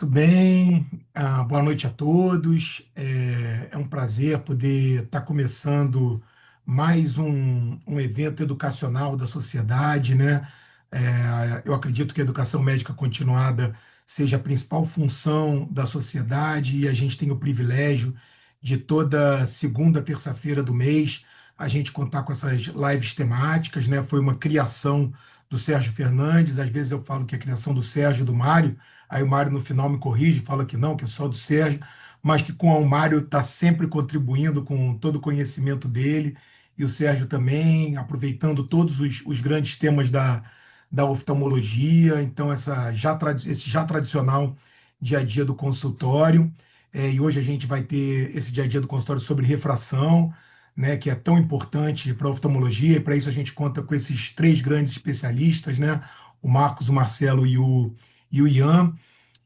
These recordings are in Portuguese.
Tudo bem? Boa noite a todos. É um prazer poder estar começando mais um evento educacional da sociedade, né? Eu acredito que a educação médica continuada seja a principal função da sociedade e a gente tem o privilégio de toda segunda, terça-feira do mês a gente contar com essas lives temáticas, né? Foi uma criação do Sérgio Fernandes. Às vezes eu falo que é a criação do Sérgio e do Mário. Aí o Mário no final me corrige, fala que não, que é só do Sérgio, mas que com o Mário está sempre contribuindo com todo o conhecimento dele, e o Sérgio também, aproveitando todos os grandes temas da oftalmologia, então esse já tradicional dia a dia do consultório. E hoje a gente vai ter esse dia a dia do consultório sobre refração, né, que é tão importante para a oftalmologia, e para isso a gente conta com esses três grandes especialistas, né, o Marcos, o Marcelo e o Ian.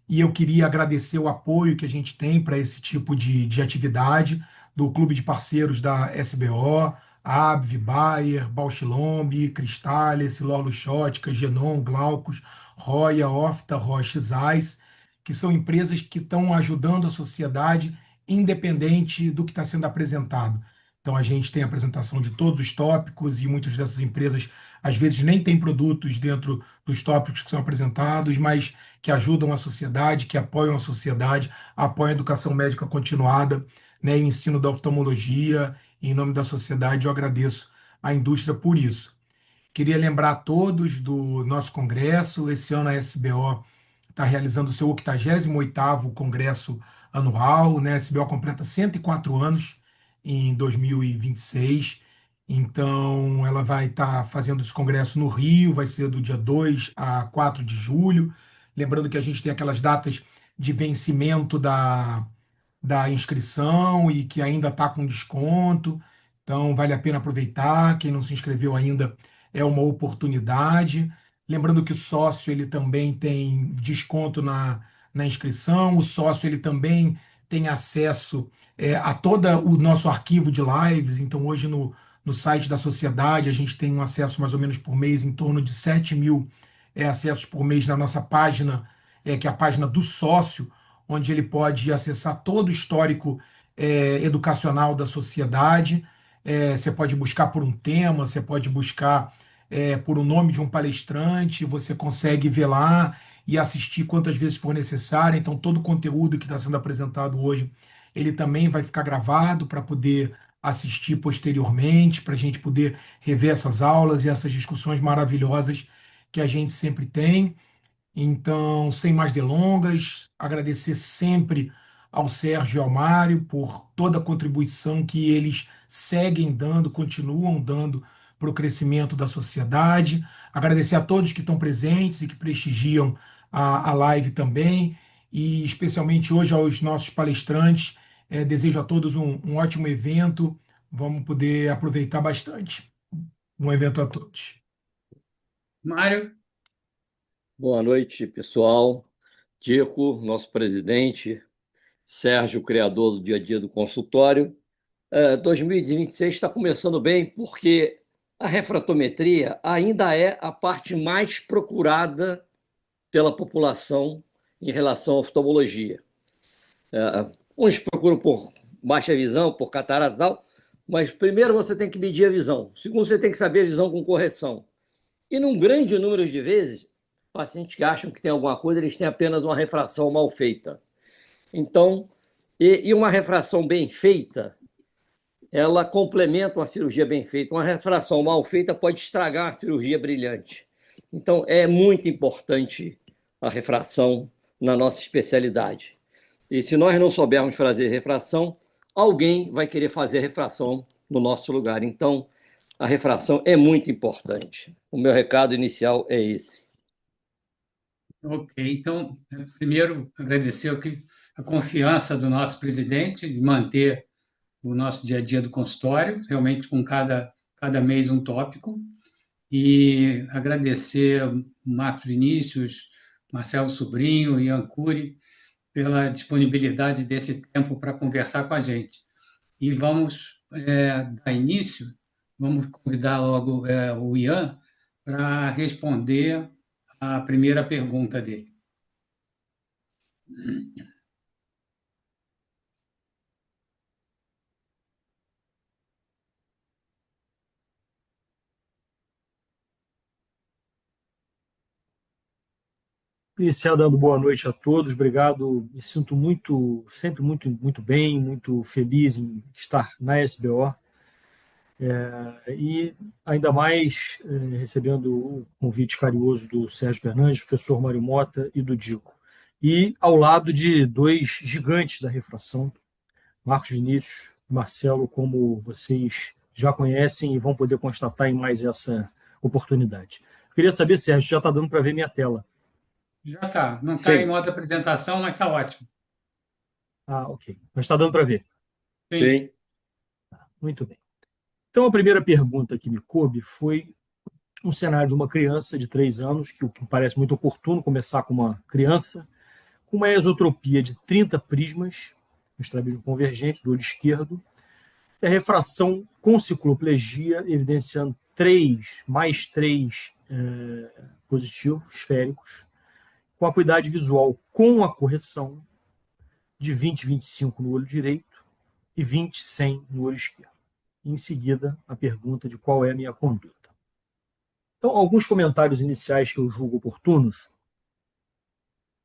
E eu queria agradecer o apoio que a gente tem para esse tipo de atividade do Clube de Parceiros da SBO, ABV, Bayer, Bausch & Lomb, Cristália, Silor Luxótica, Genon, Glaucos, Roya, Ofta, Roche, Zeiss, que são empresas que estão ajudando a sociedade independente do que está sendo apresentado. Então, a gente tem a apresentação de todos os tópicos e muitas dessas empresas, às vezes, nem têm produtos dentro dos tópicos que são apresentados, mas que ajudam a sociedade, que apoiam a sociedade, apoiam a educação médica continuada, né, e o ensino da oftalmologia. Em nome da sociedade, eu agradeço à indústria por isso. Queria lembrar a todos do nosso congresso. Esse ano a SBO está realizando o seu 88º congresso anual, né? A SBO completa 104 anos em 2026. Então, ela vai estar fazendo esse congresso no Rio, vai ser do dia 2 a 4 de julho. Lembrando que a gente tem aquelas datas de vencimento da inscrição e que ainda está com desconto. Então, vale a pena aproveitar. Quem não se inscreveu ainda, é uma oportunidade. Lembrando que o sócio ele também tem desconto na inscrição. O sócio ele também tem acesso a todo o nosso arquivo de lives. Então, hoje no site da sociedade, a gente tem um acesso mais ou menos por mês, em torno de 7.000 acessos por mês na nossa página, que é a página do sócio, onde ele pode acessar todo o histórico educacional da sociedade. Você pode buscar por um tema, você pode buscar por o nome de um palestrante, você consegue ver lá e assistir quantas vezes for necessário. Então, todo o conteúdo que está sendo apresentado hoje, ele também vai ficar gravado para poder assistir posteriormente, para a gente poder rever essas aulas e essas discussões maravilhosas que a gente sempre tem. Então, sem mais delongas, agradecer sempre ao Sérgio e ao Mário por toda a contribuição que eles seguem dando, continuam dando para o crescimento da sociedade. Agradecer a todos que estão presentes e que prestigiam a live também, e especialmente hoje aos nossos palestrantes. Desejo a todos um ótimo evento. Vamos poder aproveitar bastante. Um evento a todos. Mário, Boa noite, pessoal. Dico, nosso presidente, Sérgio, criador do dia a dia do consultório. 2026 está começando bem porque a refratometria ainda é a parte mais procurada pela população em relação à oftalmologia. Uns procuram por baixa visão, por catarata e tal, mas primeiro você tem que medir a visão. Segundo, você tem que saber a visão com correção. E num grande número de vezes, pacientes que acham que tem alguma coisa, eles têm apenas uma refração mal feita. Então, e uma refração bem feita, ela complementa uma cirurgia bem feita. Uma refração mal feita pode estragar uma cirurgia brilhante. Então, é muito importante a refração na nossa especialidade. E se nós não soubermos fazer refração, alguém vai querer fazer refração no nosso lugar. Então, a refração é muito importante. O meu recado inicial é esse. ok. Então, primeiro, agradecer aqui a confiança do nosso presidente de manter o nosso dia a dia do consultório, realmente com cada mês um tópico, e agradecer o Marcos Vinícius, Marcelo Sobrinho e Ian Cury pela disponibilidade desse tempo para conversar com a gente. E vamos dar início, vamos convidar logo o Ian para responder a primeira pergunta dele. Iniciar dando boa noite a todos, obrigado. Me sinto sempre muito bem, muito feliz em estar na SBO e ainda mais recebendo o convite carinhoso do Sérgio Fernandes, do professor Mário Mota e do Dico. E ao lado de dois gigantes da refração, Marcos Vinícius e Marcelo, como vocês já conhecem e vão poder constatar em mais essa oportunidade. Queria saber, Sérgio, já está dando para ver minha tela? Já está. Não está em Sim, modo apresentação, mas está ótimo. Ah, ok. Mas está dando para ver. Sim. sim. Muito bem. Então, a primeira pergunta que me coube foi um cenário de uma criança de 3 anos, que o que me parece muito oportuno começar com uma criança, com uma esotropia de 30 prismas, no estrabismo convergente do olho esquerdo, e a refração com cicloplegia, evidenciando mais três positivos, esféricos, com acuidade visual com a correção de 20/25 no olho direito e 20/100 no olho esquerdo. Em seguida, a pergunta de qual é a minha conduta. Então, alguns comentários iniciais que eu julgo oportunos.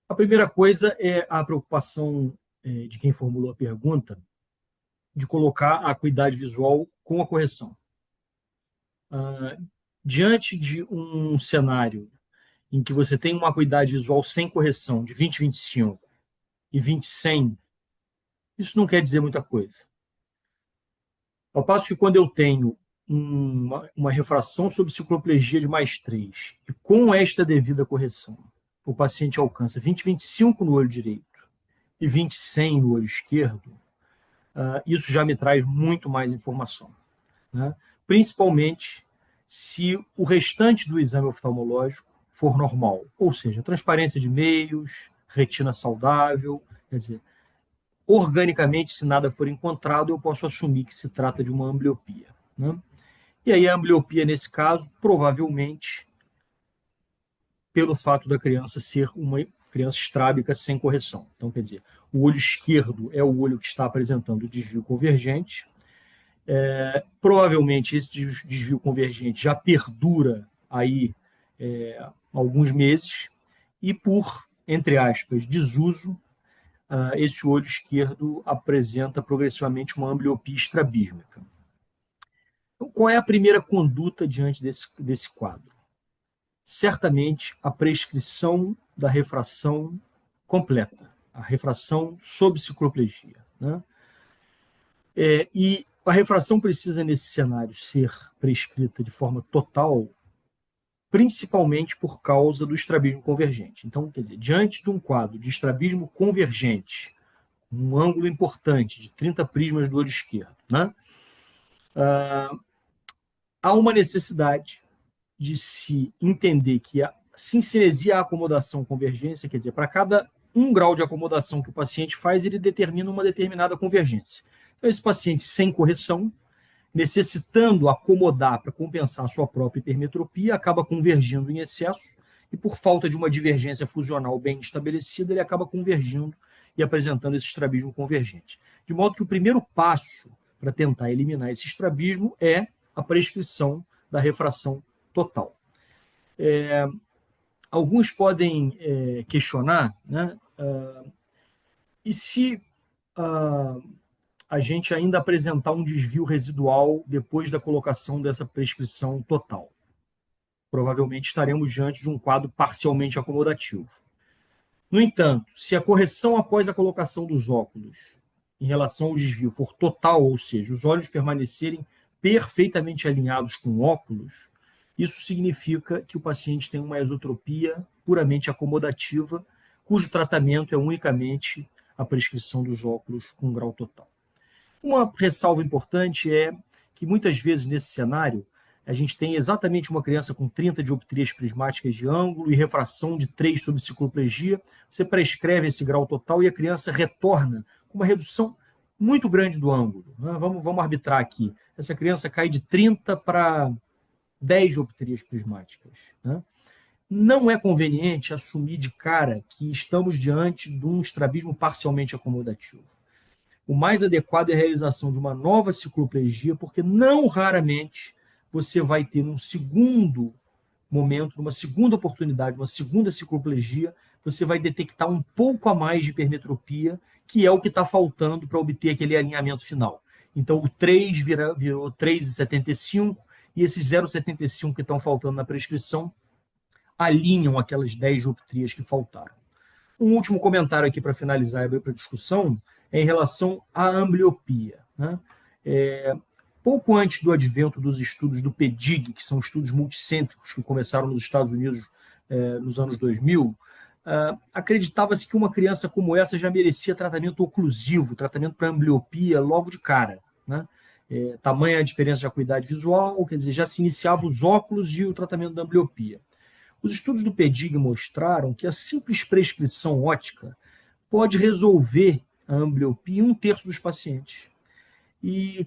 A primeira coisa é a preocupação de quem formulou a pergunta de colocar a acuidade visual com a correção. Diante de um cenário em que você tem uma acuidade visual sem correção de 20/25 e 20/100, isso não quer dizer muita coisa. Ao passo que quando eu tenho uma refração sob cicloplegia de mais 3 e com esta devida correção, o paciente alcança 20/25 no olho direito e 20/100 no olho esquerdo, isso já me traz muito mais informação, né? Principalmente se o restante do exame oftalmológico for normal, ou seja, transparência de meios, retina saudável, quer dizer, organicamente, se nada for encontrado, eu posso assumir que se trata de uma ambliopia, né? E aí a ambliopia, nesse caso, provavelmente, pelo fato da criança ser uma criança estrábica sem correção. Então, quer dizer, o olho esquerdo é o olho que está apresentando o desvio convergente. Provavelmente esse desvio convergente já perdura aí alguns meses e por, entre aspas, desuso, esse olho esquerdo apresenta progressivamente uma ambliopia estrabísmica. Então, qual é a primeira conduta diante desse quadro? Certamente a prescrição da refração completa, a refração sob cicloplegia, né? E a refração precisa, nesse cenário, ser prescrita de forma total, principalmente por causa do estrabismo convergente. Então, quer dizer, diante de um quadro de estrabismo convergente, um ângulo importante de 30 prismas do olho esquerdo, né? Há uma necessidade de se entender que a sincinesia à acomodação convergência, quer dizer, para cada 1 grau de acomodação que o paciente faz, ele determina uma determinada convergência. Então, esse paciente sem correção, necessitando acomodar para compensar a sua própria hipermetropia, acaba convergindo em excesso e, por falta de uma divergência fusional bem estabelecida, ele acaba convergindo e apresentando esse estrabismo convergente. De modo que o primeiro passo para tentar eliminar esse estrabismo é a prescrição da refração total. Alguns podem questionar, né, e se a gente ainda apresentar um desvio residual depois da colocação dessa prescrição total? Provavelmente estaremos diante de um quadro parcialmente acomodativo. No entanto, se a correção após a colocação dos óculos em relação ao desvio for total, ou seja, os olhos permanecerem perfeitamente alinhados com o óculos, isso significa que o paciente tem uma esotropia puramente acomodativa, cujo tratamento é unicamente a prescrição dos óculos com grau total. Uma ressalva importante é que muitas vezes nesse cenário a gente tem exatamente uma criança com 30 dioptrias prismáticas de ângulo e refração de 3 sob cicloplegia. Você prescreve esse grau total e a criança retorna com uma redução muito grande do ângulo. Vamos arbitrar aqui. Essa criança cai de 30 para 10 dioptrias prismáticas, né? não é conveniente assumir de cara que estamos diante de um estrabismo parcialmente acomodativo. O mais adequado é a realização de uma nova cicloplegia, porque não raramente você vai ter um segundo momento, uma segunda oportunidade, uma segunda cicloplegia, você vai detectar um pouco a mais de hipermetropia, que é o que está faltando para obter aquele alinhamento final. Então, o 3 virou 3,75 e esses 0,75 que estão faltando na prescrição alinham aquelas 10 dioptrias que faltaram. Um último comentário aqui para finalizar e abrir para discussão é em relação à ambliopia. Né? Pouco antes do advento dos estudos do PEDIG, que são estudos multicêntricos que começaram nos Estados Unidos nos anos 2000, acreditava-se que uma criança como essa já merecia tratamento oclusivo, tratamento para ambliopia logo de cara. Né? Tamanha a diferença de acuidade visual, quer dizer, já se iniciava os óculos e o tratamento da ambliopia. Os estudos do PEDIG mostraram que a simples prescrição óptica pode resolver a ambliopia em 1/3 dos pacientes. E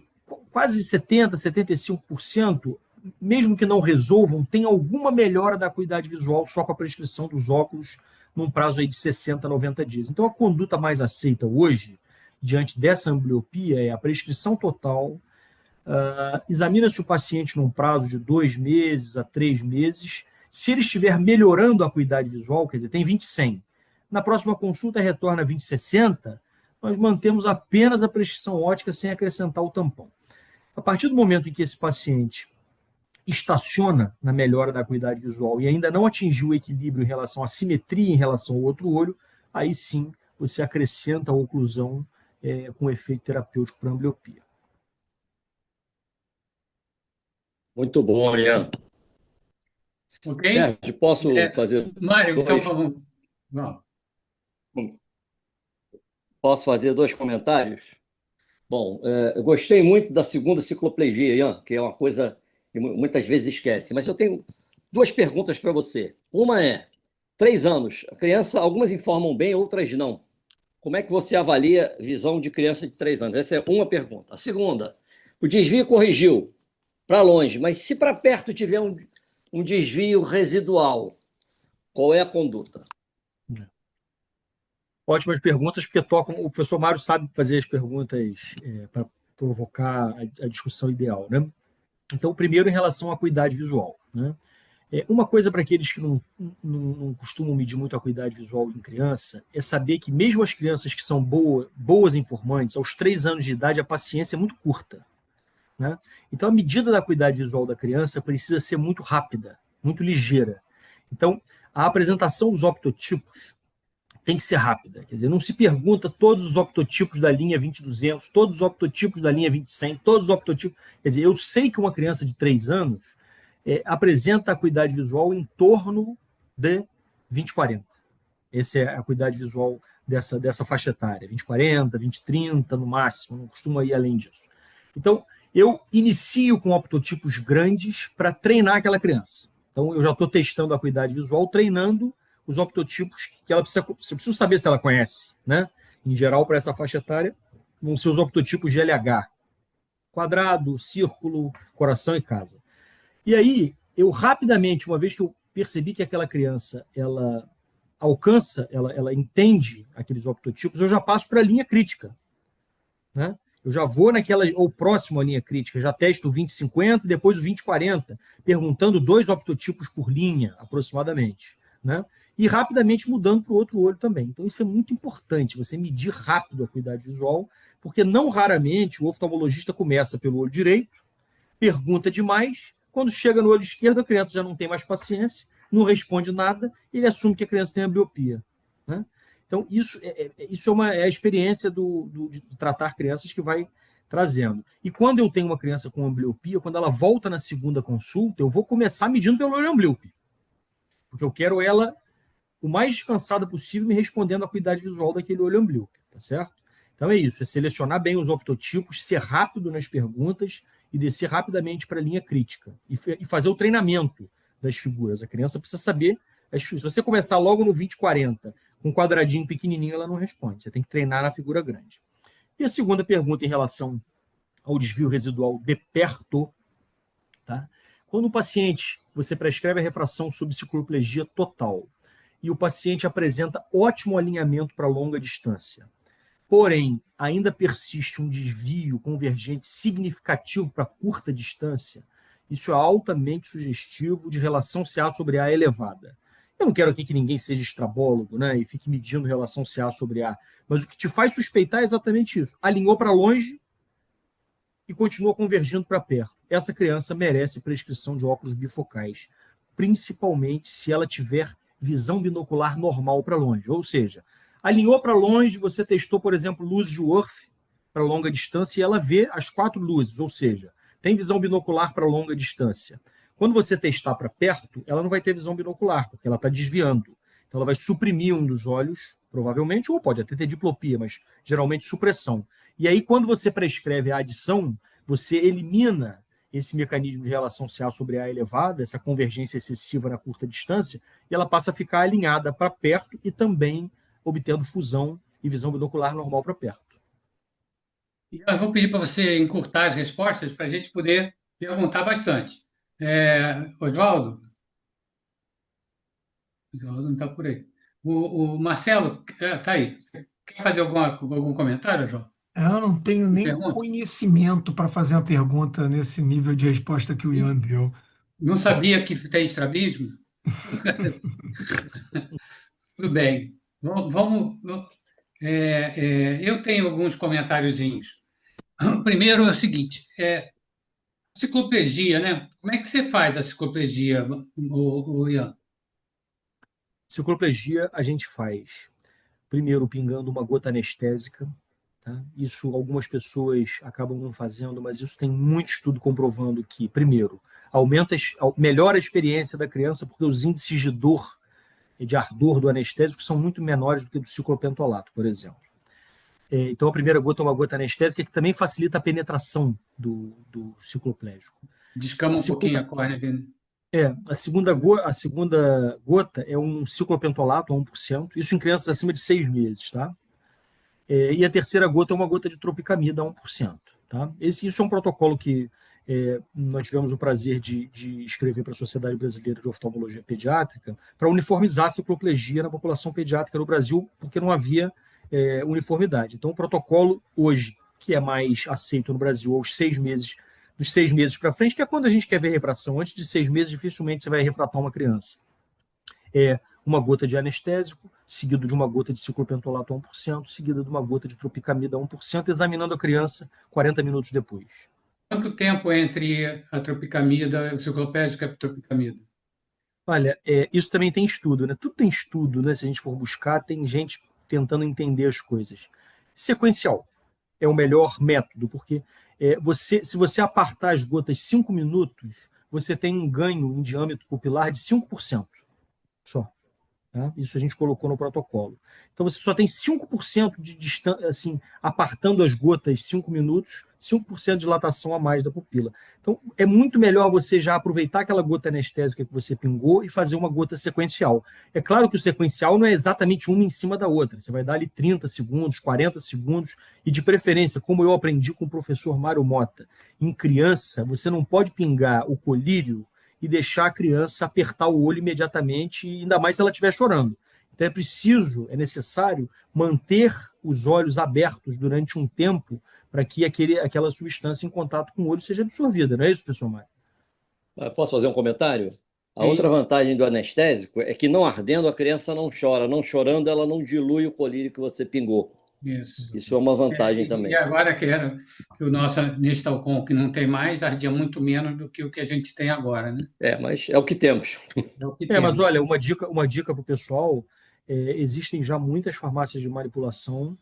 quase 70%, 75%, mesmo que não resolvam, tem alguma melhora da acuidade visual só com a prescrição dos óculos num prazo aí de 60, 90 dias. Então, a conduta mais aceita hoje, diante dessa ambliopia, é a prescrição total, examina-se o paciente num prazo de 2 meses a 3 meses. Se ele estiver melhorando a acuidade visual, quer dizer, tem 20/100, na próxima consulta retorna 20/60, nós mantemos apenas a prescrição óptica sem acrescentar o tampão. A partir do momento em que esse paciente estaciona na melhora da acuidade visual e ainda não atingiu o equilíbrio em relação à simetria em relação ao outro olho, aí sim você acrescenta a oclusão com efeito terapêutico para ambliopia. Muito bom, Ian. Ok? Sérgio, posso fazer Mário, então dois, vamos. posso fazer 2 comentários? Bom, eu gostei muito da segunda cicloplegia, Ian, que é uma coisa que muitas vezes esquece. Mas eu tenho 2 perguntas para você. Uma é, 3 anos, a criança, algumas informam bem, outras não. Como é que você avalia a visão de criança de 3 anos? Essa é uma pergunta. A segunda, o desvio corrigiu para longe, mas se para perto tiver um desvio residual, qual é a conduta? Ótimas perguntas, porque tocam. O professor Mário sabe fazer as perguntas para provocar a discussão ideal. Né? Então, primeiro, em relação à acuidade visual. Né? Uma coisa para aqueles que não costumam medir muito a acuidade visual em criança é saber que, mesmo as crianças que são boas informantes, aos 3 anos de idade, a paciência é muito curta. Né? Então, a medida da acuidade visual da criança precisa ser muito rápida, muito ligeira. Então, a apresentação dos optotipos tem que ser rápida. Quer dizer, não se pergunta todos os optotipos da linha 20-200, todos os optotipos da linha 20-100, todos os optotipos. Quer dizer, eu sei que uma criança de 3 anos apresenta a acuidade visual em torno de 20-40. Essa é a acuidade visual dessa faixa etária, 20-40, 20-30 no máximo, não costuma ir além disso. Então, eu inicio com optotipos grandes para treinar aquela criança. Então, eu já estou testando a acuidade visual, treinando os optotipos que ela precisa. Você precisa saber se ela conhece. Né? Em geral, para essa faixa etária, vão ser os optotipos de LH. Quadrado, círculo, coração e casa. E aí, eu rapidamente, uma vez que eu percebi que aquela criança ela alcança, ela entende aqueles optotipos, eu já passo para a linha crítica. Né? Eu já vou naquela, ou próximo à linha crítica, já testo o 20-50 e depois o 20-40, perguntando 2 optotipos por linha, aproximadamente. Né? E rapidamente mudando para o outro olho também. Então, isso é muito importante, você medir rápido a acuidade visual, porque não raramente o oftalmologista começa pelo olho direito, pergunta demais, quando chega no olho esquerdo, a criança já não tem mais paciência, não responde nada, ele assume que a criança tem ambliopia. Né? Então, isso é a experiência de tratar crianças que vai trazendo. E quando eu tenho uma criança com ambliopia, quando ela volta na segunda consulta, eu vou começar medindo pelo olho amblíope, porque eu quero ela o mais descansada possível, me respondendo a acuidade visual daquele olho amblíope, tá certo? Então é isso, é selecionar bem os optotipos, ser rápido nas perguntas e descer rapidamente para a linha crítica e fazer o treinamento das figuras. A criança precisa saber as figuras. Se você começar logo no 20-40, com um quadradinho pequenininho, ela não responde. Você tem que treinar na figura grande. E a segunda pergunta em relação ao desvio residual de perto, tá? Quando o paciente você prescreve a refração sob cicloplegia total e o paciente apresenta ótimo alinhamento para longa distância. Porém, ainda persiste um desvio convergente significativo para curta distância. Isso é altamente sugestivo de relação CA sobre A elevada. Eu não quero aqui que ninguém seja estrabólogo, né, e fique medindo relação CA sobre A, mas o que te faz suspeitar é exatamente isso. Alinhou para longe e continua convergindo para perto. Essa criança merece prescrição de óculos bifocais, principalmente se ela tiver visão binocular normal para longe. Ou seja, alinhou para longe, você testou, por exemplo, luzes de Worth para longa distância e ela vê as 4 luzes, ou seja, tem visão binocular para longa distância. Quando você testar para perto, ela não vai ter visão binocular, porque ela está desviando. Então, ela vai suprimir um dos olhos, provavelmente, ou pode até ter diplopia, mas geralmente supressão. E aí, quando você prescreve a adição, você elimina esse mecanismo de relação CA sobre A elevada, essa convergência excessiva na curta distância, e ela passa a ficar alinhada para perto e também obtendo fusão e visão binocular normal para perto. Eu vou pedir para você encurtar as respostas para a gente poder perguntar bastante. Oswaldo? Oswaldo não está por aí. O Marcelo está aí. Quer fazer algum comentário, João? Eu não tenho nem Pergunta? conhecimento para fazer uma pergunta nesse nível de resposta que o Ian deu. Não sabia que tem estrabismo? Tudo bem. Eu tenho alguns comentáriozinhos. O primeiro é o seguinte: cicloplegia, né? Como é que você faz a cicloplegia, Ian? Cicloplegia a gente faz primeiro pingando uma gota anestésica. Tá? Isso algumas pessoas acabam não fazendo, mas isso tem muito estudo comprovando que, primeiro, melhora a experiência da criança, porque os índices de dor e de ardor do anestésico são muito menores do que do ciclopentolato, por exemplo. Então, a primeira gota é uma gota anestésica que também facilita a penetração do cicloplégico. Descama um pouquinho a córnea ali. A segunda gota é um ciclopentolato a 1%, isso em crianças acima de 6 meses, tá? E a terceira gota é uma gota de tropicamida a 1%. Tá? Isso é um protocolo que nós tivemos o prazer de escrever para a Sociedade Brasileira de Oftalmologia Pediátrica para uniformizar a cicloplegia na população pediátrica no Brasil, porque não havia uniformidade. Então, o protocolo hoje, que é mais aceito no Brasil aos 6 meses, dos 6 meses para frente, que é quando a gente quer ver refração. Antes de 6 meses, dificilmente você vai refratar uma criança. Uma gota de anestésico, seguido de uma gota de ciclopentolato a 1%, seguida de uma gota de tropicamida a 1%, examinando a criança 40 minutos depois. Quanto tempo entre a tropicamida, o ciclopédico e a tropicamida? Olha, isso também tem estudo, né? Tudo tem estudo, né? Se a gente for buscar, tem gente tentando entender as coisas. Sequencial é o melhor método, porque se você apartar as gotas 5 minutos, você tem um ganho em diâmetro pupilar de 5% só. Tá? Isso a gente colocou no protocolo. Então, você só tem 5% de distância, assim, apartando as gotas 5 minutos, 5% de dilatação a mais da pupila. Então, é muito melhor você já aproveitar aquela gota anestésica que você pingou e fazer uma gota sequencial. É claro que o sequencial não é exatamente uma em cima da outra. Você vai dar ali 30 segundos, 40 segundos, e de preferência, como eu aprendi com o professor Mário Mota, em criança, você não pode pingar o colírio e deixar a criança apertar o olho imediatamente, ainda mais se ela estiver chorando. Então é necessário manter os olhos abertos durante um tempo para que aquela substância em contato com o olho seja absorvida. Não é isso, professor Mário? Posso fazer um comentário? A Sim. outra vantagem do anestésico é que não ardendo a criança não chora. Não chorando, ela não dilui o colírio que você pingou. Isso é uma vantagem também. E agora que o nosso Nestalcon, que não tem mais, ardia muito menos do que o que a gente tem agora, né? Mas é o que temos. É o que Mas temos. olha, uma dica para o pessoal, existem já muitas farmácias de manipulação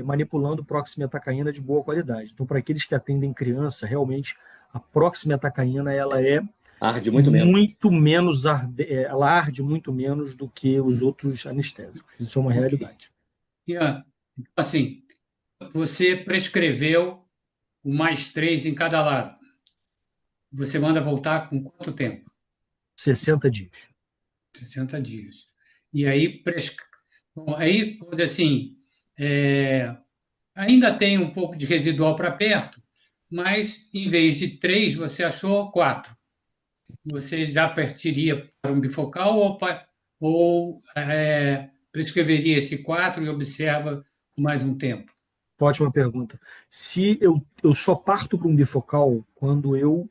manipulando proximetacaína de boa qualidade. Então, para aqueles que atendem criança, realmente, a proximetacaína, ela arde muito menos. Ela arde muito menos do que os outros anestésicos. Isso é uma realidade. Ian, assim, você prescreveu o +3 em cada lado. Você manda voltar com quanto tempo? 60 dias. 60 dias. E aí, Bom, aí, vamos dizer assim, ainda tem um pouco de residual para perto, mas em vez de 3, você achou 4. você já partiria para um bifocal ou prescreveria esse 4 e observa por mais um tempo? Ótima pergunta. Se eu só parto para um bifocal quando eu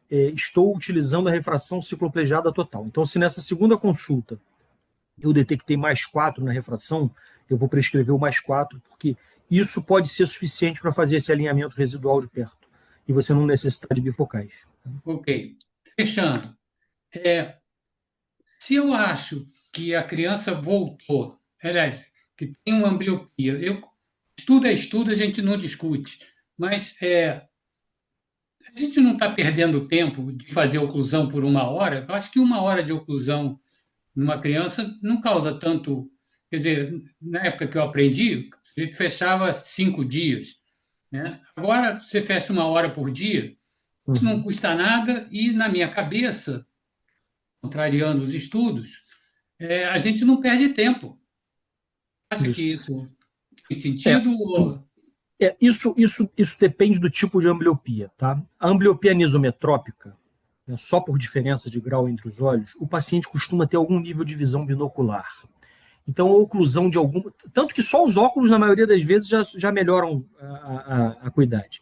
estou utilizando a refração cicloplejada total. Então, se nessa segunda consulta eu detectei mais 4 na refração, eu vou prescrever o mais 4, porque isso pode ser suficiente para fazer esse alinhamento residual de perto. E você não necessitar de bifocais. Ok. Fechando. Se eu acho que a criança voltou, aliás, que tem uma ambliopia, estudo é estudo, a gente não discute, mas a gente não está perdendo tempo de fazer oclusão por 1 hora. Eu acho que 1 hora de oclusão numa criança não causa tanto. Quer dizer, na época que eu aprendi, a gente fechava 5 dias, né? Agora você fecha 1 hora por dia, isso não custa nada e, na minha cabeça, contrariando os estudos, a gente não perde tempo. Acha que Isso. isso tem É, sentido? isso depende do tipo de ambliopia, tá? A ambliopia anisometrópica, né, só por diferença de grau entre os olhos, o paciente costuma ter algum nível de visão binocular. Então, a oclusão de algum. Tanto que só os óculos, na maioria das vezes, já melhoram a acuidade.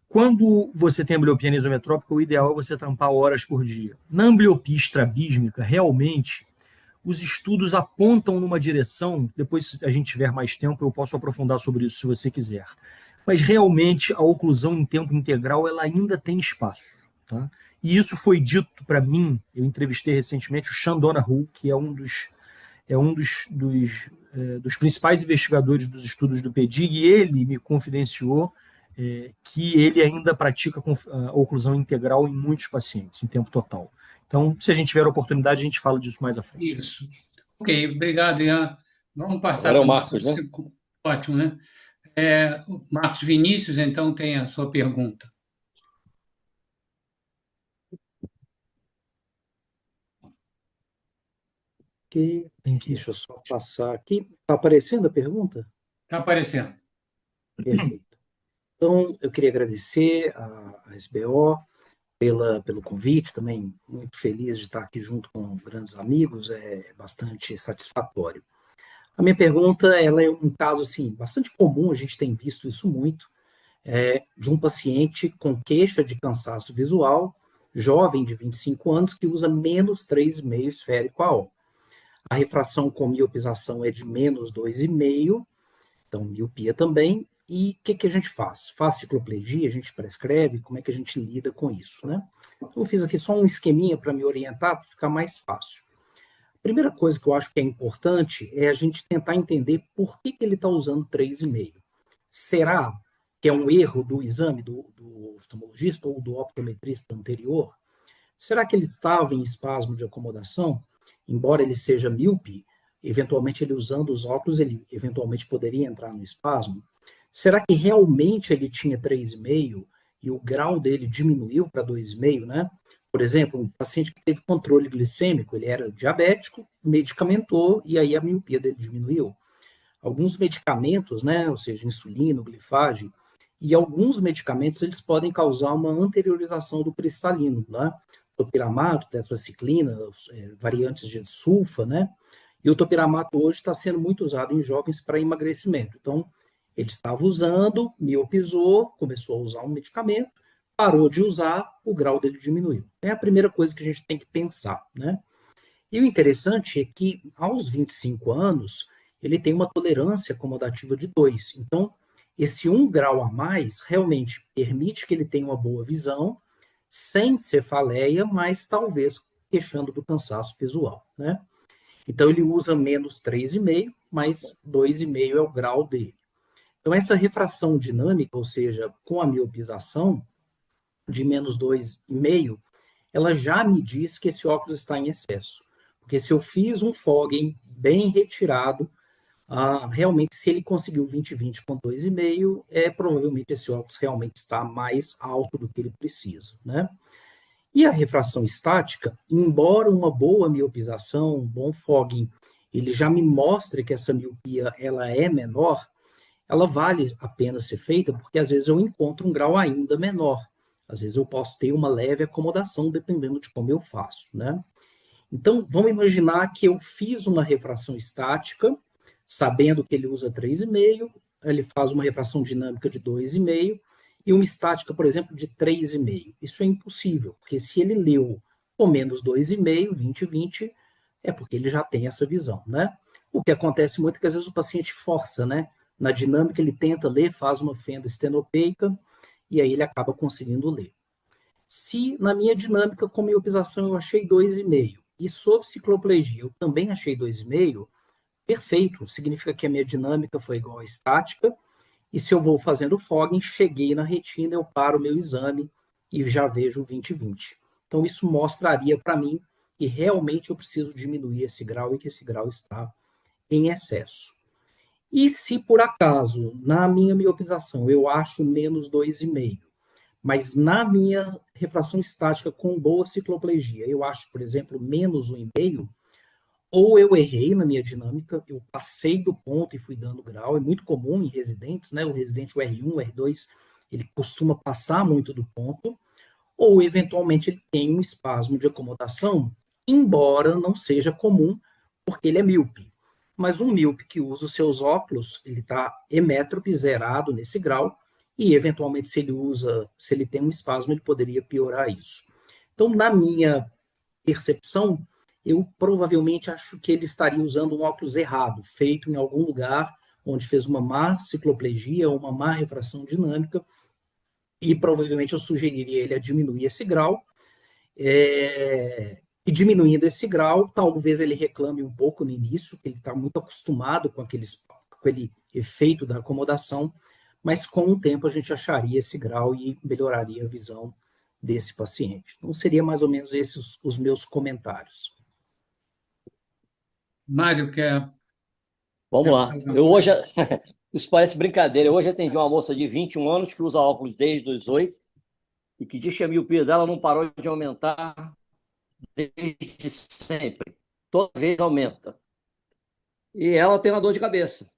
Quando você tem ambliopia anisometrópica, o ideal é você tampar horas por dia. Na ambliopia estrabísmica, realmente, os estudos apontam numa direção. Depois, se a gente tiver mais tempo, eu posso aprofundar sobre isso, se você quiser. Mas, realmente, a oclusão em tempo integral ela ainda tem espaço. Tá? E isso foi dito para mim. Eu entrevistei recentemente o Sean Donoghue, que é um dos principais investigadores dos estudos do PEDIG, e ele me confidenciou que ele ainda pratica a oclusão integral em muitos pacientes, em tempo total. Então, se a gente tiver a oportunidade, a gente fala disso mais à frente. Isso. Ok, obrigado, Ian. Vamos passar Agora é para o o nosso. Marcos, né? Ótimo, né? O Marcos Vinícius, então, tem a sua pergunta. Deixa eu só passar aqui. Está aparecendo a pergunta? Está aparecendo. Perfeito. Então, eu queria agradecer a SBO pelo convite, também muito feliz de estar aqui junto com grandes amigos, é bastante satisfatório. A minha pergunta, ela é um caso assim, bastante comum, a gente tem visto isso muito, de um paciente com queixa de cansaço visual, jovem de 25 anos, que usa menos 3,5 esférico AO. A refração com miopização é de menos 2,5, então miopia também. E o que a gente faz? Faz cicloplegia, a gente prescreve, como é que a gente lida com isso, né? Então, eu fiz aqui só um esqueminha para me orientar, para ficar mais fácil. A primeira coisa que eu acho que é importante é a gente tentar entender por que ele está usando 3,5. Será que é um erro do exame do oftalmologista ou do optometrista anterior? Será que ele estava em espasmo de acomodação? Embora ele seja míope, eventualmente ele usando os óculos, ele eventualmente poderia entrar no espasmo. Será que realmente ele tinha 3,5 e o grau dele diminuiu para 2,5, né? Por exemplo, um paciente que teve controle glicêmico, ele era diabético, medicamentou e aí a miopia dele diminuiu. Alguns medicamentos, né, ou seja, insulina, glifage, e alguns medicamentos eles podem causar uma anteriorização do cristalino, né? Topiramato, tetraciclina, variantes de sulfa, né? E o topiramato hoje está sendo muito usado em jovens para emagrecimento. Então, ele estava usando, miopizou, começou a usar um medicamento, parou de usar, o grau dele diminuiu. É a primeira coisa que a gente tem que pensar, né? E o interessante é que, aos 25 anos, ele tem uma tolerância acomodativa de 2. Então, esse 1 grau a mais realmente permite que ele tenha uma boa visão, sem cefaleia, mas talvez queixando do cansaço visual, né? Então, ele usa menos 3,5, mas 2,5 é o grau dele. Então, essa refração dinâmica, ou seja, com a miopização de menos 2,5, ela já me diz que esse óculos está em excesso. Porque se eu fiz um fogging bem retirado, realmente, se ele conseguiu 20/20 com 2,5, provavelmente esse óculos realmente está mais alto do que ele precisa, né? E a refração estática, embora uma boa miopização, um bom fogging, ele já me mostre que essa miopia ela é menor, ela vale a pena ser feita porque às vezes eu encontro um grau ainda menor. Às vezes eu posso ter uma leve acomodação, dependendo de como eu faço, né? Então, vamos imaginar que eu fiz uma refração estática, sabendo que ele usa 3,5, ele faz uma refração dinâmica de 2,5 e uma estática, por exemplo, de 3,5. Isso é impossível, porque se ele leu com menos 2,5, 20/20, é porque ele já tem essa visão, né? O que acontece muito é que às vezes o paciente força, né? Na dinâmica ele tenta ler, faz uma fenda estenopeica e aí ele acaba conseguindo ler. Se na minha dinâmica com miopização eu achei 2,5 e sob cicloplegia eu também achei 2,5, perfeito, significa que a minha dinâmica foi igual à estática, e se eu vou fazendo fogging, cheguei na retina, eu paro o meu exame e já vejo 20/20. Então isso mostraria para mim que realmente eu preciso diminuir esse grau e que esse grau está em excesso. E se por acaso, na minha miopização, eu acho menos 2,5, mas na minha refração estática com boa cicloplegia, eu acho, por exemplo, menos 1,5, ou eu errei na minha dinâmica, eu passei do ponto e fui dando grau, é muito comum em residentes, né? O residente, o R1, o R2, ele costuma passar muito do ponto, ou eventualmente ele tem um espasmo de acomodação, embora não seja comum, porque ele é míope. Mas um míope que usa os seus óculos, ele está emétrope, zerado nesse grau, e eventualmente se ele tem um espasmo, ele poderia piorar isso. Então, na minha percepção, eu provavelmente acho que ele estaria usando um óculos errado, feito em algum lugar onde fez uma má cicloplegia ou uma má refração dinâmica, e provavelmente eu sugeriria ele a diminuir esse grau, e diminuindo esse grau, talvez ele reclame um pouco no início, que ele está muito acostumado com aquele efeito da acomodação, mas com o tempo a gente acharia esse grau e melhoraria a visão desse paciente. Então, seria mais ou menos esses os meus comentários. Mário, quer Vamos lá. alguma Eu hoje, coisa? isso parece brincadeira. Eu hoje atendi uma moça de 21 anos que usa óculos desde os 8 e que diz que a miopia dela não parou de aumentar desde sempre. Toda vez aumenta. E ela tem uma dor de cabeça.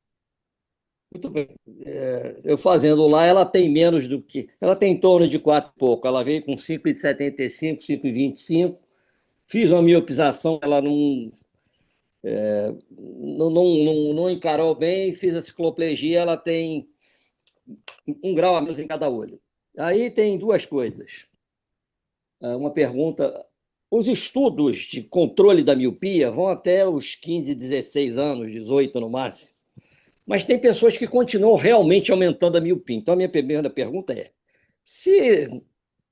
Muito bem. Eu fazendo lá, ela tem menos do que... Ela tem em torno de 4 e pouco. Ela veio com 5,75, 5,25. Fiz uma miopização, ela não encarou bem, fiz a cicloplegia, ela tem 1 grau a menos em cada olho. Aí tem duas coisas. Uma pergunta: os estudos de controle da miopia vão até os 15, 16 anos, 18 no máximo, mas tem pessoas que continuam realmente aumentando a miopia. Então, a minha primeira pergunta é: se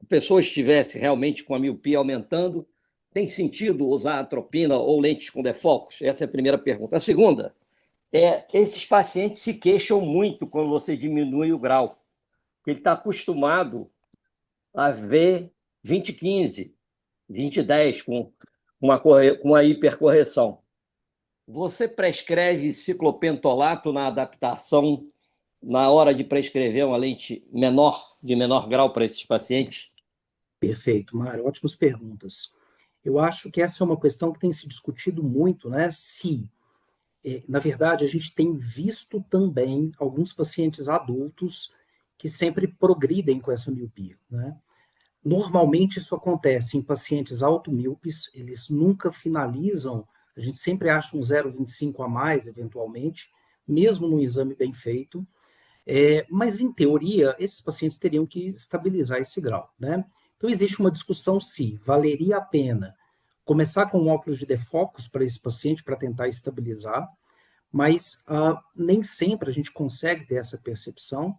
a pessoa estivesse realmente com a miopia aumentando, tem sentido usar atropina ou lentes com defocos? Essa é a primeira pergunta. A segunda é: esses pacientes se queixam muito quando você diminui o grau, porque ele está acostumado a ver 20/15, 20/10 com uma hipercorreção. Você prescreve ciclopentolato na adaptação na hora de prescrever uma lente de menor grau para esses pacientes? Perfeito, Mário, ótimas perguntas. Eu acho que essa é uma questão que tem se discutido muito, né? Na verdade, a gente tem visto também alguns pacientes adultos que sempre progridem com essa miopia, né? Normalmente isso acontece em pacientes automíopes, eles nunca finalizam, a gente sempre acha um 0,25 a mais, eventualmente, mesmo num exame bem feito, mas em teoria, esses pacientes teriam que estabilizar esse grau, né? Então existe uma discussão se valeria a pena começar com um óculos de defocus para esse paciente para tentar estabilizar, mas nem sempre a gente consegue ter essa percepção.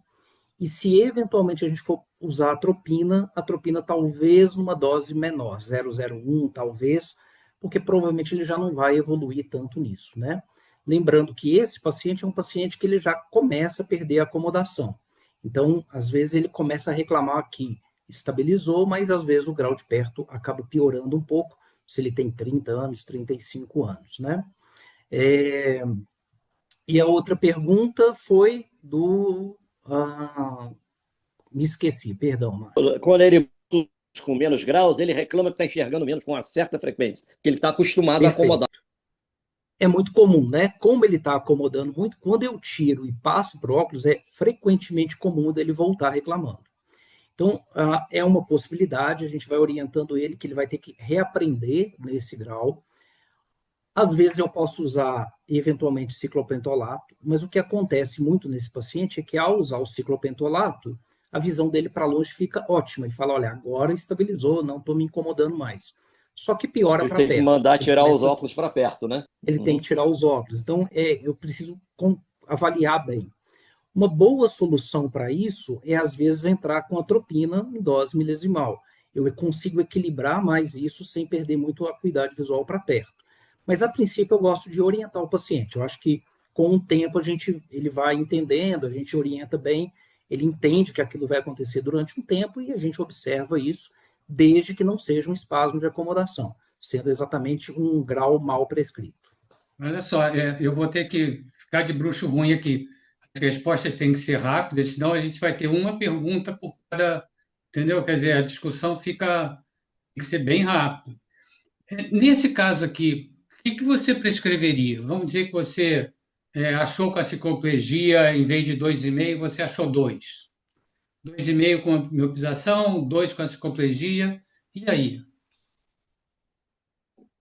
E se eventualmente a gente for usar a tropina talvez numa dose menor, 0,01 talvez, porque provavelmente ele já não vai evoluir tanto nisso, né? Lembrando que esse paciente é um paciente que ele já começa a perder a acomodação. Então, às vezes ele começa a reclamar que estabilizou, mas às vezes o grau de perto acaba piorando um pouco, se ele tem 30 anos, 35 anos, né? E a outra pergunta foi do... me esqueci, perdão, Mário. Quando ele com menos graus, ele reclama que está enxergando menos com uma certa frequência, que ele está acostumado a acomodar. É muito comum, né? Como ele está acomodando muito, quando eu tiro e passo para o óculos, é frequentemente comum dele voltar reclamando. Então, é uma possibilidade, a gente vai orientando ele que ele vai ter que reaprender nesse grau. Às vezes eu posso usar, eventualmente, ciclopentolato, mas o que acontece muito nesse paciente é que, ao usar o ciclopentolato, a visão dele para longe fica ótima. Ele fala, olha, agora estabilizou, não estou me incomodando mais. Só que piora Ele para tem que perto. mandar Ele tirar os começa, óculos para perto, né? ele tem que tirar os óculos. Então, eu preciso avaliar bem. Uma boa solução para isso é, às vezes, entrar com atropina em dose milesimal. Eu consigo equilibrar mais isso sem perder muito a acuidade visual para perto. Mas, a princípio, eu gosto de orientar o paciente. Eu acho que, com o tempo, ele vai entendendo, a gente orienta bem, ele entende que aquilo vai acontecer durante um tempo e a gente observa isso, desde que não seja um espasmo de acomodação, sendo exatamente um grau mal prescrito. Olha só, eu vou ter que ficar de bruxo ruim aqui. As respostas têm que ser rápidas, senão a gente vai ter uma pergunta por cada, entendeu? Quer dizer, a discussão tem que ser bem rápida. Nesse caso aqui, o que você prescreveria? Vamos dizer que você achou com a cicloplegia, em vez de 2,5, você achou 2. 2,5 com a miopização, 2 com a cicloplegia, e aí?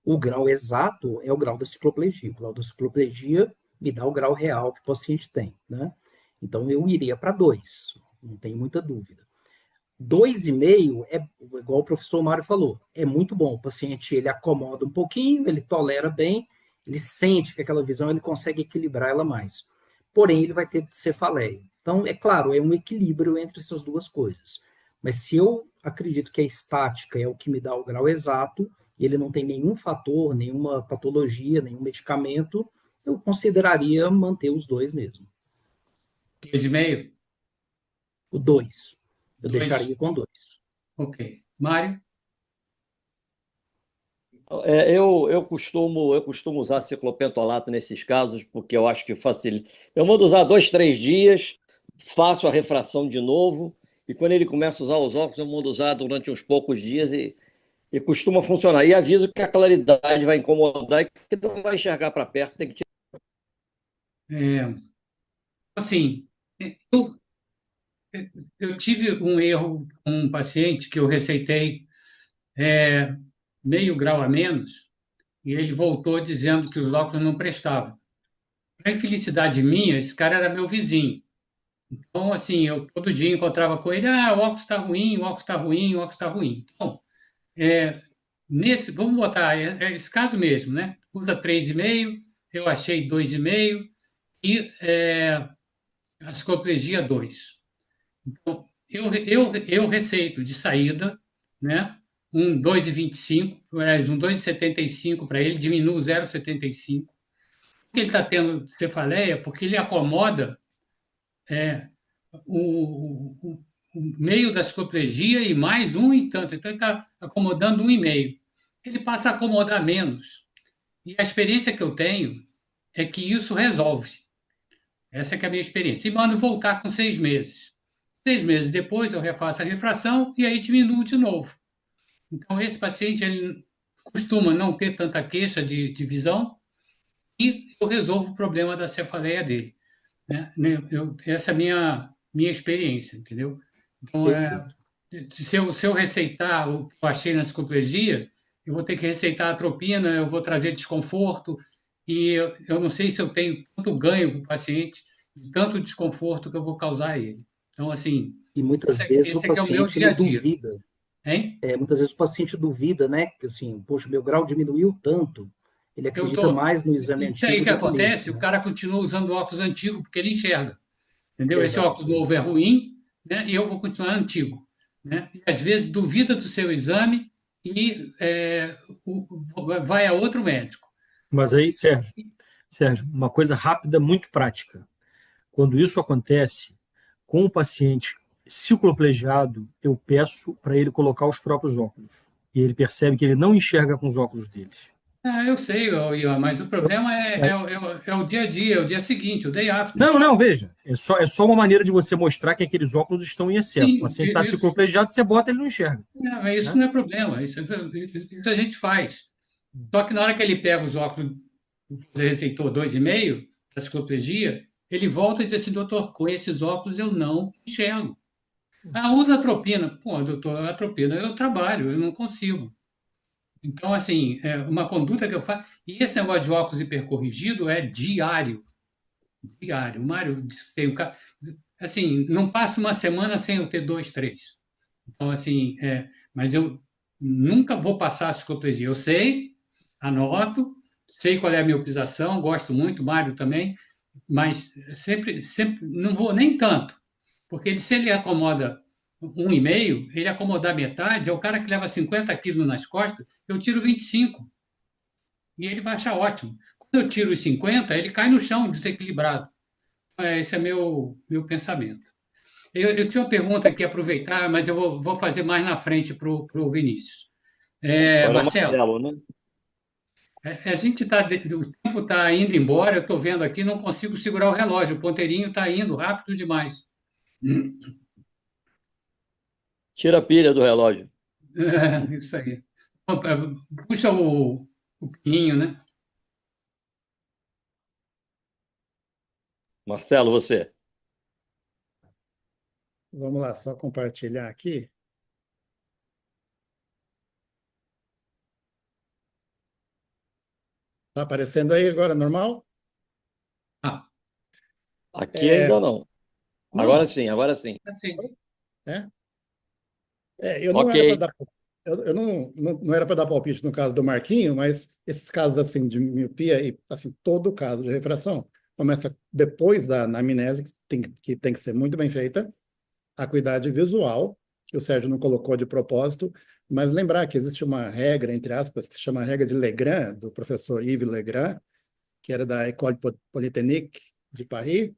O grau exato é o grau da cicloplegia. O grau da cicloplegia me dá o grau real que o paciente tem, né? Então, eu iria para 2, não tem muita dúvida. 2,5 é, igual o professor Mário falou, é muito bom. O paciente, ele acomoda um pouquinho, ele tolera bem, ele sente que aquela visão, ele consegue equilibrar ela mais. Porém, ele vai ter cefaleia. Então, é claro, é um equilíbrio entre essas duas coisas. Mas se eu acredito que a estática é o que me dá o grau exato, e ele não tem nenhum fator, nenhuma patologia, nenhum medicamento, eu consideraria manter os 2 mesmo. 2,5? O 2. Eu 2? deixaria com 2. Ok. Mário? Eu costumo usar ciclopentolato nesses casos, porque eu acho que facilita. Eu mando usar 2, 3 dias, faço a refração de novo, e quando ele começa a usar os óculos, eu mando usar durante uns poucos dias e costuma funcionar. E aviso que a claridade vai incomodar e que não vai enxergar para perto, tem que tirar. Assim, eu, eu tive um erro com um paciente que eu receitei meio grau a menos, e ele voltou dizendo que os óculos não prestavam. Para infelicidade minha, esse cara era meu vizinho. Então, assim, eu todo dia encontrava com ele, o óculos está ruim, o óculos está ruim, o óculos está ruim. Então, vamos botar, esse caso mesmo, né? Usa 3,5, eu achei 2,5 e a cicloplegia 2. Então, eu receito de saída, né? Um 2,25, um 2,75 para ele, diminuo 0,75. Por que ele está tendo cefaleia? Porque ele acomoda o meio da cicloplegia e mais um e tanto. Então, ele está acomodando 1,5. Ele passa a acomodar menos. E a experiência que eu tenho é que isso resolve. Essa que é a minha experiência. E mando voltar com 6 meses. 6 meses depois, eu refaço a refração e aí diminuo de novo. Então, esse paciente ele costuma não ter tanta queixa de visão e eu resolvo o problema da cefaleia dele. Né? Essa é a minha experiência, entendeu? Então, Perfeito. se eu receitar o que eu achei na cicloplegia, eu vou ter que receitar atropina, eu vou trazer desconforto, e eu não sei se eu tenho tanto ganho para o paciente, tanto desconforto que eu vou causar a ele. Então, assim, E muitas vezes o esse aqui é o meu paciente dia ele a dia. duvida. Hein? Muitas vezes o paciente duvida, né? Que assim, poxa, meu grau diminuiu tanto. Ele Eu acredita tô... mais no exame Isso aí antigo que do que nesse, acontece, o né? cara continua usando óculos antigo porque ele enxerga. Entendeu? Esse óculos Exato. novo é ruim, né? E eu vou continuar antigo. Né? E, às vezes duvida do seu exame e vai a outro médico. Mas aí, Sérgio, uma coisa rápida, muito prática. Quando isso acontece com o paciente cicloplegiado, eu peço para ele colocar os próprios óculos. E ele percebe que ele não enxerga com os óculos deles. Eu sei, Ian, mas o problema É, é o dia a dia, é o dia seguinte, o day after. Não, veja. É só uma maneira de você mostrar que aqueles óculos estão em excesso. O Sim, paciente está isso, cicloplegiado, você bota, ele não enxerga. mas isso Né? não é problema, isso a gente faz. Só que na hora que ele pega os óculos, você receitou 2,5 para cicloplegia, ele volta e diz assim, doutor, com esses óculos eu não enxergo. Ah, usa atropina. Pô, doutor, atropina, eu trabalho, eu não consigo. Então, assim, é uma conduta que eu faço. E esse negócio de óculos hipercorrigido é diário. Diário. Mário tem o ca- assim, não passa uma semana sem eu ter dois, três. Então, assim, mas eu nunca vou passar a cicloplegia. Eu sei, anoto, sei qual é a miopização, gosto muito, Mário também, mas sempre não vou nem tanto, porque se ele acomoda 1,5, ele acomodar metade, é o cara que leva 50 quilos nas costas, eu tiro 25 e ele vai achar ótimo. Quando eu tiro os 50, ele cai no chão desequilibrado. Esse é meu pensamento. Eu tinha uma pergunta aqui, aproveitar, mas eu vou fazer mais na frente para o Vinícius. Agora é o Marcelo, Marcelo, né? a gente tá, o tempo está indo embora, eu estou vendo aqui, não consigo segurar o relógio, o ponteirinho está indo rápido demais. Tira a pilha do relógio. Isso aí. Puxa o pininho, né? Marcelo, você. Vamos lá, só compartilhar aqui. Está aparecendo aí agora, normal? Ah, Aqui É, ainda não. Agora não, sim, agora sim. assim, é? Eu não Ok. era para dar, eu não era para dar palpite no caso do Marquinho, mas esses casos assim de miopia e assim todo caso de refração começa depois da anamnese, que tem que ser muito bem feita, a acuidade visual, que o Sérgio não colocou de propósito, mas lembrar que existe uma regra, entre aspas, que se chama a regra de Legrand, do professor Yves Legrand, que era da École Polytechnique de Paris,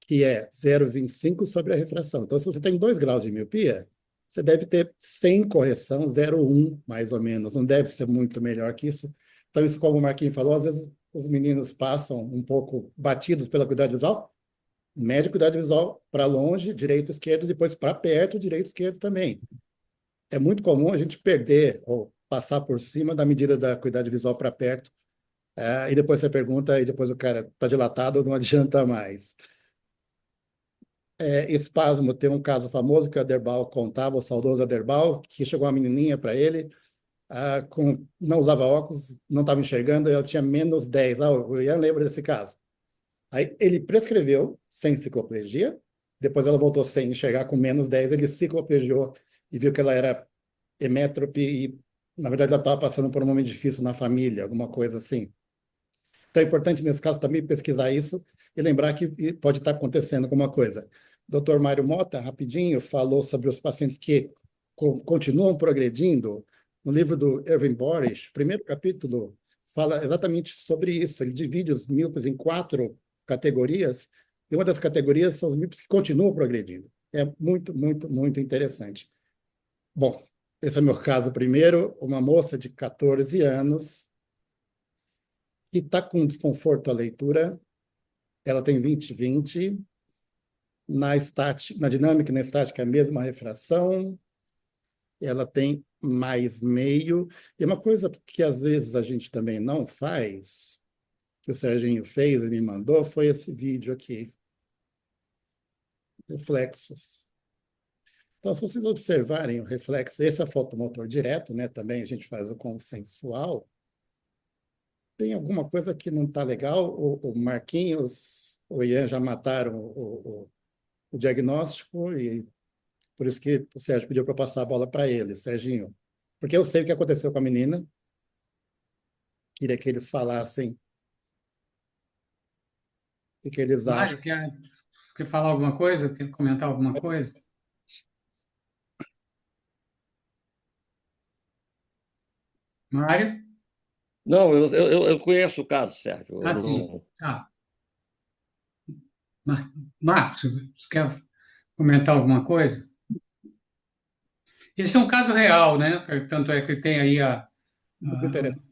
que é 0,25 sobre a refração. Então, se você tem 2 graus de miopia, você deve ter, sem correção, 0,1, mais ou menos. Não deve ser muito melhor que isso. Então, isso, como o Marquinhos falou, às vezes os meninos passam um pouco batidos pela acuidade visual, mede cuidado visual para longe, direito, esquerdo, depois para perto, direito, esquerdo também. É muito comum a gente perder ou passar por cima da medida da acuidade visual para perto, e depois você pergunta, e depois o cara está dilatado, não adianta mais. Espasmo, tem um caso famoso que o Aderbal contava, o saudoso Aderbal, que chegou uma menininha para ele, não usava óculos, não estava enxergando, ela tinha -10. O Ian lembra desse caso. Aí ele prescreveu sem cicloplegia, depois ela voltou sem enxergar com -10, ele cicloplegiou e viu que ela era emétrope e, na verdade, ela estava passando por um momento difícil na família, alguma coisa assim. Então é importante, nesse caso, também pesquisar isso e lembrar que pode estar acontecendo alguma coisa. O Dr. Mário Mota, rapidinho, falou sobre os pacientes que continuam progredindo. No livro do Irving Boris, o primeiro capítulo fala exatamente sobre isso. Ele divide os míopes em 4 categorias, e uma das categorias são os míopes que continuam progredindo. É muito, muito, muito interessante. Bom, esse é o meu caso primeiro, uma moça de 14 anos que está com desconforto à leitura, ela tem 20/20, na dinâmica e na estática é a mesma refração, ela tem mais meio, e uma coisa que às vezes a gente também não faz, que o Serginho fez e me mandou, foi esse vídeo aqui, reflexos. Então, se vocês observarem o reflexo, esse é fotomotor direto, né? Também a gente faz o consensual. Tem alguma coisa que não está legal, o Marquinhos, o Ian já mataram o diagnóstico, e por isso que o Sérgio pediu para passar a bola para ele, Serginho. Porque eu sei o que aconteceu com a menina, queria que eles falassem o que eles acham. Mário, quer falar alguma coisa? Quer comentar alguma coisa? Mário? Não, eu conheço o caso, Sérgio. Eu Ah, sim. não... Tá. Marcos, você quer comentar alguma coisa? Esse é um caso real, né? Tanto é que tem aí Muito interessante.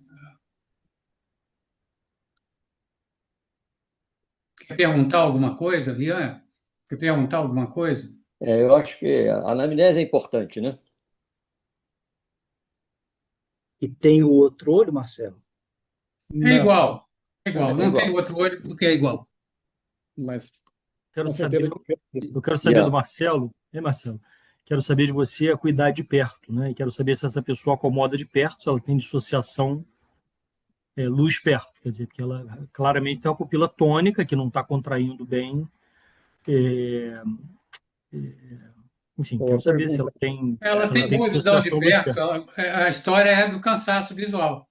quer perguntar alguma coisa, Ian? Quer perguntar alguma coisa? eu acho que a anamnese é importante, né? E tem o outro olho, Marcelo? É Não, igual. É igual. É Não tem igual. outro olho porque é igual. mas Quero com saber certeza. eu quero saber do Yeah. Marcelo, hein, Marcelo? quero saber de você a cuidar de perto, né? E quero saber se essa pessoa acomoda de perto, se ela tem dissociação luz perto, quer dizer, porque ela claramente tem uma pupila tônica que não está contraindo bem. É, enfim, Boa quero saber se pergunta. ela tem, Ela se ela tem tem boa visão de dissociação luz perto. perto. A história é do cansaço visual.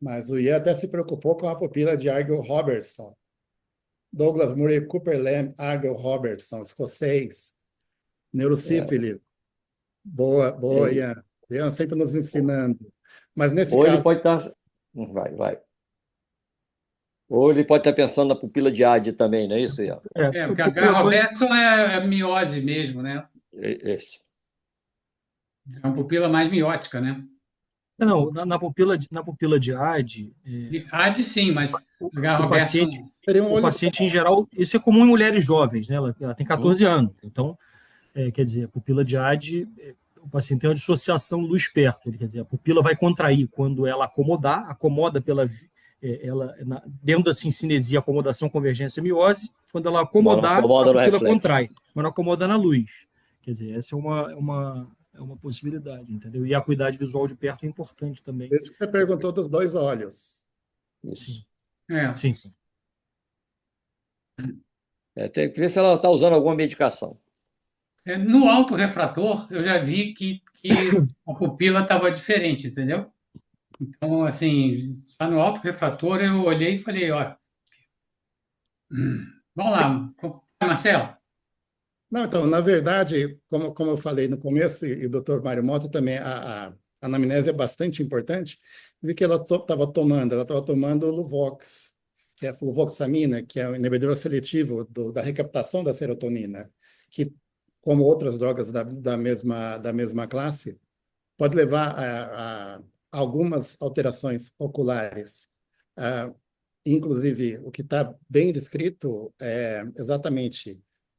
Mas o Ian até se preocupou com a pupila de Argyll Robertson. Douglas Murray Cooper Lamb, Argyll Robertson, escocês, neurosífilis. Boa, boa, É, Ian. Ian sempre nos ensinando. Mas nesse ou ele caso, pode estar. Vai. Ou ele pode estar pensando na pupila de Ade também, não é isso, Ian? Porque a H. Robertson é miose mesmo, né? Esse. É uma pupila mais miótica, né? Não, na pupila de AD, AD sim, mas H. o Robertson paciente, não. seria um o olho paciente em só. geral, isso é comum em mulheres jovens, né? Ela tem Uhum. 14 anos, então, quer dizer, a pupila de AD, o paciente tem uma dissociação luz perto, quer dizer, a pupila vai contrair quando ela acomodar, acomoda dentro da cincinesia, acomodação, convergência, miose, quando ela Mas não acomodar, a incomoda no pupila reflexo. contrai, quando acomoda na luz. Quer dizer, essa é uma possibilidade, entendeu? E a acuidade visual de perto é importante também. Por isso que você perguntou dos dois olhos. Isso. Sim, sim. Tem que ver se ela está usando alguma medicação. No autorrefrator, eu já vi que a pupila estava diferente, entendeu? Então, assim, está no autorrefrator, eu olhei e falei, ó, vamos lá, Marcelo. Não, então, na verdade, como eu falei no começo, e o doutor Mário Mota também, a anamnese é bastante importante. Vi que ela estava tomando Luvox, que é a fluvoxamina, que é um inibidor seletivo da recaptação da serotonina, que, como outras drogas da mesma classe, pode levar a algumas alterações oculares. Ah, inclusive, o que está bem descrito é exatamente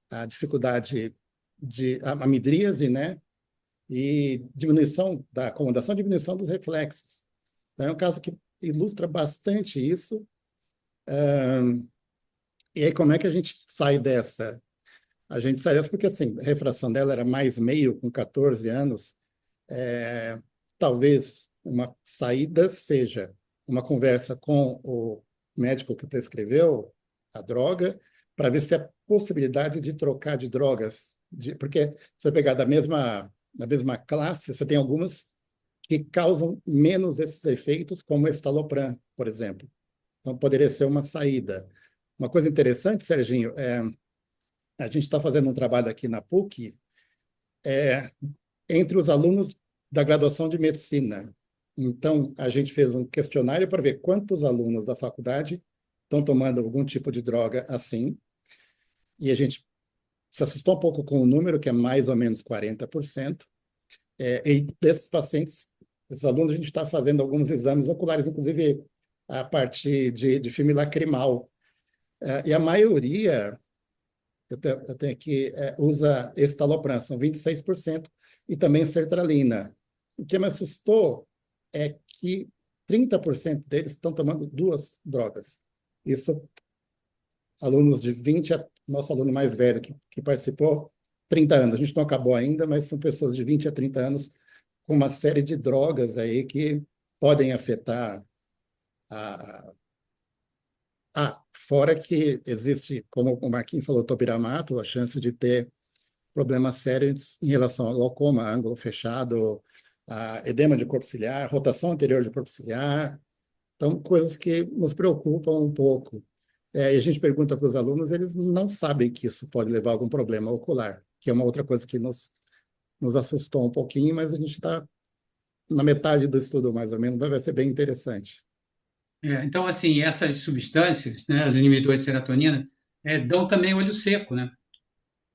a dificuldade de a midríase, né? E diminuição da acomodação, diminuição dos reflexos. Então, é um caso que ilustra bastante isso. E aí, como é que a gente sai dessa? A gente sai dessa porque, assim, a refração dela era mais meio com 14 anos. É, talvez uma saída seja uma conversa com o médico que prescreveu a droga, para ver se há possibilidade de trocar de drogas. Porque se você pegar da mesma classe, você tem algumas que causam menos esses efeitos, como o estalopram, por exemplo. Então, poderia ser uma saída. Uma coisa interessante, Serginho, a gente está fazendo um trabalho aqui na PUC, entre os alunos da graduação de medicina. Então, a gente fez um questionário para ver quantos alunos da faculdade estão tomando algum tipo de droga assim, e a gente se assustou um pouco com o número, que é mais ou menos 40%. E desses pacientes, esses alunos, a gente está fazendo alguns exames oculares, inclusive a partir de filme lacrimal. E a maioria, eu tenho aqui, usa estalopram, são 26%, e também sertralina. O que me assustou é que 30% deles estão tomando duas drogas. Isso, alunos de 20, nosso aluno mais velho que participou, 30 anos. A gente não acabou ainda, mas são pessoas de 20 a 30 anos com uma série de drogas aí que podem afetar a... fora que existe, como o Marquinhos falou, topiramato, a chance de ter problemas sérios em relação ao glaucoma, ângulo fechado, edema de corpo ciliar, rotação anterior de corpo ciliar. Então, coisas que nos preocupam um pouco. E a gente pergunta para os alunos, eles não sabem que isso pode levar a algum problema ocular, que é uma outra coisa que nos assustou um pouquinho, mas a gente está na metade do estudo, mais ou menos, vai ser bem interessante. Então, assim, essas substâncias, né, os inibidores de serotonina, dão também olho seco, né?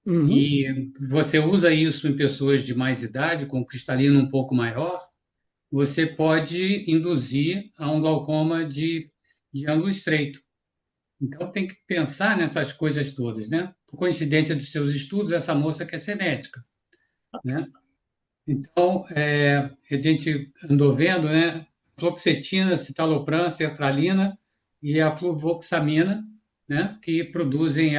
Uhum. E você usa isso em pessoas de mais idade, com cristalino um pouco maior, você pode induzir a um glaucoma de ângulo estreito. Então, tem que pensar nessas coisas todas, né? Por coincidência dos seus estudos, essa moça quer ser médica, né? Então, a gente andou vendo, né? Fluoxetina, citalopram, sertralina e a fluvoxamina, né? Que produzem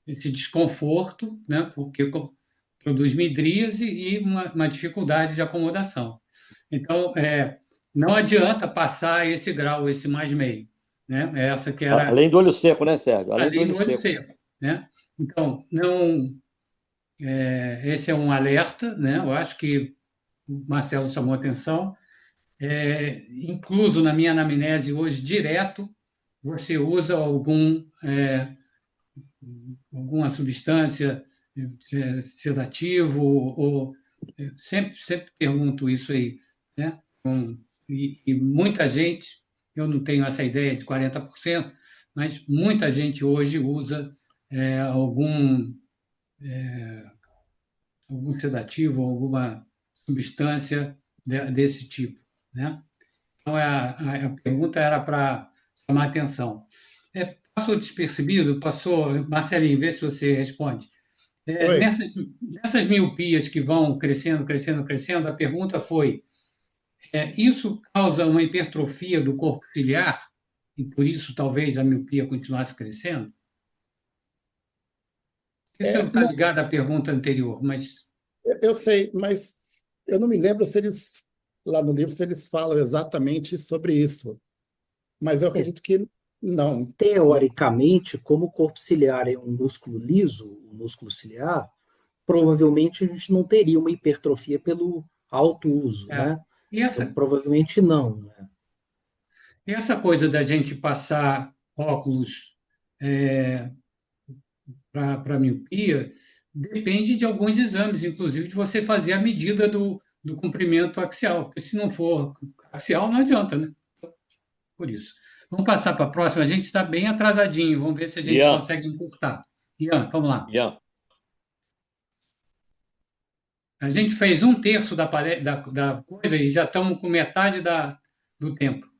esse desconforto, né, porque produz midríase e uma dificuldade de acomodação. Então, não adianta passar esse grau, esse mais meio, né? Essa que era Além do olho seco, né, Sérgio? Além do além olho do olho seco. seco, né? Então, não, esse é um alerta, né? Eu acho que o Marcelo chamou atenção. Incluso na minha anamnese hoje, direto, você usa alguma substância sedativo, ou sempre pergunto isso aí, né? E muita gente, eu não tenho essa ideia de 40%, mas muita gente hoje usa algum sedativo, alguma substância desse tipo, né? Então, a pergunta era para chamar atenção. Passou despercebido? Passou, Marcelinho, vê se você responde. Oi. Nessas miopias que vão crescendo, crescendo, crescendo, a pergunta foi: isso causa uma hipertrofia do corpo ciliar? E por isso talvez a miopia continuasse crescendo? Você não está Não, ligado à pergunta anterior, mas eu sei, mas eu não me lembro se eles, lá no livro, se eles falam exatamente sobre isso. Mas eu É, acredito que não. Não. teoricamente, como o corpo ciliar é um músculo liso, o músculo ciliar, provavelmente a gente não teria uma hipertrofia pelo alto uso, é, né? e Então, essa, provavelmente não, né? e essa coisa da gente passar óculos para miopia depende de alguns exames, inclusive de você fazer a medida do comprimento axial, porque se não for axial, não adianta, né? Por isso. Vamos passar para a próxima. A gente está bem atrasadinho, vamos ver se a gente Ian, consegue encurtar. Ian, vamos lá. Ian, A gente fez um terço da coisa e já estamos com metade do tempo.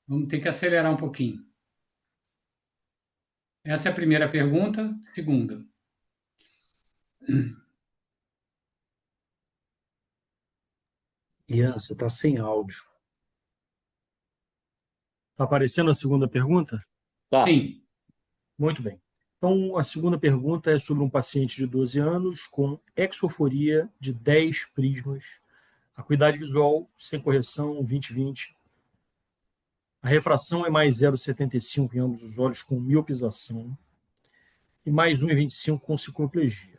Vamos ter que acelerar um pouquinho. Essa é a primeira pergunta. Segunda. Ian, você está sem áudio. Está aparecendo a segunda pergunta? tá. Sim. Muito bem. Então, a segunda pergunta é sobre um paciente de 12 anos com exoforia de 10 prismas, acuidade visual sem correção 20/20. A refração é mais 0,75 em ambos os olhos com miopização e mais 1,25 com cicloplegia.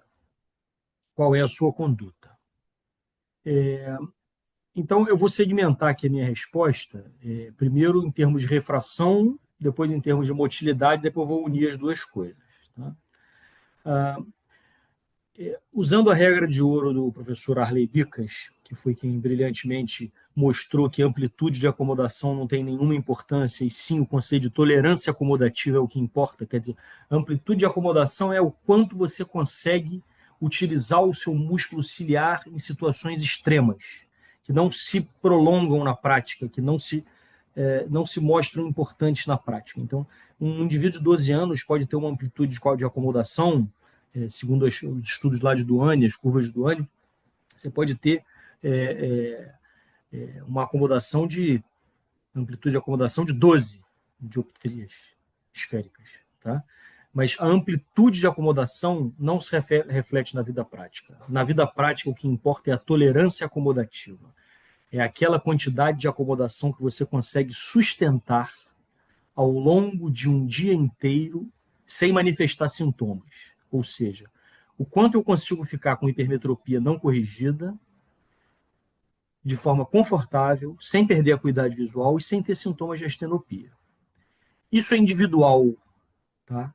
Qual é a sua conduta? Então, eu vou segmentar aqui a minha resposta, primeiro em termos de refração, depois em termos de motilidade, depois eu vou unir as duas coisas. Tá? Usando a regra de ouro do professor Arley Bicas, que foi quem brilhantemente mostrou que a amplitude de acomodação não tem nenhuma importância, e sim o conceito de tolerância acomodativa é o que importa, quer dizer, a amplitude de acomodação é o quanto você consegue utilizar o seu músculo ciliar em situações extremas, que não se prolongam na prática, que não se mostram importantes na prática. Então, um indivíduo de 12 anos pode ter uma amplitude de acomodação, segundo os estudos lá de Duane, as curvas de Duane, você pode ter uma acomodação de amplitude de acomodação de 12 dioptrias esféricas, tá? Mas a amplitude de acomodação não se reflete na vida prática. Na vida prática, o que importa é a tolerância acomodativa. É aquela quantidade de acomodação que você consegue sustentar ao longo de um dia inteiro sem manifestar sintomas. Ou seja, o quanto eu consigo ficar com hipermetropia não corrigida de forma confortável, sem perder a acuidade visual e sem ter sintomas de astenopia. Isso é individual, tá?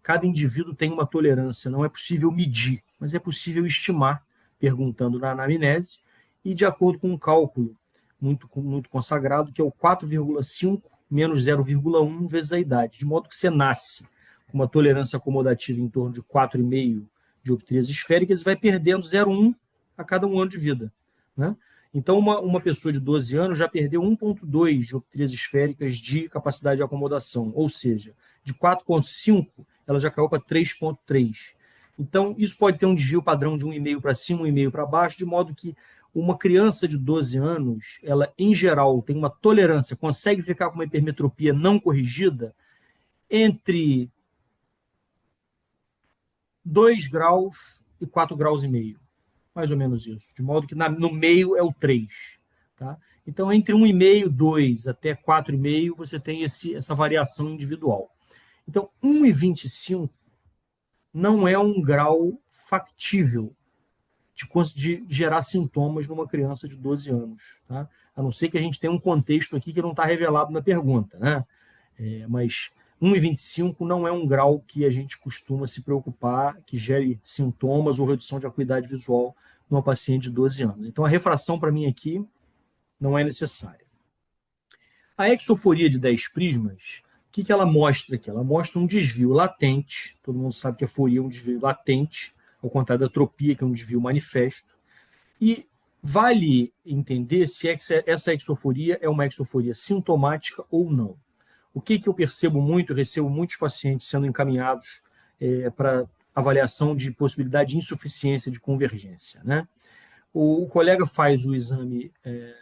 Cada indivíduo tem uma tolerância, não é possível medir, mas é possível estimar, perguntando na anamnese, e de acordo com um cálculo muito consagrado, que é o 4,5 menos 0,1 vezes a idade, de modo que você nasce com uma tolerância acomodativa em torno de 4,5 dioptrias esféricas e vai perdendo 0,1 a cada um ano de vida, né? Então, uma pessoa de 12 anos já perdeu 1,2 dioptrias esféricas de capacidade de acomodação, ou seja, de 4,5 ela já caiu para 3,3. Então, isso pode ter um desvio padrão de 1,5 para cima, 1,5 para baixo, de modo que uma criança de 12 anos, ela, em geral, tem uma tolerância, consegue ficar com uma hipermetropia não corrigida entre 2 graus e 4 graus e meio. Mais ou menos isso. De modo que no meio é o 3. Tá? Então, entre 1,5, 2 até 4,5, você tem essa variação individual. Então, 1,25 não é um grau factível de gerar sintomas numa criança de 12 anos. Tá? A não ser que a gente tenha um contexto aqui que não está revelado na pergunta. Né? Mas 1,25 não é um grau que a gente costuma se preocupar que gere sintomas ou redução de acuidade visual numa paciente de 12 anos. Então, a refração, para mim, aqui não é necessária. A exoforia de 10 prismas, o que ela mostra aqui? Ela mostra um desvio latente. Todo mundo sabe que a foria é um desvio latente, ao contrário da atropia, que é um desvio manifesto. E vale entender se essa exoforia é uma exoforia sintomática ou não. O que eu percebo muito, eu recebo muitos pacientes sendo encaminhados para avaliação de possibilidade de insuficiência de convergência. Né? O colega faz o exame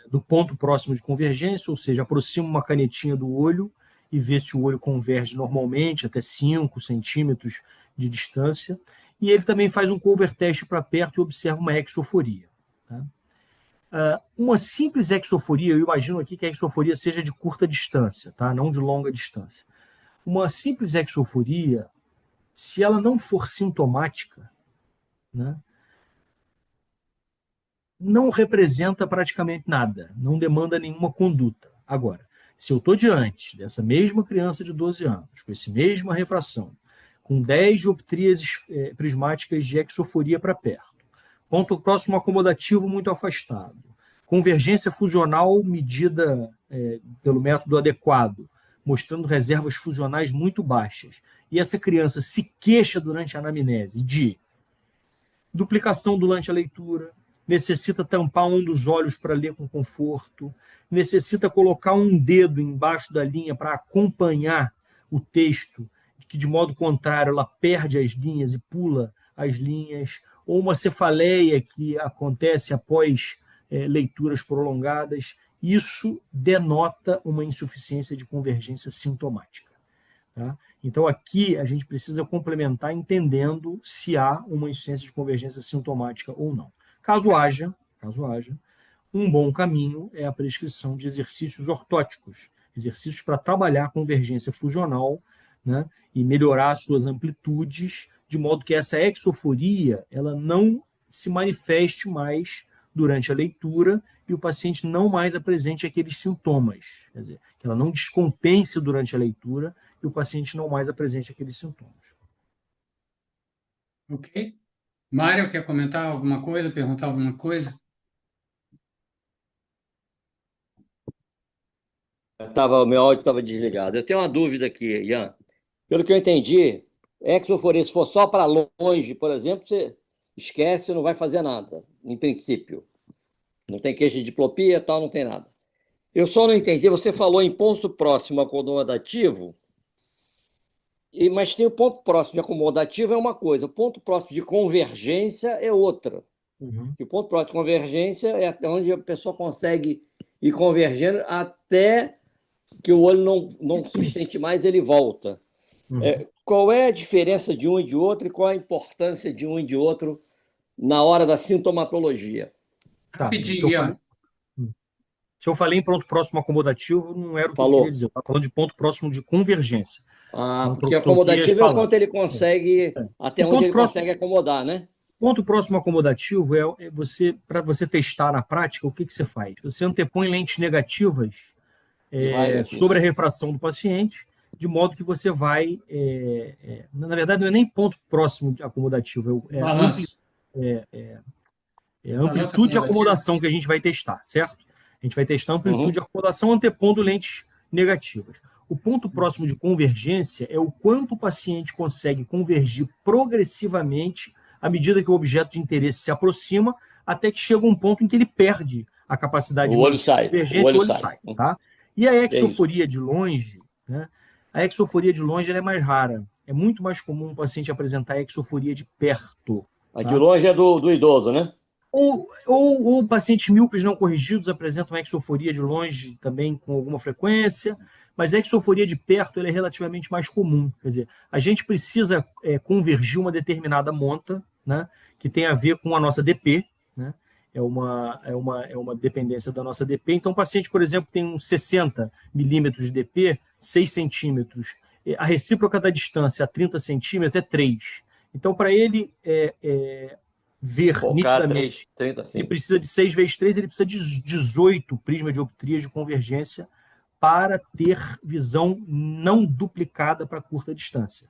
do ponto próximo de convergência, ou seja, aproxima uma canetinha do olho e vê se o olho converge normalmente, até 5 centímetros de distância. E ele também faz um cover teste para perto e observa uma exoforia. Tá? Uma simples exoforia, eu imagino aqui que a exoforia seja de curta distância, tá? Não de longa distância. Uma simples exoforia, se ela não for sintomática, né, não representa praticamente nada, não demanda nenhuma conduta. Agora, se eu estou diante dessa mesma criança de 12 anos, com essa mesma refração, com 10 dioptrias prismáticas de exoforia para perto, ponto próximo acomodativo muito afastado, convergência fusional medida pelo método adequado, mostrando reservas fusionais muito baixas, e essa criança se queixa durante a anamnese de duplicação durante a leitura, necessita tampar um dos olhos para ler com conforto, necessita colocar um dedo embaixo da linha para acompanhar o texto, que de modo contrário ela perde as linhas e pula as linhas, ou uma cefaleia que acontece após leituras prolongadas, isso denota uma insuficiência de convergência sintomática. Tá? Então, aqui a gente precisa complementar entendendo se há uma insuficiência de convergência sintomática ou não. Caso haja, um bom caminho é a prescrição de exercícios ortóticos, exercícios para trabalhar a convergência fusional, né, e melhorar suas amplitudes, de modo que essa exoforia ela não se manifeste mais durante a leitura e o paciente não mais apresente aqueles sintomas, quer dizer, que ela não descompense durante a leitura e o paciente não mais apresente aqueles sintomas. Ok. Mário, quer comentar alguma coisa, perguntar alguma coisa? O meu áudio estava desligado. Eu tenho uma dúvida aqui, Ian. Pelo que eu entendi, exoforia, se for só para longe, por exemplo, você esquece, não vai fazer nada, em princípio. Não tem queixa de diplopia, tal, não tem nada. Eu só não entendi, você falou em ponto próximo acomodativo, mas tem o ponto próximo de acomodativo é uma coisa, o ponto próximo de convergência é outra. Uhum. E o ponto próximo de convergência é até onde a pessoa consegue ir convergendo até que o olho não sustente mais, ele volta. Uhum. Qual é a diferença de um e de outro e qual a importância de um e de outro na hora da sintomatologia? Tá, Rapidinho, se eu falei em ponto próximo acomodativo, não era o que eu Falou. queria dizer. Eu estava falando de ponto próximo de convergência. Então, Porque acomodativo é o quanto ele consegue, até onde ele consegue acomodar, né? Ponto próximo acomodativo é você, para você testar na prática, o que você faz? Você antepõe lentes negativas sobre a refração do paciente, de modo que você vai... na verdade, não é nem ponto próximo de acomodativo, é amplitude de acomodação que a gente vai testar, certo? A gente vai testar a amplitude de acomodação antepondo lentes negativas. O ponto próximo de convergência é o quanto o paciente consegue convergir progressivamente à medida que o objeto de interesse se aproxima, até que chega um ponto em que ele perde a capacidade de convergência e o olho sai. Tá? E a exoforia de longe, né? A exoforia de longe ela é mais rara. É muito mais comum o paciente apresentar a exoforia de perto. A de longe é do idoso, né? Ou pacientes míopes não corrigidos apresentam exoforia de longe também com alguma frequência, mas a exoforia de perto ela é relativamente mais comum. Quer dizer, a gente precisa convergir uma determinada monta, né, que tem a ver com a nossa DP, né, é uma dependência da nossa DP. Então, o paciente, por exemplo, tem uns 60 milímetros de DP, 6 centímetros, a recíproca da distância a 30 centímetros é 3. Então, para ele ver Focar nitidamente, 30, ele precisa de 6 vezes 3, ele precisa de 18 prismadioptrias de convergência para ter visão não duplicada para curta distância.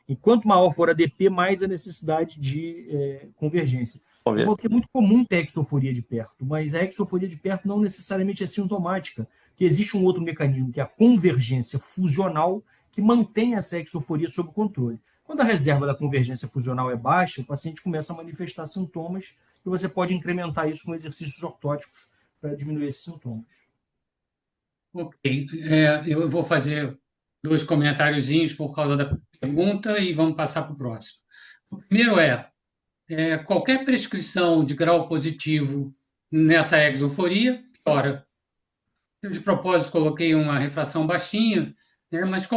E quanto maior for a DP, mais a necessidade de convergência. É muito comum ter exoforia de perto, mas a exoforia de perto não necessariamente é sintomática, que existe um outro mecanismo, que é a convergência fusional, que mantém essa exoforia sob controle. Quando a reserva da convergência fusional é baixa, o paciente começa a manifestar sintomas e você pode incrementar isso com exercícios ortóticos para diminuir esses sintomas. Ok. Eu vou fazer 2 comentáriozinhos por causa da pergunta e vamos passar para o próximo. O primeiro qualquer prescrição de grau positivo nessa exoforia piora. Eu, de propósito, coloquei uma refração baixinha, né, mas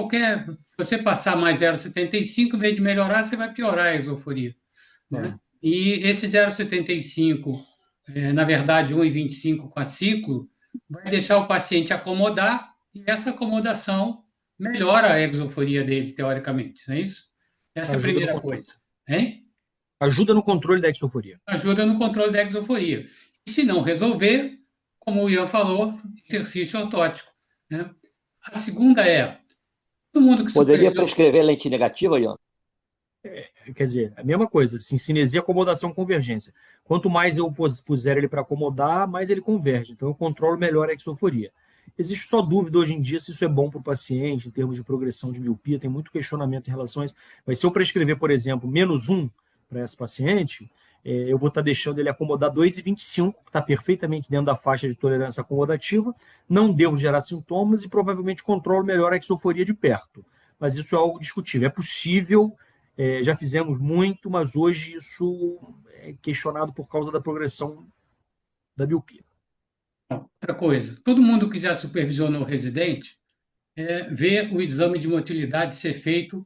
você passar mais 0,75, em vez de melhorar, você vai piorar a exoforia. Né? E esse 0,75, na verdade, 1,25 com a ciclo, vai deixar o paciente acomodar e essa acomodação melhora a exoforia dele, teoricamente, não é isso? Essa é a primeira coisa. Hein? Ajuda no controle da exoforia. Ajuda no controle da exoforia. E se não resolver, como o Ian falou, exercício ortótico. Né? A segunda todo mundo que Poderia prescrever lente negativa, Ian? Quer dizer, a mesma coisa, assim, cinesia, acomodação, convergência. Quanto mais eu puser ele para acomodar, mais ele converge. Então eu controlo melhor a exoforia. Existe só dúvida hoje em dia se isso é bom para o paciente, em termos de progressão de miopia, tem muito questionamento em relação a isso. Mas se eu prescrever, por exemplo, -1 para esse paciente, eu vou estar deixando ele acomodar 2,25, que está perfeitamente dentro da faixa de tolerância acomodativa, não devo gerar sintomas e provavelmente controlo melhor a exoforia de perto. Mas isso é algo discutível. É possível, já fizemos muito, mas hoje isso é questionado por causa da progressão da miopia. Outra coisa, todo mundo que já supervisionou o residente vê o exame de motilidade ser feito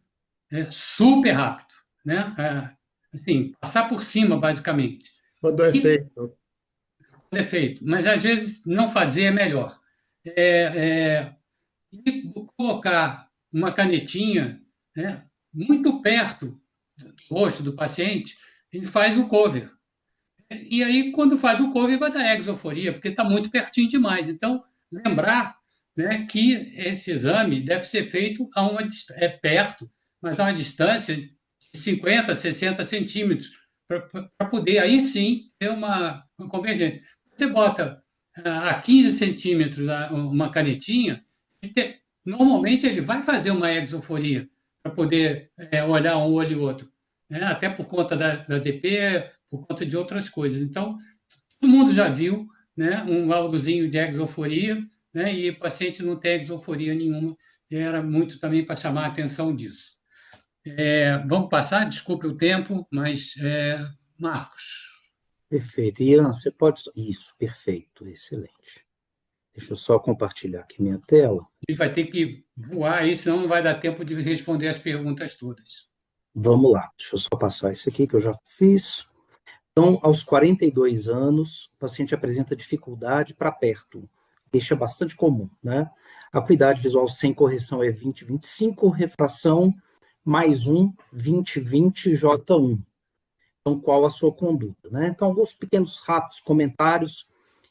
super rápido, né? Assim, passar por cima, basicamente. Quando é feito. Quando é feito, mas às vezes não fazer é melhor. E colocar uma canetinha, né, muito perto do rosto do paciente, ele faz o cover. E aí, quando faz o cover, vai dar exoforia, porque está muito pertinho demais. Então, lembrar, né, que esse exame deve ser feito perto, mas a uma distância de 50, 60 centímetros, para poder, aí sim, ter uma convergência. Você bota a 15 centímetros uma canetinha, normalmente ele vai fazer uma exoforia para poder olhar um olho e outro, né? Até por conta da DP, por conta de outras coisas. Então, todo mundo já viu, né, um laudozinho de exoforia, né, e o paciente não tem exoforia nenhuma. Era muito também para chamar a atenção disso. Vamos passar, desculpe o tempo, mas Marcos. Perfeito. Ian, você pode... Isso, perfeito, excelente. Deixa eu só compartilhar aqui minha tela. A gente vai ter que voar aí, senão não vai dar tempo de responder as perguntas todas. Vamos lá, deixa eu só passar isso aqui que eu já fiz. Então, aos 42 anos, o paciente apresenta dificuldade para perto. Isso é bastante comum, né? A acuidade visual sem correção é 20/25, refração +1, 20/20, J1. Então, qual a sua conduta, né? Então, alguns pequenos rápidos comentários.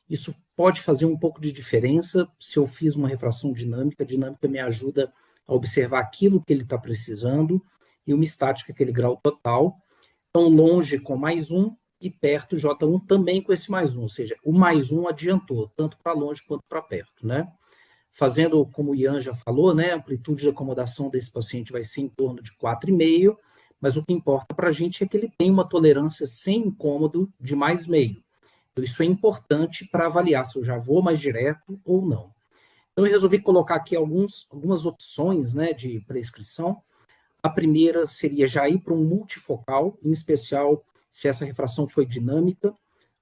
Isso pode fazer um pouco de diferença se eu fiz uma refração dinâmica. A dinâmica me ajuda a observar aquilo que ele está precisando e uma estática, aquele grau total. Então, longe com +1 e perto J1 também com esse +1, ou seja, o +1 adiantou, tanto para longe quanto para perto, né? Fazendo, como o Ian já falou, né, a amplitude de acomodação desse paciente vai ser em torno de 4,5, mas o que importa para a gente é que ele tem uma tolerância sem incômodo de +0,5. Então, isso é importante para avaliar se eu já vou mais direto ou não. Então, eu resolvi colocar aqui algumas opções, né, de prescrição. A primeira seria já ir para um multifocal, em especial se essa refração foi dinâmica,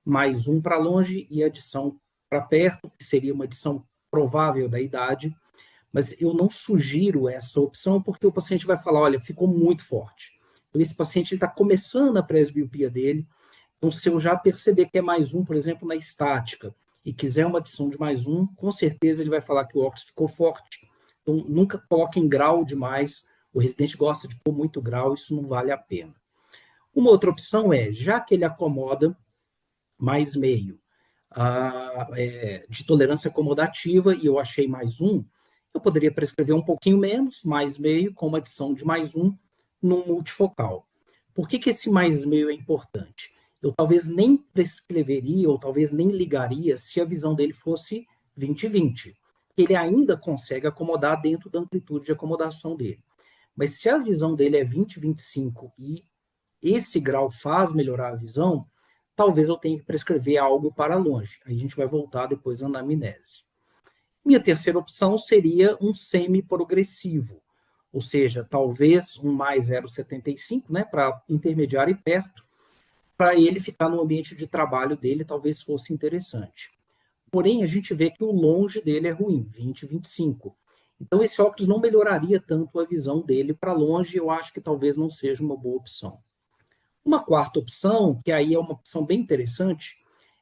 +1 para longe e adição para perto, que seria uma adição provável da idade. Mas eu não sugiro essa opção porque o paciente vai falar, olha, ficou muito forte. Então, esse paciente está começando a presbiopia dele, então se eu já perceber que é mais um, por exemplo, na estática, e quiser uma adição de mais um, com certeza ele vai falar que o óculos ficou forte. Então, nunca coloque em grau demais, o residente gosta de pôr muito grau, isso não vale a pena. Uma outra opção é, já que ele acomoda mais meio de tolerância acomodativa e eu achei mais um, eu poderia prescrever um pouquinho menos, mais meio, com uma adição de mais um, num multifocal. Por que esse mais meio é importante? Eu talvez nem prescreveria, ou talvez nem ligaria, se a visão dele fosse 20/20. Ele ainda consegue acomodar dentro da amplitude de acomodação dele. Mas se a visão dele é 20/25 e esse grau faz melhorar a visão, talvez eu tenha que prescrever algo para longe. Aí a gente vai voltar depois na anamnese. Minha terceira opção seria um semi-progressivo, ou seja, talvez um mais 0,75, né, para intermediário e perto, para ele ficar no ambiente de trabalho dele, talvez fosse interessante. Porém, a gente vê que o longe dele é ruim, 20/25. Então, esse óculos não melhoraria tanto a visão dele para longe, eu acho que talvez não seja uma boa opção. Uma quarta opção, que aí é uma opção bem interessante,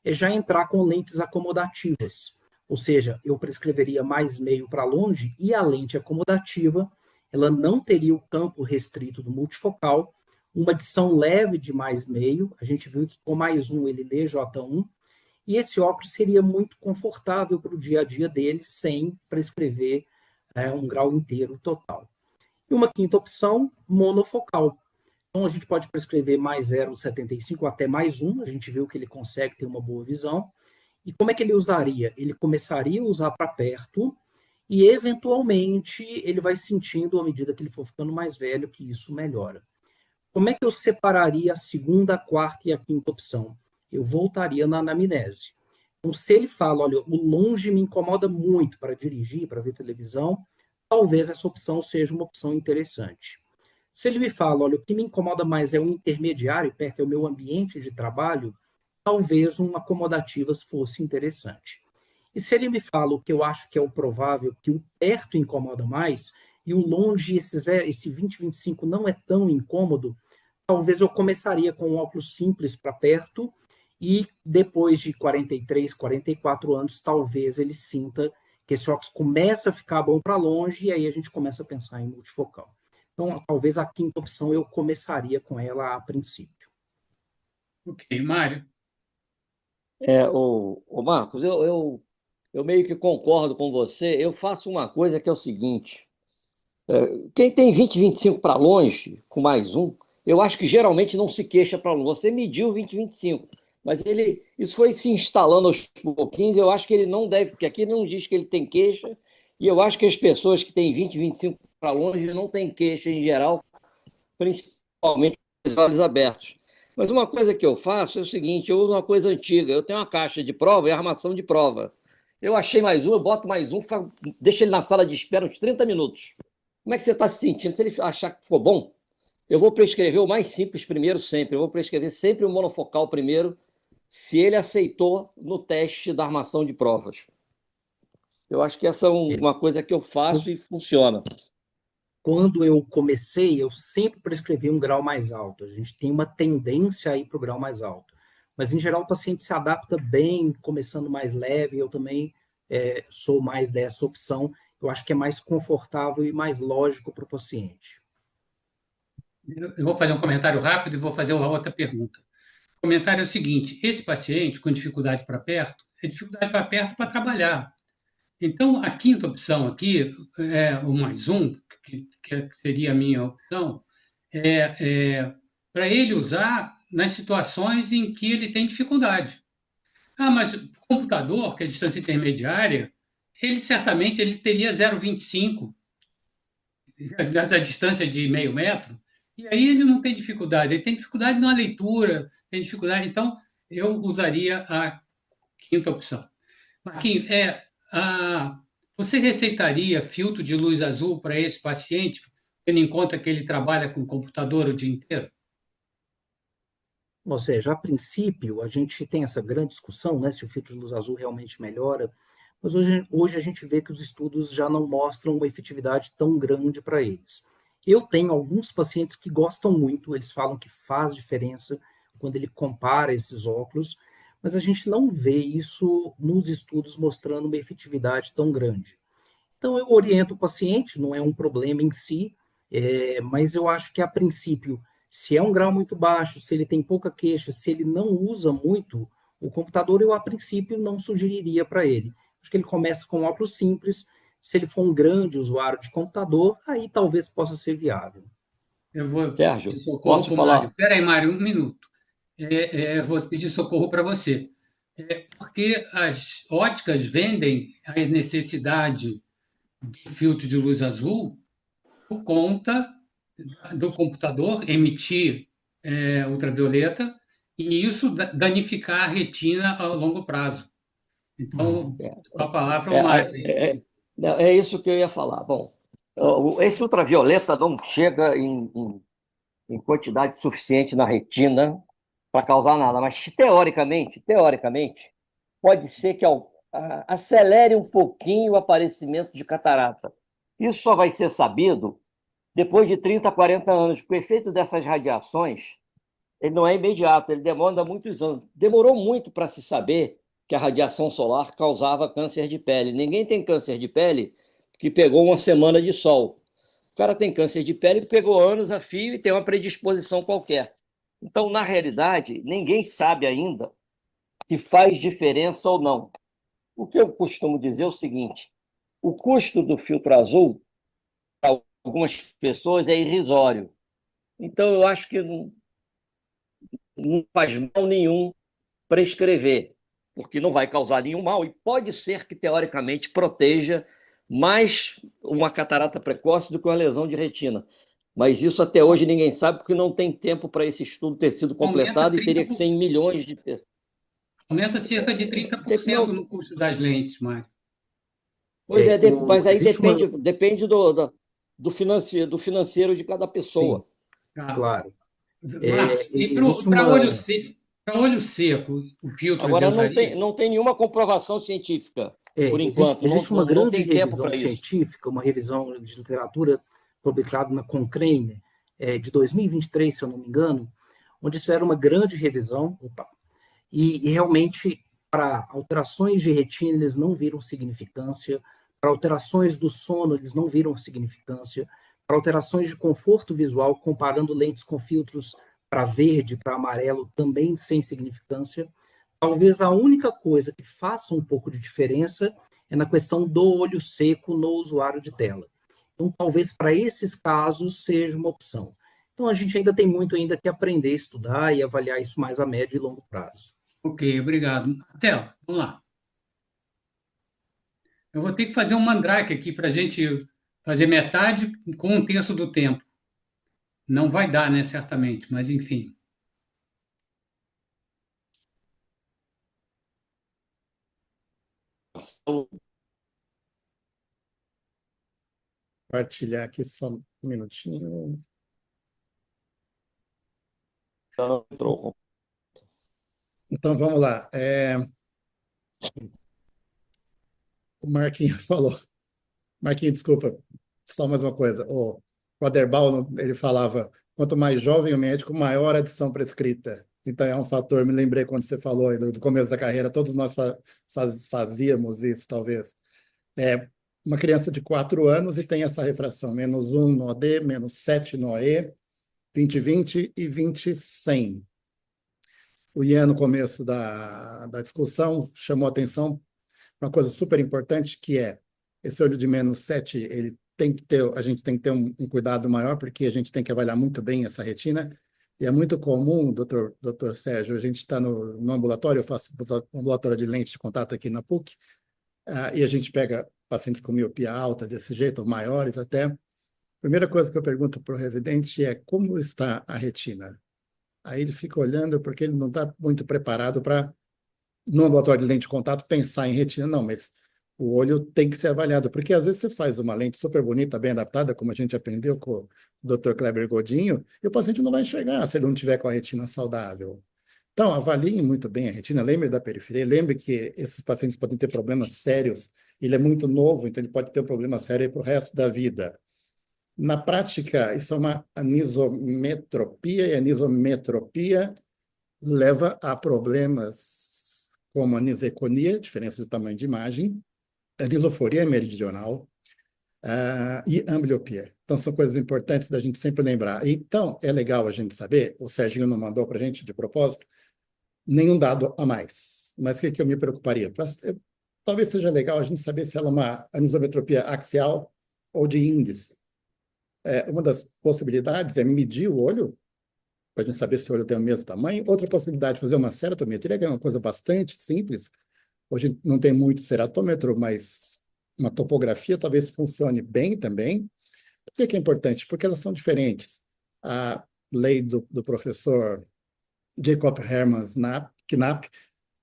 é já entrar com lentes acomodativas. Ou seja, eu prescreveria mais meio para longe e a lente acomodativa, ela não teria o campo restrito do multifocal, uma adição leve de mais meio, a gente viu que com mais um ele lê J1, e esse óculos seria muito confortável para o dia a dia dele, sem prescrever um grau inteiro total. E uma quinta opção, monofocal. Então, a gente pode prescrever mais 0,75 até mais um, a gente viu que ele consegue ter uma boa visão. E como é que ele usaria? Ele começaria a usar para perto e, eventualmente, ele vai sentindo, à medida que ele for ficando mais velho, que isso melhora. Como é que eu separaria a segunda, a quarta e a quinta opção? Eu voltaria na anamnese. Então, se ele fala, olha, o longe me incomoda muito para dirigir, para ver televisão, talvez essa opção seja uma opção interessante. Se ele me fala, olha, o que me incomoda mais é o intermediário, perto é o meu ambiente de trabalho, talvez um acomodativas fosse interessante. E se ele me fala o que eu acho que é o provável, que o perto incomoda mais, e o longe, esse 20/25 não é tão incômodo, talvez eu começaria com um óculos simples para perto, e depois de 43, 44 anos, talvez ele sinta que esse óculos começa a ficar bom para longe, e aí a gente começa a pensar em multifocal. Então, talvez a quinta opção eu começaria com ela a princípio. Ok, Mário. O Marcos, eu meio que concordo com você. Eu faço uma coisa que é o seguinte: quem tem 20/25 para longe, com mais um, eu acho que geralmente não se queixa para longe. Você mediu 20/25, mas isso foi se instalando aos pouquinhos. Eu acho que ele não deve, porque aqui não diz que ele tem queixa, e eu acho que as pessoas que têm 20/25 para longe não têm queixa em geral, principalmente com os olhos abertos. Mas uma coisa que eu faço é o seguinte: eu uso uma coisa antiga. Eu tenho uma caixa de prova e armação de prova. Eu achei mais um, eu boto mais um, deixo ele na sala de espera uns 30 minutos. Como é que você está se sentindo? Se ele achar que ficou bom, eu vou prescrever o mais simples primeiro sempre. Eu vou prescrever sempre o monofocal primeiro, se ele aceitou no teste da armação de provas. Eu acho que essa é uma coisa que eu faço e funciona. Quando eu comecei, eu sempre prescrevi um grau mais alto. A gente tem uma tendência a ir para o grau mais alto. Mas, em geral, o paciente se adapta bem, começando mais leve. Eu também sou mais dessa opção. Eu acho que é mais confortável e mais lógico para o paciente. Eu vou fazer um comentário rápido e vou fazer uma outra pergunta. O comentário é o seguinte: esse paciente com dificuldade para perto, é dificuldade para perto para trabalhar. Então, a quinta opção aqui, o mais um, que seria a minha opção, para ele usar nas situações em que ele tem dificuldade. Ah, mas o computador, que é distância intermediária, ele certamente ele teria 0,25 dessa distância de meio metro, e aí ele não tem dificuldade, ele tem dificuldade na leitura, tem dificuldade, então eu usaria a quinta opção. Marquinhos, você receitaria filtro de luz azul para esse paciente, tendo em conta que ele trabalha com computador o dia inteiro? Ou seja, a princípio, a gente tem essa grande discussão, né, se o filtro de luz azul realmente melhora, mas hoje a gente vê que os estudos já não mostram uma efetividade tão grande para eles. Eu tenho alguns pacientes que gostam muito, eles falam que faz diferença quando ele compara esses óculos, mas a gente não vê isso nos estudos mostrando uma efetividade tão grande. Então, eu oriento o paciente, não é um problema em si, mas eu acho que, a princípio, se é um grau muito baixo, se ele tem pouca queixa, se ele não usa muito o computador, eu, a princípio, não sugeriria para ele. Acho que ele começa com óculos simples, se ele for um grande usuário de computador, aí talvez possa ser viável. Eu vou pedir Sérgio, socorro posso para o Mário. falar? Espera aí, Mário, um minuto. Eu vou pedir socorro para você. Porque as óticas vendem a necessidade do filtro de luz azul por conta do computador emitir ultravioleta e isso danificar a retina a longo prazo. Então, Uhum. com a palavra, É, o Mário. é isso que eu ia falar. Bom, esse ultravioleta não chega em quantidade suficiente na retina para causar nada, mas teoricamente, pode ser que acelere um pouquinho o aparecimento de catarata. Isso só vai ser sabido depois de 30, 40 anos, porque o efeito dessas radiações ele não é imediato, ele demora muitos anos. Demorou muito para se saber que a radiação solar causava câncer de pele. Ninguém tem câncer de pele que pegou uma semana de sol. O cara tem câncer de pele que pegou anos a fio e tem uma predisposição qualquer. Então, na realidade, ninguém sabe ainda se faz diferença ou não. O que eu costumo dizer é o seguinte: o custo do filtro azul, para algumas pessoas, é irrisório. Então, eu acho que não faz mal nenhum prescrever, porque não vai causar nenhum mal e pode ser que, teoricamente, proteja mais uma catarata precoce do que uma lesão de retina. Mas isso até hoje ninguém sabe, porque não tem tempo para esse estudo ter sido Aumenta completado e teria que ser em 30%. milhões de pessoas. Aumenta cerca de 30% no custo das lentes, Mário. Pois é, mas aí Existe uma... depende do financeiro de cada pessoa. Sim, Tá. claro. Marcos, e Existe para uma... olho seco, o filtro Agora, adiantaria? não tem nenhuma comprovação científica, por enquanto. existe uma Não grande tem tempo revisão para isso. científica, uma revisão de literatura publicada na Cochrane, de 2023, se eu não me engano, onde fizeram uma grande revisão, e realmente, para alterações de retina, eles não viram significância, para alterações do sono, eles não viram significância, para alterações de conforto visual, comparando lentes com filtros para verde, para amarelo, também sem significância. Talvez a única coisa que faça um pouco de diferença é na questão do olho seco no usuário de tela. Então, talvez para esses casos seja uma opção. Então, a gente ainda tem muito ainda que aprender, estudar e avaliar isso mais a médio e longo prazo. Ok, obrigado. Theo, vamos lá. Eu vou ter que fazer um mandrake aqui para a gente fazer metade com um terço do tempo. Não vai dar, né, certamente, mas enfim. Compartilhar aqui só um minutinho. Então, vamos lá. O Marquinhos falou. Marquinhos, desculpa, só mais uma coisa. O Aderbal, ele falava, quanto mais jovem o médico, maior a adição prescrita. Então, é um fator, me lembrei quando você falou aí do começo da carreira, todos nós fazíamos isso, talvez. Uma criança de 4 anos e tem essa refração, -1 no OD, -7 no OE, 20/20 e 20/100. O Ian, no começo da discussão, chamou a atenção para uma coisa super importante, que é esse olho de -7, ele tem que ter, a gente tem que ter um cuidado maior, porque a gente tem que avaliar muito bem essa retina, e é muito comum, doutor Sérgio, a gente está no ambulatório, eu faço ambulatório de lente de contato aqui na PUC, e a gente pega pacientes com miopia alta desse jeito, ou maiores até. A primeira coisa que eu pergunto para o residente é como está a retina? Aí ele fica olhando porque ele não está muito preparado para, no ambulatório de lente de contato, pensar em retina. Não, mas o olho tem que ser avaliado, porque às vezes você faz uma lente super bonita, bem adaptada, como a gente aprendeu com o Dr. Kleber Godinho, e o paciente não vai enxergar se ele não tiver com a retina saudável. Então, avaliem muito bem a retina, lembre da periferia, lembre que esses pacientes podem ter problemas sérios, ele é muito novo, então ele pode ter um problema sério para o resto da vida. Na prática, isso é uma anisometropia, e a anisometropia leva a problemas como aniseconia, diferença de tamanho de imagem, anisoforia meridional, e ambliopia. Então, são coisas importantes da gente sempre lembrar. Então, é legal a gente saber, o Serginho não mandou para a gente de propósito, nenhum dado a mais. Mas o que eu me preocuparia? Talvez seja legal a gente saber se ela é uma anisometropia axial ou de índice. Uma das possibilidades é medir o olho, para a gente saber se o olho tem o mesmo tamanho. Outra possibilidade é fazer uma ceratometria, que é uma coisa bastante simples. Hoje não tem muito ceratômetro, mas uma topografia talvez funcione bem também. Por que é importante? Porque elas são diferentes. A lei do professor Jacob Herman Knapp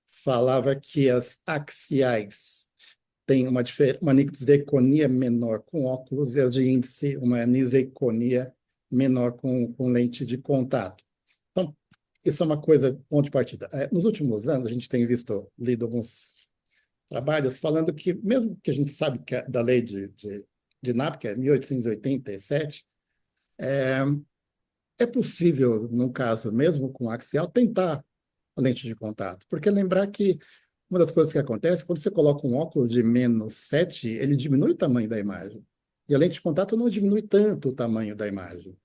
falava que as axiais têm uma aniseconia menor com óculos e as de índice uma aniseconia menor com lente de contato. Então, isso é uma coisa, ponto de partida. Nos últimos anos, a gente tem lido alguns trabalhos falando que, mesmo que a gente sabe que da lei de Knapp, que é 1887, é possível, num caso mesmo com axial, tentar a lente de contato. Porque lembrar que uma das coisas que acontece, quando você coloca um óculos de -7, ele diminui o tamanho da imagem. E a lente de contato não diminui tanto o tamanho da imagem.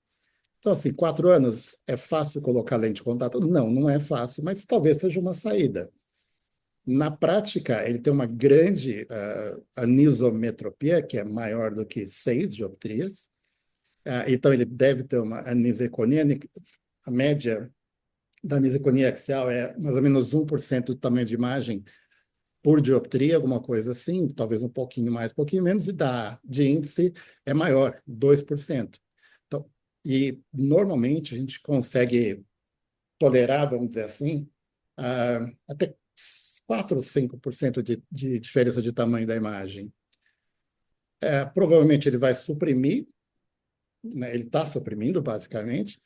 Então, assim, 4 anos é fácil colocar lente de contato? Não, não é fácil, mas talvez seja uma saída. Na prática, ele tem uma grande anisometropia, que é maior do que 6 dioptrias. Então, ele deve ter uma aniseconia. A média da aniseconia axial é mais ou menos 1% do tamanho de imagem por dioptria, alguma coisa assim, talvez um pouquinho mais, um pouquinho menos, e de índice é maior, 2%. Então, e normalmente a gente consegue tolerar, vamos dizer assim, até 4 ou 5% de diferença de tamanho da imagem. Provavelmente ele vai suprimir, né, ele está suprimindo, basicamente,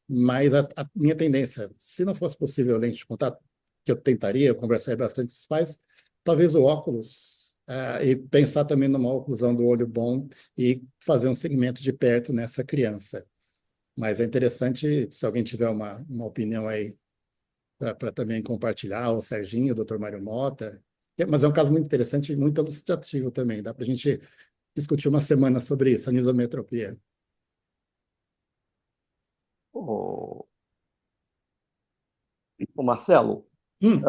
mas a minha tendência, se não fosse possível lente de contato, que eu tentaria, eu conversaria bastante com os pais, talvez o óculos, e pensar também numa oclusão do olho bom e fazer um segmento de perto nessa criança. Mas é interessante, se alguém tiver uma opinião aí, para também compartilhar, o Serginho, o Dr. Mário Mota. Mas é um caso muito interessante e muito elucidativo também. Dá para a gente discutir uma semana sobre isso, anisometropia. Ô, Marcelo, Hum,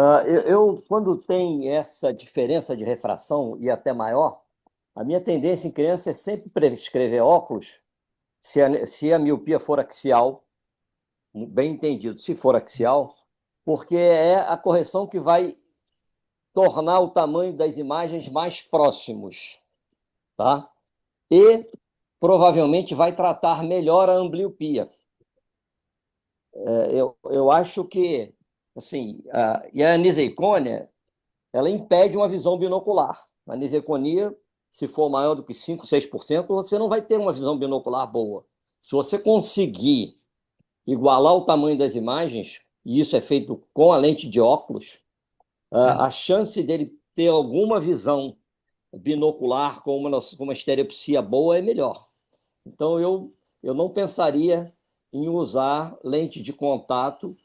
quando tem essa diferença de refração e até maior, a minha tendência em criança é sempre prescrever óculos se a miopia for axial, bem entendido, se for axial, porque é a correção que vai tornar o tamanho das imagens mais próximos, tá? E provavelmente vai tratar melhor a ambliopia. Eu acho que, assim, e a aniseicônia, ela impede uma visão binocular. A aniseconia, se for maior do que 5, 6%, você não vai ter uma visão binocular boa. Se você conseguir igualar o tamanho das imagens, e isso é feito com a lente de óculos, a chance dele ter alguma visão binocular com uma estereopsia boa é melhor. Então, eu não pensaria em usar lente de contato.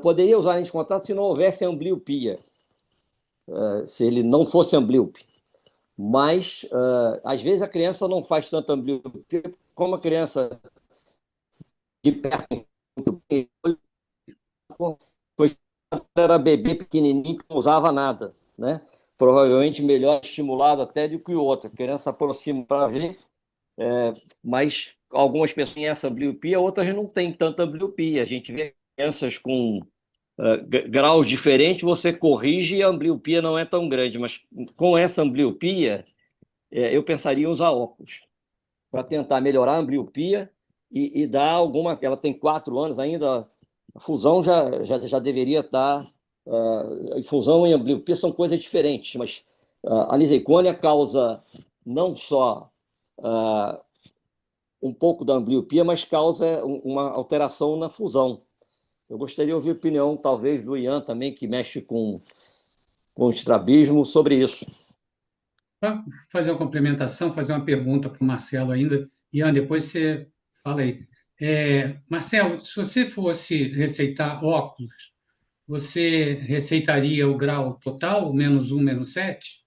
Poderia usar lente de contato se não houvesse ambliopia, se ele não fosse amblíope. Mas, às vezes, a criança não faz tanta ambliopia, como a criança de perto era bebê pequenininho que não usava nada, né? Provavelmente melhor estimulado até do que o outro. A criança aproxima para ver, mas algumas pessoas têm essa ambliopia, outras não têm tanta ambliopia. A gente vê crianças com graus diferentes, você corrige e a ambliopia não é tão grande, mas com essa ambliopia, eu pensaria em usar óculos para tentar melhorar a ambliopia e dar alguma. Ela tem 4 anos ainda, a fusão já deveria estar. Fusão e ambliopia são coisas diferentes, mas a aniseicônia causa não só um pouco da ambliopia, mas causa uma alteração na fusão. Eu gostaria de ouvir a opinião, talvez, do Ian também, que mexe com o estrabismo, sobre isso. Para fazer uma complementação, fazer uma pergunta para o Marcelo ainda. Ian, depois você fala aí. Marcelo, se você fosse receitar óculos, você receitaria o grau total, -1, -7?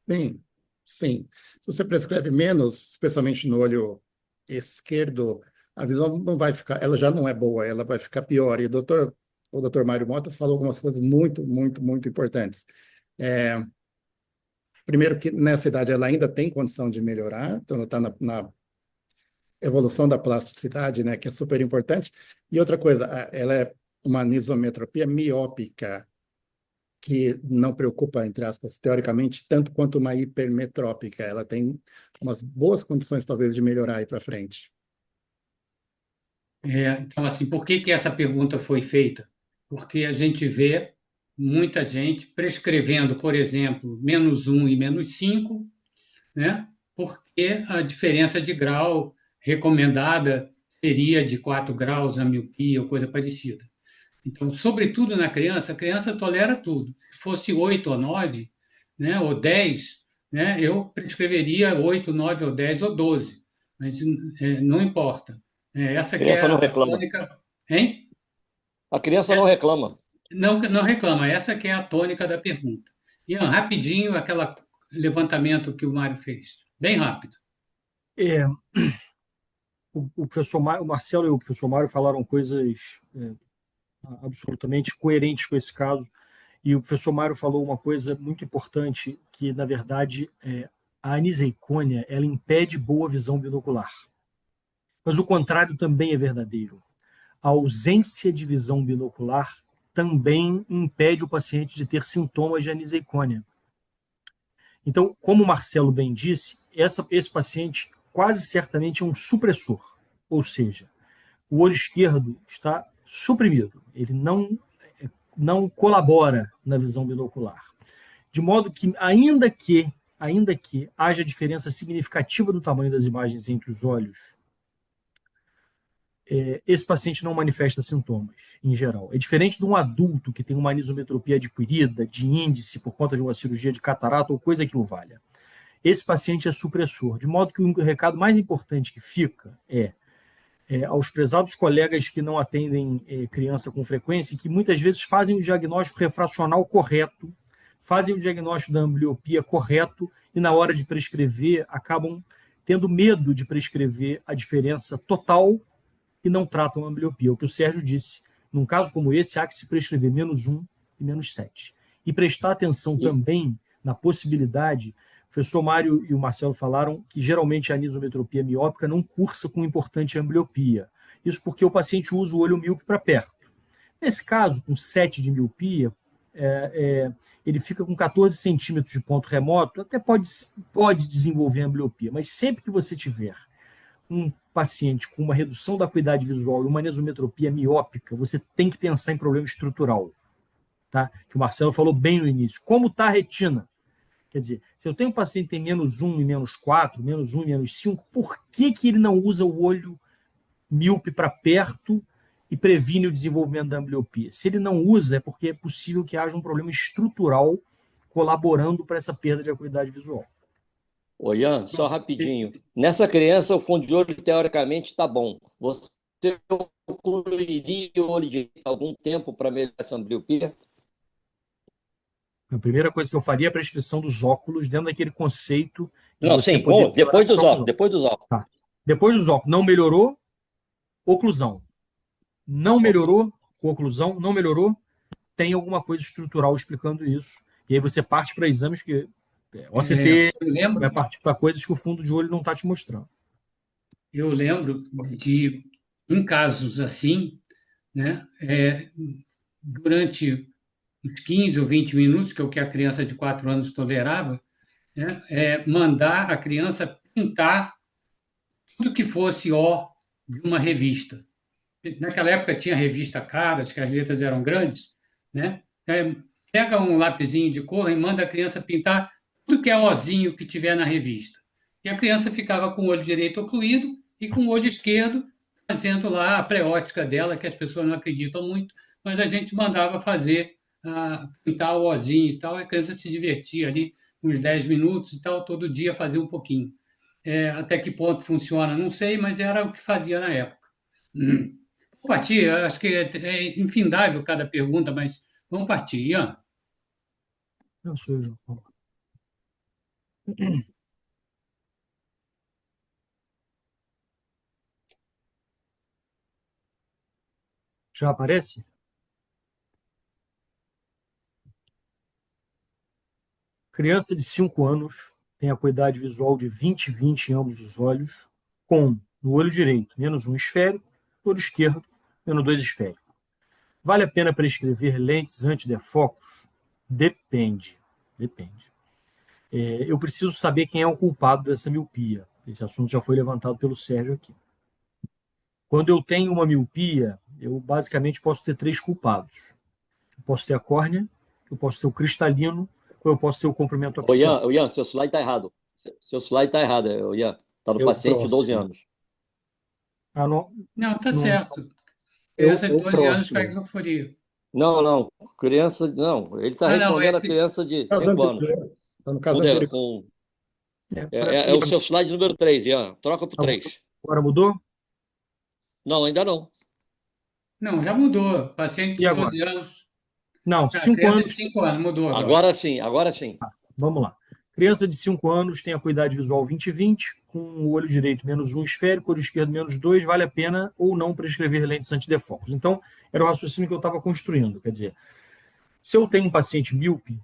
Sim, sim. Se você prescreve menos, especialmente no olho esquerdo, a visão não vai ficar, ela já não é boa, ela vai ficar pior. E o doutor Mário Mota falou algumas coisas muito, muito, muito importantes. É, primeiro que nessa idade ela ainda tem condição de melhorar, então ela está na evolução da plasticidade, né, que é super importante. E outra coisa, ela é uma anisometropia miópica, que não preocupa, entre aspas, teoricamente, tanto quanto uma hipermetrópica. Ela tem umas boas condições, talvez, de melhorar aí para frente. Então, assim, por que que essa pergunta foi feita? Porque a gente vê muita gente prescrevendo, por exemplo, -1 e -5, né? Porque a diferença de grau recomendada seria de 4 graus a miopia ou coisa parecida. Então, sobretudo na criança, a criança tolera tudo. Se fosse 8 ou 9, né, ou 10, né, eu prescreveria 8, 9 ou 10 ou 12. Mas não importa. A Essa que é criança não a reclama. tônica, hein? A criança não reclama. Não, não reclama, essa que é a tônica da pergunta. Ian, rapidinho, aquele levantamento que o Mário fez. Bem rápido. É, o professor Mário, o Marcelo e o professor Mário falaram coisas absolutamente coerentes com esse caso. E o professor Mário falou uma coisa muito importante, que, na verdade, a aniseicônia ela impede boa visão binocular. Mas o contrário também é verdadeiro. A ausência de visão binocular também impede o paciente de ter sintomas de aniseicônia. Então, como o Marcelo bem disse, esse paciente quase certamente é um supressor, ou seja, o olho esquerdo está suprimido, ele não colabora na visão binocular. De modo que, ainda que haja diferença significativa do tamanho das imagens entre os olhos, esse paciente não manifesta sintomas, em geral. É diferente de um adulto que tem uma anisometropia adquirida, de índice, por conta de uma cirurgia de catarata ou coisa que o valha. Esse paciente é supressor, de modo que o recado mais importante que fica aos prezados colegas que não atendem criança com frequência e que muitas vezes fazem o diagnóstico refracional correto, fazem o diagnóstico da ambliopia correto e na hora de prescrever acabam tendo medo de prescrever a diferença total e não tratam a ambliopia. O que o Sérgio disse, num caso como esse, há que se prescrever -1 e -7. E prestar atenção também na possibilidade, o professor Mário e o Marcelo falaram que geralmente a anisometropia miópica não cursa com importante ambliopia. Isso porque o paciente usa o olho míope para perto. Nesse caso, com 7 de miopia, ele fica com 14 centímetros de ponto remoto, até pode desenvolver ambliopia, mas sempre que você tiver um paciente com uma redução da acuidade visual e uma anisometropia miópica, você tem que pensar em problema estrutural, tá? Que o Marcelo falou bem no início. Como está a retina? Quer dizer, se eu tenho um paciente que tem -1 e -4, -1 e -5, por que ele não usa o olho míope para perto e previne o desenvolvimento da ambliopia? Se ele não usa, é porque é possível que haja um problema estrutural colaborando para essa perda de acuidade visual. Ô, Ian, só rapidinho. Nessa criança, o fundo de olho, teoricamente, está bom. Você ocluiria o olho de algum tempo para melhorar essa ambliopia? A primeira coisa que eu faria é a prescrição dos óculos, dentro daquele conceito de Não, você sim, poder bom, depois dos óculos, depois dos óculos. Tá. Depois dos óculos, não melhorou, oclusão. Não melhorou, com oclusão, não melhorou, tem alguma coisa estrutural explicando isso. E aí você parte para exames que OCT, você vai partir para coisas que o fundo de olho não está te mostrando. Eu lembro de, em casos assim, né, durante uns 15 ou 20 minutos, que é o que a criança de 4 anos tolerava, né, mandar a criança pintar tudo que fosse ó de uma revista. Naquela época tinha revista caras, que as letras eram grandes, né? Pega um lapisinho de cor e manda a criança pintar tudo que é ozinho que tiver na revista. E a criança ficava com o olho direito ocluído e com o olho esquerdo fazendo lá a pré-ótica dela, que as pessoas não acreditam muito, mas a gente mandava fazer, pintar o ozinho e tal, a criança se divertia ali uns 10 minutos e tal, todo dia fazia um pouquinho. Até que ponto funciona, não sei, mas era o que fazia na época. Vamos partir, acho que é infindável cada pergunta, mas vamos partir, Ian. Não sou eu, João. Vamos lá. Já aparece? Criança de 5 anos tem acuidade visual de 20/20 em ambos os olhos, com, no olho direito, -1 esférico, no olho esquerdo, -2 esférico. Vale a pena prescrever lentes antidefocos? Depende. Depende. Eu preciso saber quem é o culpado dessa miopia. Esse assunto já foi levantado pelo Sérgio aqui. Quando eu tenho uma miopia, eu basicamente posso ter 3 culpados. Eu posso ter a córnea, eu posso ter o cristalino, ou eu posso ter o comprimento axial. Ô, Ian, seu slide está errado. Seu slide está errado, Ian. Está no paciente de 12 anos. Não, está não, certo. Criança de eu 12 anos próximo. faz euforia. Não. Criança. Não, ele está não, respondendo a esse. criança de Não, 5 anos. tá no caso anterior. É o seu slide número 3, Ian. Troca para 3. Agora mudou? Não, ainda não. Não, já mudou. Paciente E de agora? 12 anos. Não, 5 Criança de anos. 5 anos, mudou agora. Agora sim. Vamos lá. Criança de 5 anos tem acuidade visual 20/20, com o olho direito -1 esférico, olho esquerdo -2, vale a pena ou não prescrever lentes antidefocos. Então, era o raciocínio que eu estava construindo. Quer dizer, se eu tenho um paciente míope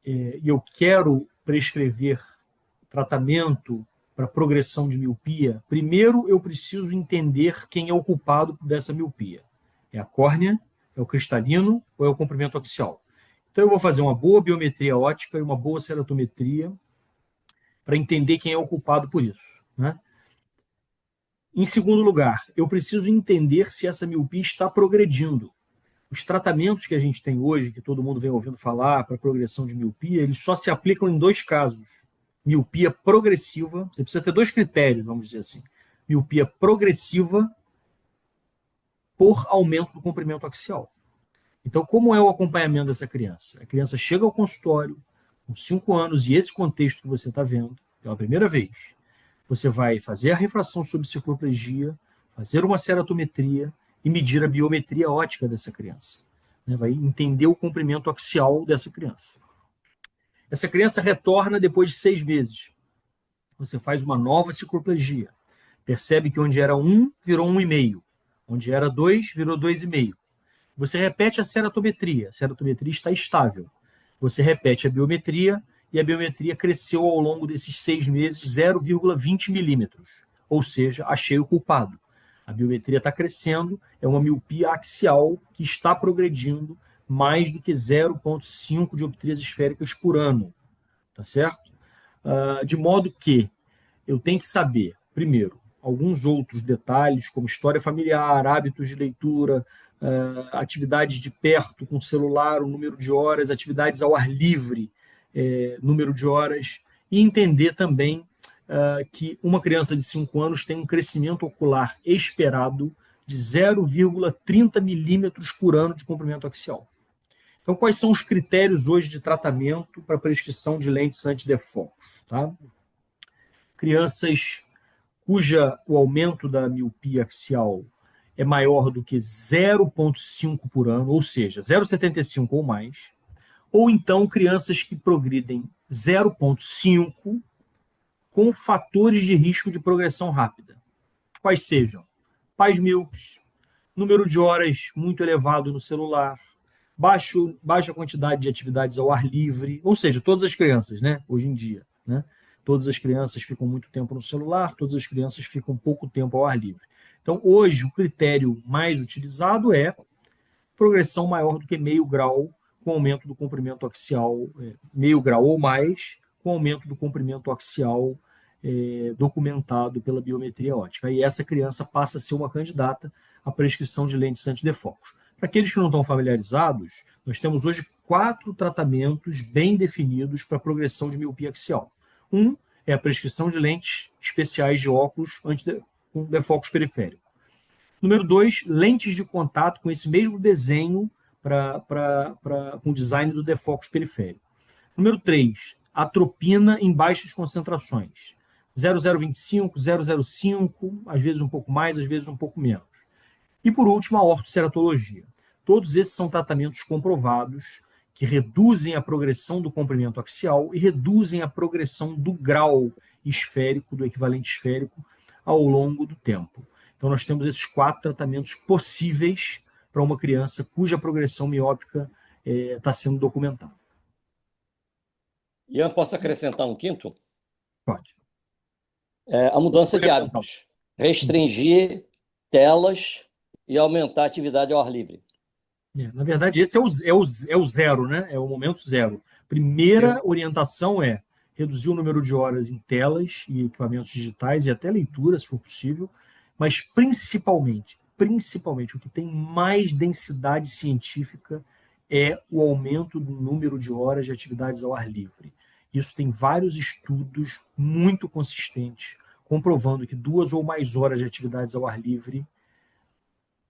e eu quero prescrever tratamento para progressão de miopia, primeiro eu preciso entender quem é o culpado dessa miopia. É a córnea, é o cristalino ou é o comprimento axial? Então eu vou fazer uma boa biometria óptica e uma boa ceratometria para entender quem é o culpado por isso, né? Em segundo lugar, eu preciso entender se essa miopia está progredindo. Os tratamentos que a gente tem hoje, que todo mundo vem ouvindo falar para progressão de miopia, eles só se aplicam em 2 casos. Miopia progressiva, você precisa ter 2 critérios, vamos dizer assim. Miopia progressiva por aumento do comprimento axial. Então, como é o acompanhamento dessa criança? A criança chega ao consultório com 5 anos e esse contexto que você está vendo, pela primeira vez, você vai fazer a refração sob circunplegia, fazer uma ceratometria e medir a biometria óptica dessa criança. Vai entender o comprimento axial dessa criança. Essa criança retorna depois de 6 meses. Você faz uma nova circunplegia. Percebe que onde era 1, virou 1,5. Onde era 2, virou 2,5. Você repete a ceratometria. A ceratometria está estável. Você repete a biometria e a biometria cresceu ao longo desses 6 meses 0,20 milímetros. Ou seja, achei o culpado. A biometria está crescendo, é uma miopia axial que está progredindo mais do que 0,5 dioptrias esféricas por ano. Tá certo? De modo que eu tenho que saber, primeiro, alguns outros detalhes, como história familiar, hábitos de leitura, atividades de perto com celular, o número de horas, atividades ao ar livre, número de horas, e entender também que uma criança de 5 anos tem um crescimento ocular esperado de 0,30 milímetros por ano de comprimento axial. Então, quais são os critérios hoje de tratamento para prescrição de lentes antidefocos? Tá? Crianças o aumento da miopia axial é maior do que 0,5 por ano, ou seja, 0,75 ou mais, ou então crianças que progridem 0,5 com fatores de risco de progressão rápida. Quais sejam? Pais míopes, número de horas muito elevado no celular, baixa quantidade de atividades ao ar livre, ou seja, todas as crianças, né, hoje em dia, né? Todas as crianças ficam muito tempo no celular, todas as crianças ficam pouco tempo ao ar livre. Então, hoje, o critério mais utilizado é progressão maior do que meio grau com aumento do comprimento axial, meio grau ou mais, com aumento do comprimento axial documentado pela biometria óptica. E essa criança passa a ser uma candidata à prescrição de lentes antidefocos. Para aqueles que não estão familiarizados, nós temos hoje 4 tratamentos bem definidos para progressão de miopia axial. Um é a prescrição de lentes especiais de óculos com defocus periférico. Número 2, lentes de contato com esse mesmo desenho com o design do defocus periférico. Número 3, atropina em baixas concentrações. 0,025, 0,05, às vezes um pouco mais, às vezes um pouco menos. E, por último, a ortoceratologia. Todos esses são tratamentos comprovados que reduzem a progressão do comprimento axial e reduzem a progressão do grau esférico, do equivalente esférico, ao longo do tempo. Então, nós temos esses 4 tratamentos possíveis para uma criança cuja progressão miópica está sendo documentada. Ian, posso acrescentar um quinto? Pode. A mudança de hábitos. Restringir telas e aumentar a atividade ao ar livre. Na verdade, esse é o zero, né? É o momento zero. Primeira orientação é reduzir o número de horas em telas e equipamentos digitais e até leitura, se for possível, mas principalmente, o que tem mais densidade científica é o aumento do número de horas de atividades ao ar livre. Isso tem vários estudos muito consistentes, comprovando que 2 ou mais horas de atividades ao ar livre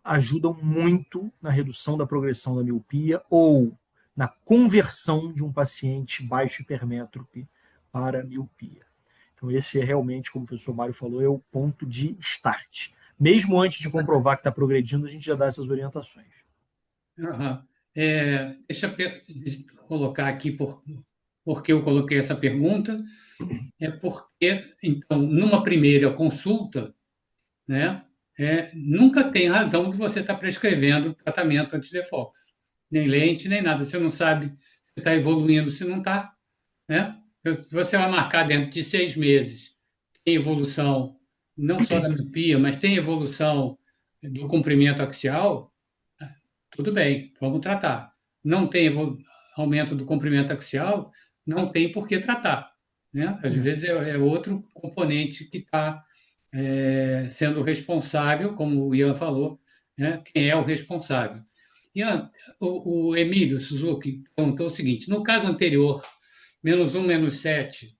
ajudam muito na redução da progressão da miopia ou na conversão de um paciente baixo hipermétrope para miopia. Então, esse é realmente, como o professor Mário falou, é o ponto de start. Mesmo antes de comprovar que está progredindo, a gente já dá essas orientações. Uhum. Deixa eu colocar aqui porque eu coloquei essa pergunta. É porque, então, numa primeira consulta, né, nunca tem razão de você estar prescrevendo tratamento antidefoco, nem lente, nem nada. Você não sabe se está evoluindo, se não está, né? Você vai marcar dentro de 6 meses, tem evolução não só da miopia, mas tem evolução do comprimento axial, tudo bem, vamos tratar. Não tem aumento do comprimento axial, não tem por que tratar, né? Às vezes é outro componente que está sendo responsável, como o Ian falou, né? Quem é o responsável? Ian, o Emílio Suzuki perguntou o seguinte: no caso anterior, -1, -7,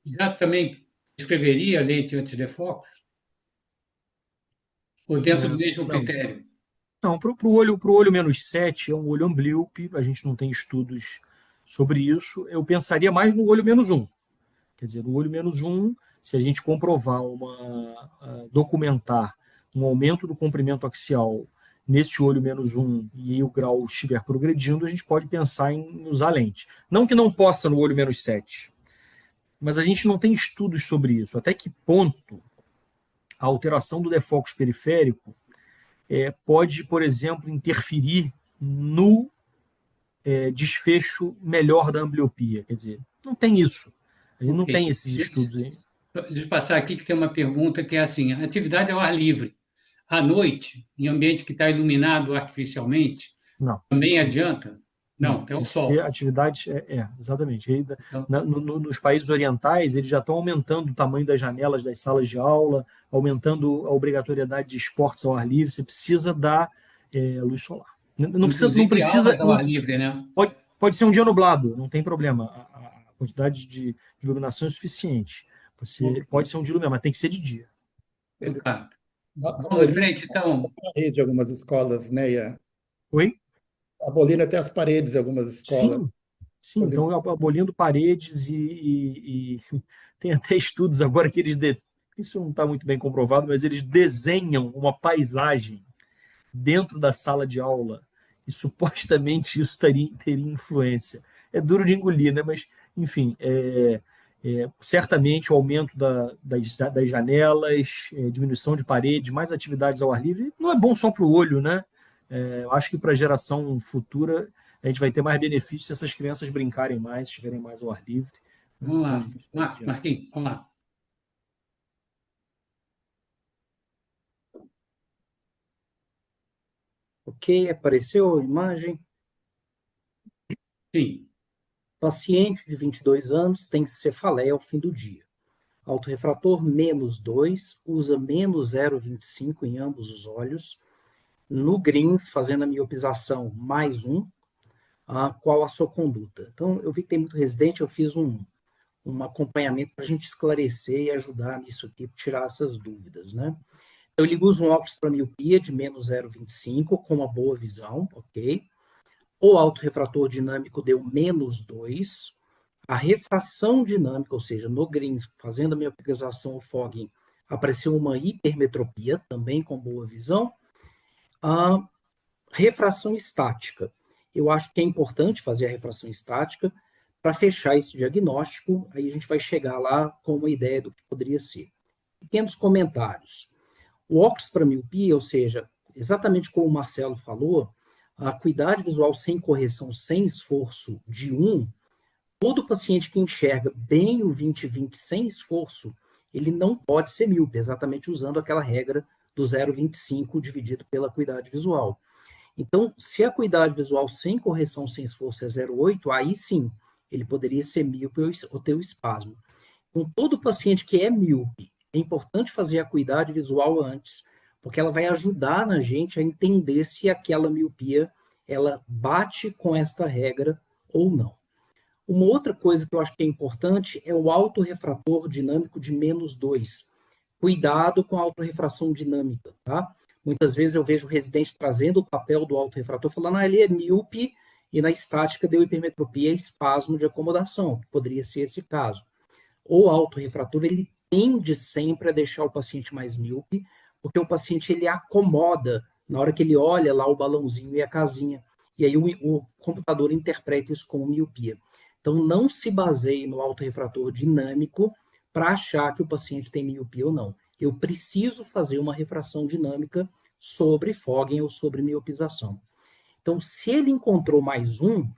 já também escreveria lente antidefoco? Ou dentro do mesmo Não. critério? Não, para o olho -7 é um olho amblíope, a gente não tem estudos sobre isso. Eu pensaria mais no olho -1. Quer dizer, no olho -1, se a gente comprovar documentar um aumento do comprimento axial nesse olho -1 e o grau estiver progredindo, a gente pode pensar em usar lente. Não que não possa no olho -7, mas a gente não tem estudos sobre isso. Até que ponto a alteração do defocus periférico pode, por exemplo, interferir no desfecho melhor da ambliopia. Quer dizer, não tem isso. A gente não tem esses estudos aí. Deixa eu passar aqui que tem uma pergunta que é assim: atividade ao ar livre, à noite, em ambiente que está iluminado artificialmente, Não. também adianta? Não, tem o sol. Atividade, exatamente. Então, Nos países orientais, eles já estão aumentando o tamanho das janelas das salas de aula, aumentando a obrigatoriedade de esportes ao ar livre. Você precisa dar luz solar. Não precisa. aulas ao ar livre, né? Pode ser um dia nublado, não tem problema. A quantidade de iluminação é suficiente. Pode ser um dia nublado, mas tem que ser de dia. Tá. A Vamos em frente, então. parede de algumas escolas, né, Ian? Oi? Abolindo até as paredes de algumas escolas. Sim, então abolindo paredes e tem até estudos agora que isso não está muito bem comprovado, mas eles desenham uma paisagem dentro da sala de aula e supostamente isso teria influência. É duro de engolir, né? Mas, enfim, certamente o aumento das janelas, diminuição de paredes, mais atividades ao ar livre, não é bom só para o olho, né? Eu acho que para a geração futura a gente vai ter mais benefícios se essas crianças brincarem mais, estiverem mais ao ar livre. Vamos lá, Marquinhos, vamos lá. Ok, apareceu a imagem. Sim. Paciente de 22 anos tem cefaleia ao fim do dia. Autorrefrator -2, usa -0,25 em ambos os olhos. No GRINS, fazendo a miopização +1, qual a sua conduta? Então, eu vi que tem muito residente, eu fiz um acompanhamento para a gente esclarecer e ajudar nisso aqui, tirar essas dúvidas, né? Ele usa um óculos para miopia de menos 0,25 com uma boa visão, ok? O autorrefrator dinâmico deu menos 2. A refração dinâmica, ou seja, no Greens, fazendo a miopização ou fogging, apareceu uma hipermetropia, também com boa visão. A refração estática. Eu acho que é importante fazer a refração estática para fechar esse diagnóstico, aí a gente vai chegar lá com uma ideia do que poderia ser. Pequenos comentários. O óculos para miopia, ou seja, exatamente como o Marcelo falou, a acuidade visual sem correção, sem esforço de 1, todo paciente que enxerga bem o 20/20 sem esforço, ele não pode ser míope, exatamente usando aquela regra do 0,25 dividido pela acuidade visual. Então, se a acuidade visual sem correção, sem esforço é 0,8, aí sim, ele poderia ser míope ou ter o espasmo. Com todo paciente que é míope, é importante fazer a acuidade visual antes, porque ela vai ajudar na gente a entender se aquela miopia ela bate com esta regra ou não. Uma outra coisa que eu acho que é importante é o autorrefrator dinâmico de menos 2. Cuidado com a autorrefração dinâmica, tá? Muitas vezes eu vejo o residente trazendo o papel do autorrefrator, falando, ele é míope e na estática deu hipermetropia e espasmo de acomodação. Poderia ser esse caso. O autorrefrator, ele tende sempre a deixar o paciente mais míope, porque o paciente ele acomoda na hora que ele olha lá o balãozinho e a casinha. E aí o computador interpreta isso como miopia. Então, não se baseie no autorrefrator dinâmico para achar que o paciente tem miopia ou não. Eu preciso fazer uma refração dinâmica sobre fogging ou sobre miopização. Então, se ele encontrou mais um,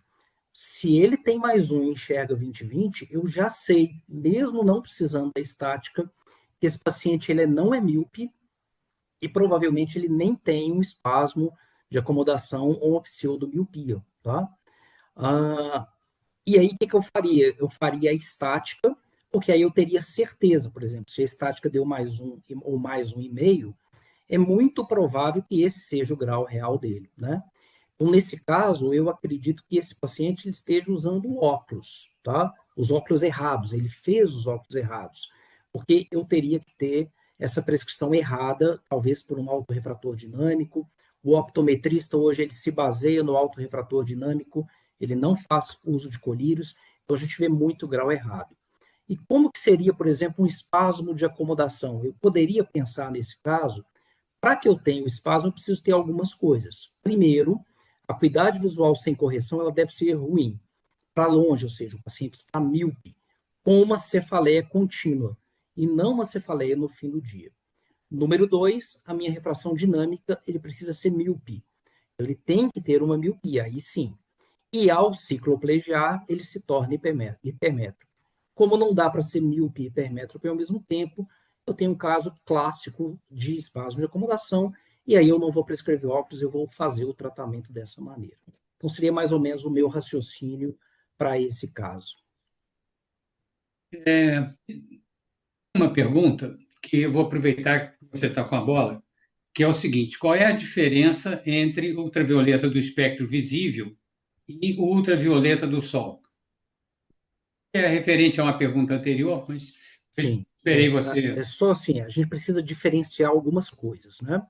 se ele tem mais um e enxerga 20/20, eu já sei, mesmo não precisando da estática, que esse paciente ele não é míope e provavelmente ele nem tem um espasmo de acomodação ou uma pseudomiopia, tá? E aí, o que eu faria? Eu faria a estática, porque aí eu teria certeza, por exemplo, se a estática deu mais um ou mais 1,5, é muito provável que esse seja o grau real dele, né? Então, nesse caso, eu acredito que esse paciente ele esteja usando óculos, tá? Os óculos errados, ele fez os óculos errados, porque eu teria que ter essa prescrição errada, talvez por um autorrefrator dinâmico. O optometrista hoje ele se baseia no autorrefrator dinâmico, ele não faz uso de colírios, então a gente vê muito grau errado. E como que seria, por exemplo, um espasmo de acomodação? Eu poderia pensar nesse caso, para que eu tenha o espasmo, eu preciso ter algumas coisas. Primeiro, a acuidade visual sem correção ela deve ser ruim, para longe, ou seja, o paciente está míope, com uma cefaleia contínua, e não uma cefaleia no fim do dia. Número 2, a minha refração dinâmica, ele precisa ser míope. Ele tem que ter uma miopia, aí sim. E ao cicloplegiar, ele se torna hipermétrope. Como não dá para ser míope e hipermétrope ao mesmo tempo, eu tenho um caso clássico de espasmo de acomodação, e aí eu não vou prescrever óculos, eu vou fazer o tratamento dessa maneira. Então, seria mais ou menos o meu raciocínio para esse caso. Uma pergunta que eu vou aproveitar que você está com a bola, que é o seguinte: qual é a diferença entre ultravioleta do espectro visível e o ultravioleta do Sol? É referente a uma pergunta anterior, mas Sim, esperei você. é só assim, a gente precisa diferenciar algumas coisas, né?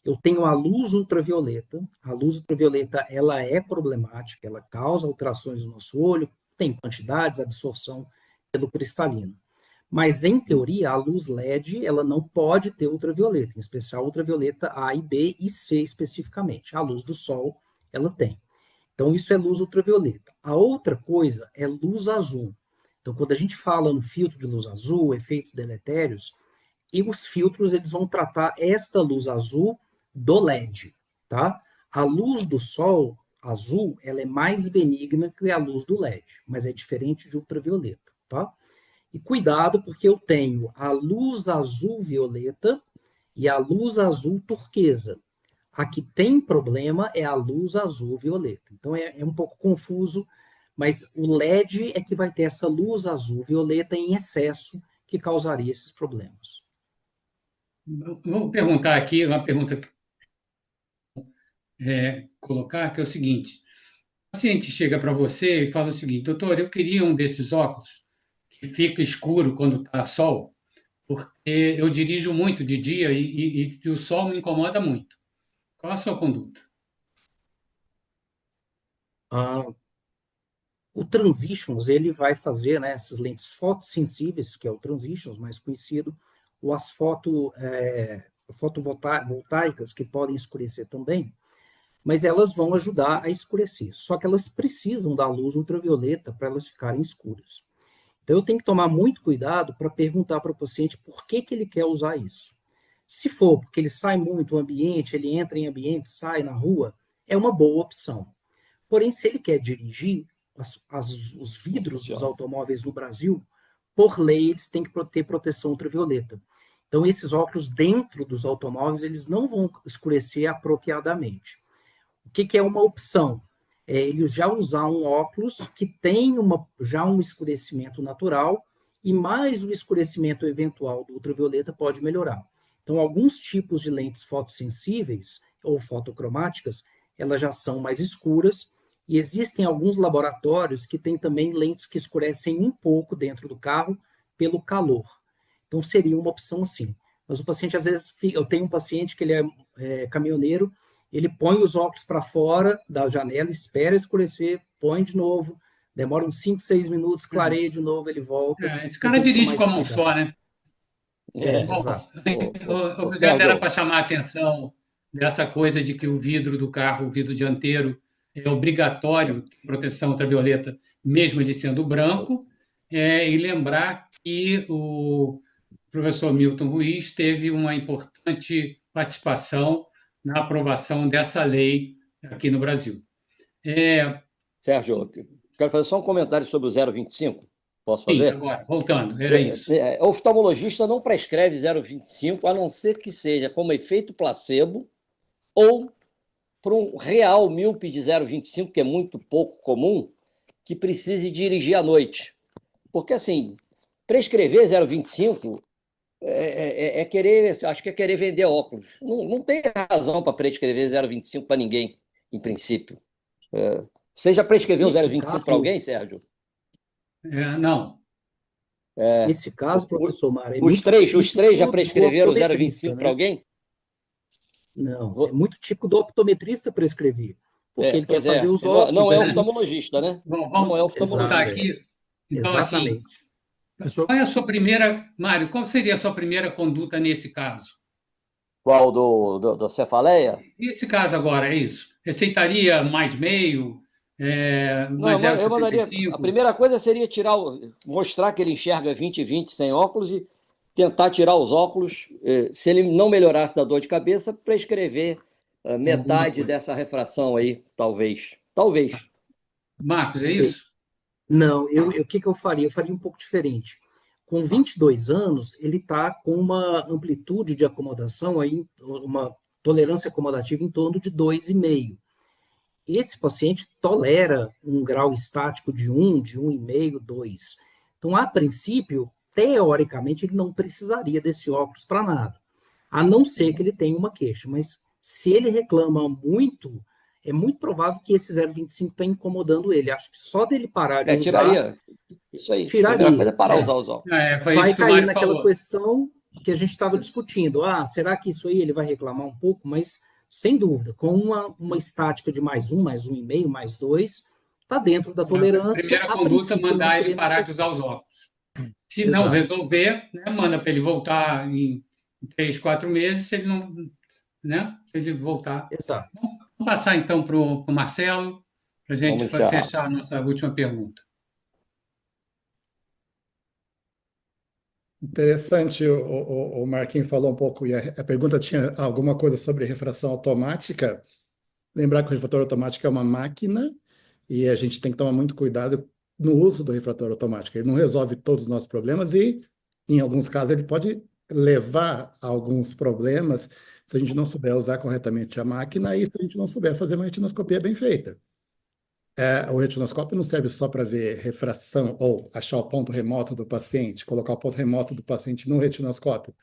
Eu tenho a luz ultravioleta. A luz ultravioleta, ela é problemática, ela causa alterações no nosso olho, tem quantidades, absorção pelo cristalino. Mas, em teoria, a luz LED, ela não pode ter ultravioleta, em especial ultravioleta A e B e C especificamente. A luz do sol, ela tem. Então, isso é luz ultravioleta. A outra coisa é luz azul. Então, quando a gente fala no filtro de luz azul, efeitos deletérios, e os filtros eles vão tratar esta luz azul do LED, tá? A luz do sol azul, ela é mais benigna que a luz do LED, mas é diferente de ultravioleta, tá? E cuidado porque eu tenho a luz azul violeta e a luz azul turquesa. A que tem problema é a luz azul violeta. Então é um pouco confuso, mas o LED é que vai ter essa luz azul violeta em excesso que causaria esses problemas. Vou perguntar aqui, uma pergunta colocar, que é o seguinte: o paciente chega para você e fala o seguinte: doutor, eu queria um desses óculos que fica escuro quando está sol, porque eu dirijo muito de dia e o sol me incomoda muito. Qual a sua conduta? Ah, o Transitions, ele vai fazer, né, essas lentes fotossensíveis, que é o Transitions mais conhecido, ou as fotovoltaicas, que podem escurecer também, mas elas vão ajudar a escurecer. Só que elas precisam da luz ultravioleta para elas ficarem escuras. Então, eu tenho que tomar muito cuidado para perguntar para o paciente por que, que ele quer usar isso. Se for porque ele sai muito do ambiente, ele entra em ambiente, sai na rua, é uma boa opção. Porém, se ele quer dirigir, os vidros dos automóveis no Brasil, por lei, eles têm que ter proteção ultravioleta. Então, esses óculos dentro dos automóveis, eles não vão escurecer apropriadamente. O que, que é uma opção? É ele já usar um óculos que tem já um escurecimento natural e mais o escurecimento eventual do ultravioleta pode melhorar. Então, alguns tipos de lentes fotossensíveis ou fotocromáticas, elas já são mais escuras e existem alguns laboratórios que têm também lentes que escurecem um pouco dentro do carro pelo calor. Então, seria uma opção assim. Mas o paciente, às vezes, eu tenho um paciente que ele é caminhoneiro, ele põe os óculos para fora da janela, espera escurecer, põe de novo, demora uns 5, 6 minutos, clareia de novo, ele volta. Esse cara dirige com a mão só, né? Bom, Exato. obrigado, era Sérgio, para chamar a atenção dessa coisa de que o vidro do carro, o vidro dianteiro, é obrigatório ter proteção ultravioleta, mesmo ele sendo branco, e lembrar que o professor Milton Ruiz teve uma importante participação na aprovação dessa lei aqui no Brasil. Sérgio, quero fazer só um comentário sobre o 0,25. Posso Sim, fazer? agora, voltando, era isso. O oftalmologista não prescreve 0,25, a não ser que seja como efeito placebo ou para um real míope de 0,25, que é muito pouco comum, que precise dirigir à noite. Porque, assim, prescrever 0,25 acho que é querer vender óculos. Não tem razão para prescrever 0,25 para ninguém, em princípio. Você já prescreveu 0,25 para alguém, Sérgio? Não. Nesse caso, professor Mara, Os três já prescreveram 0,25 para alguém? Não, é muito típico do optometrista prescrever, porque ele quer fazer os óculos. Não é oftalmologista, né? Bom, não é vamos voltar oftalmologista. aqui. Então, Exatamente. assim, qual é a sua primeira, Mário, qual seria a sua primeira conduta nesse caso? Qual da cefaleia? Nesse caso agora, é isso. Receitaria mais meio, mais Eu mandaria. 0,75? A primeira coisa seria mostrar que ele enxerga 20/20 sem óculos e tentar tirar os óculos. Se ele não melhorasse da dor de cabeça, prescrever metade dessa refração aí, talvez. Talvez. Marcos, é isso? Não, o que eu faria? Eu faria um pouco diferente. Com 22 anos, ele está com uma amplitude de acomodação, aí, uma tolerância acomodativa em torno de 2,5. Esse paciente tolera um grau estático de 1, de 1,5, 2. Então, a princípio, teoricamente, ele não precisaria desse óculos para nada, a não ser que ele tenha uma queixa. Mas se ele reclama muito, é muito provável que esse 0,25 está incomodando ele. Acho que só dele parar de usar... Tiraria. Isso aí. Tiraria. A primeira coisa é parar de usar os óculos. Vai cair naquela questão que a gente estava discutindo. Será que isso aí ele vai reclamar um pouco? Mas, sem dúvida, com uma estática de mais 1, mais 1,5, mais 2, está dentro da tolerância. A primeira conduta é mandar ele parar de usar os óculos. Se não resolver, manda para ele voltar em 3, 4 meses, se ele não... Se ele voltar. Exato. Vamos passar, então, para o Marcelo, para a gente fechar a nossa última pergunta. Interessante, o Marquinhos falou um pouco, e a pergunta tinha alguma coisa sobre refração automática. Lembrar que o refrator automático é uma máquina e a gente tem que tomar muito cuidado no uso do refrator automático. Ele não resolve todos os nossos problemas e, em alguns casos, ele pode levar a alguns problemas se a gente não souber usar corretamente a máquina e se a gente não souber fazer uma retinoscopia bem feita. O retinoscópio não serve só para ver refração ou achar o ponto remoto do paciente, colocar o ponto remoto do paciente no retinoscópio.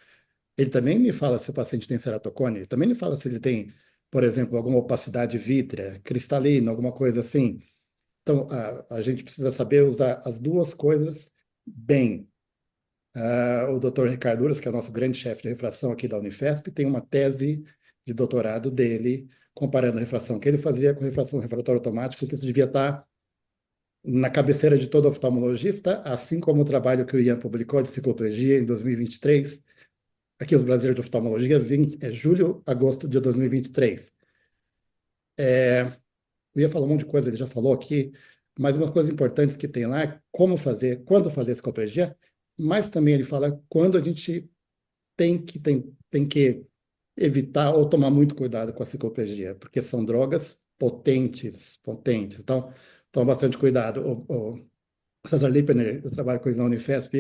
Ele também me fala se o paciente tem ceratocone, ele também me fala se ele tem, por exemplo, alguma opacidade vítrea, cristalina, alguma coisa assim. Então, a gente precisa saber usar as duas coisas bem. O Dr. Ricardo Uras, que é o nosso grande chefe de refração aqui da Unifesp, tem uma tese de doutorado dele comparando a refração que ele fazia com a refração refratório automático, que isso devia estar na cabeceira de todo oftalmologista, assim como o trabalho que o Ian publicou de cicloplegia em 2023. Aqui os brasileiros de oftalmologia, é julho, agosto de 2023. Eu ia falar um monte de coisa, ele já falou aqui, mas umas coisas importantes que tem lá é como fazer, quando fazer cicloplegia, mas também ele fala quando a gente tem que evitar ou tomar muito cuidado com a cicloplegia, porque são drogas potentes, potentes. Então, toma bastante cuidado. O Cesar Lippener, eu trabalho com ele na Unifesp,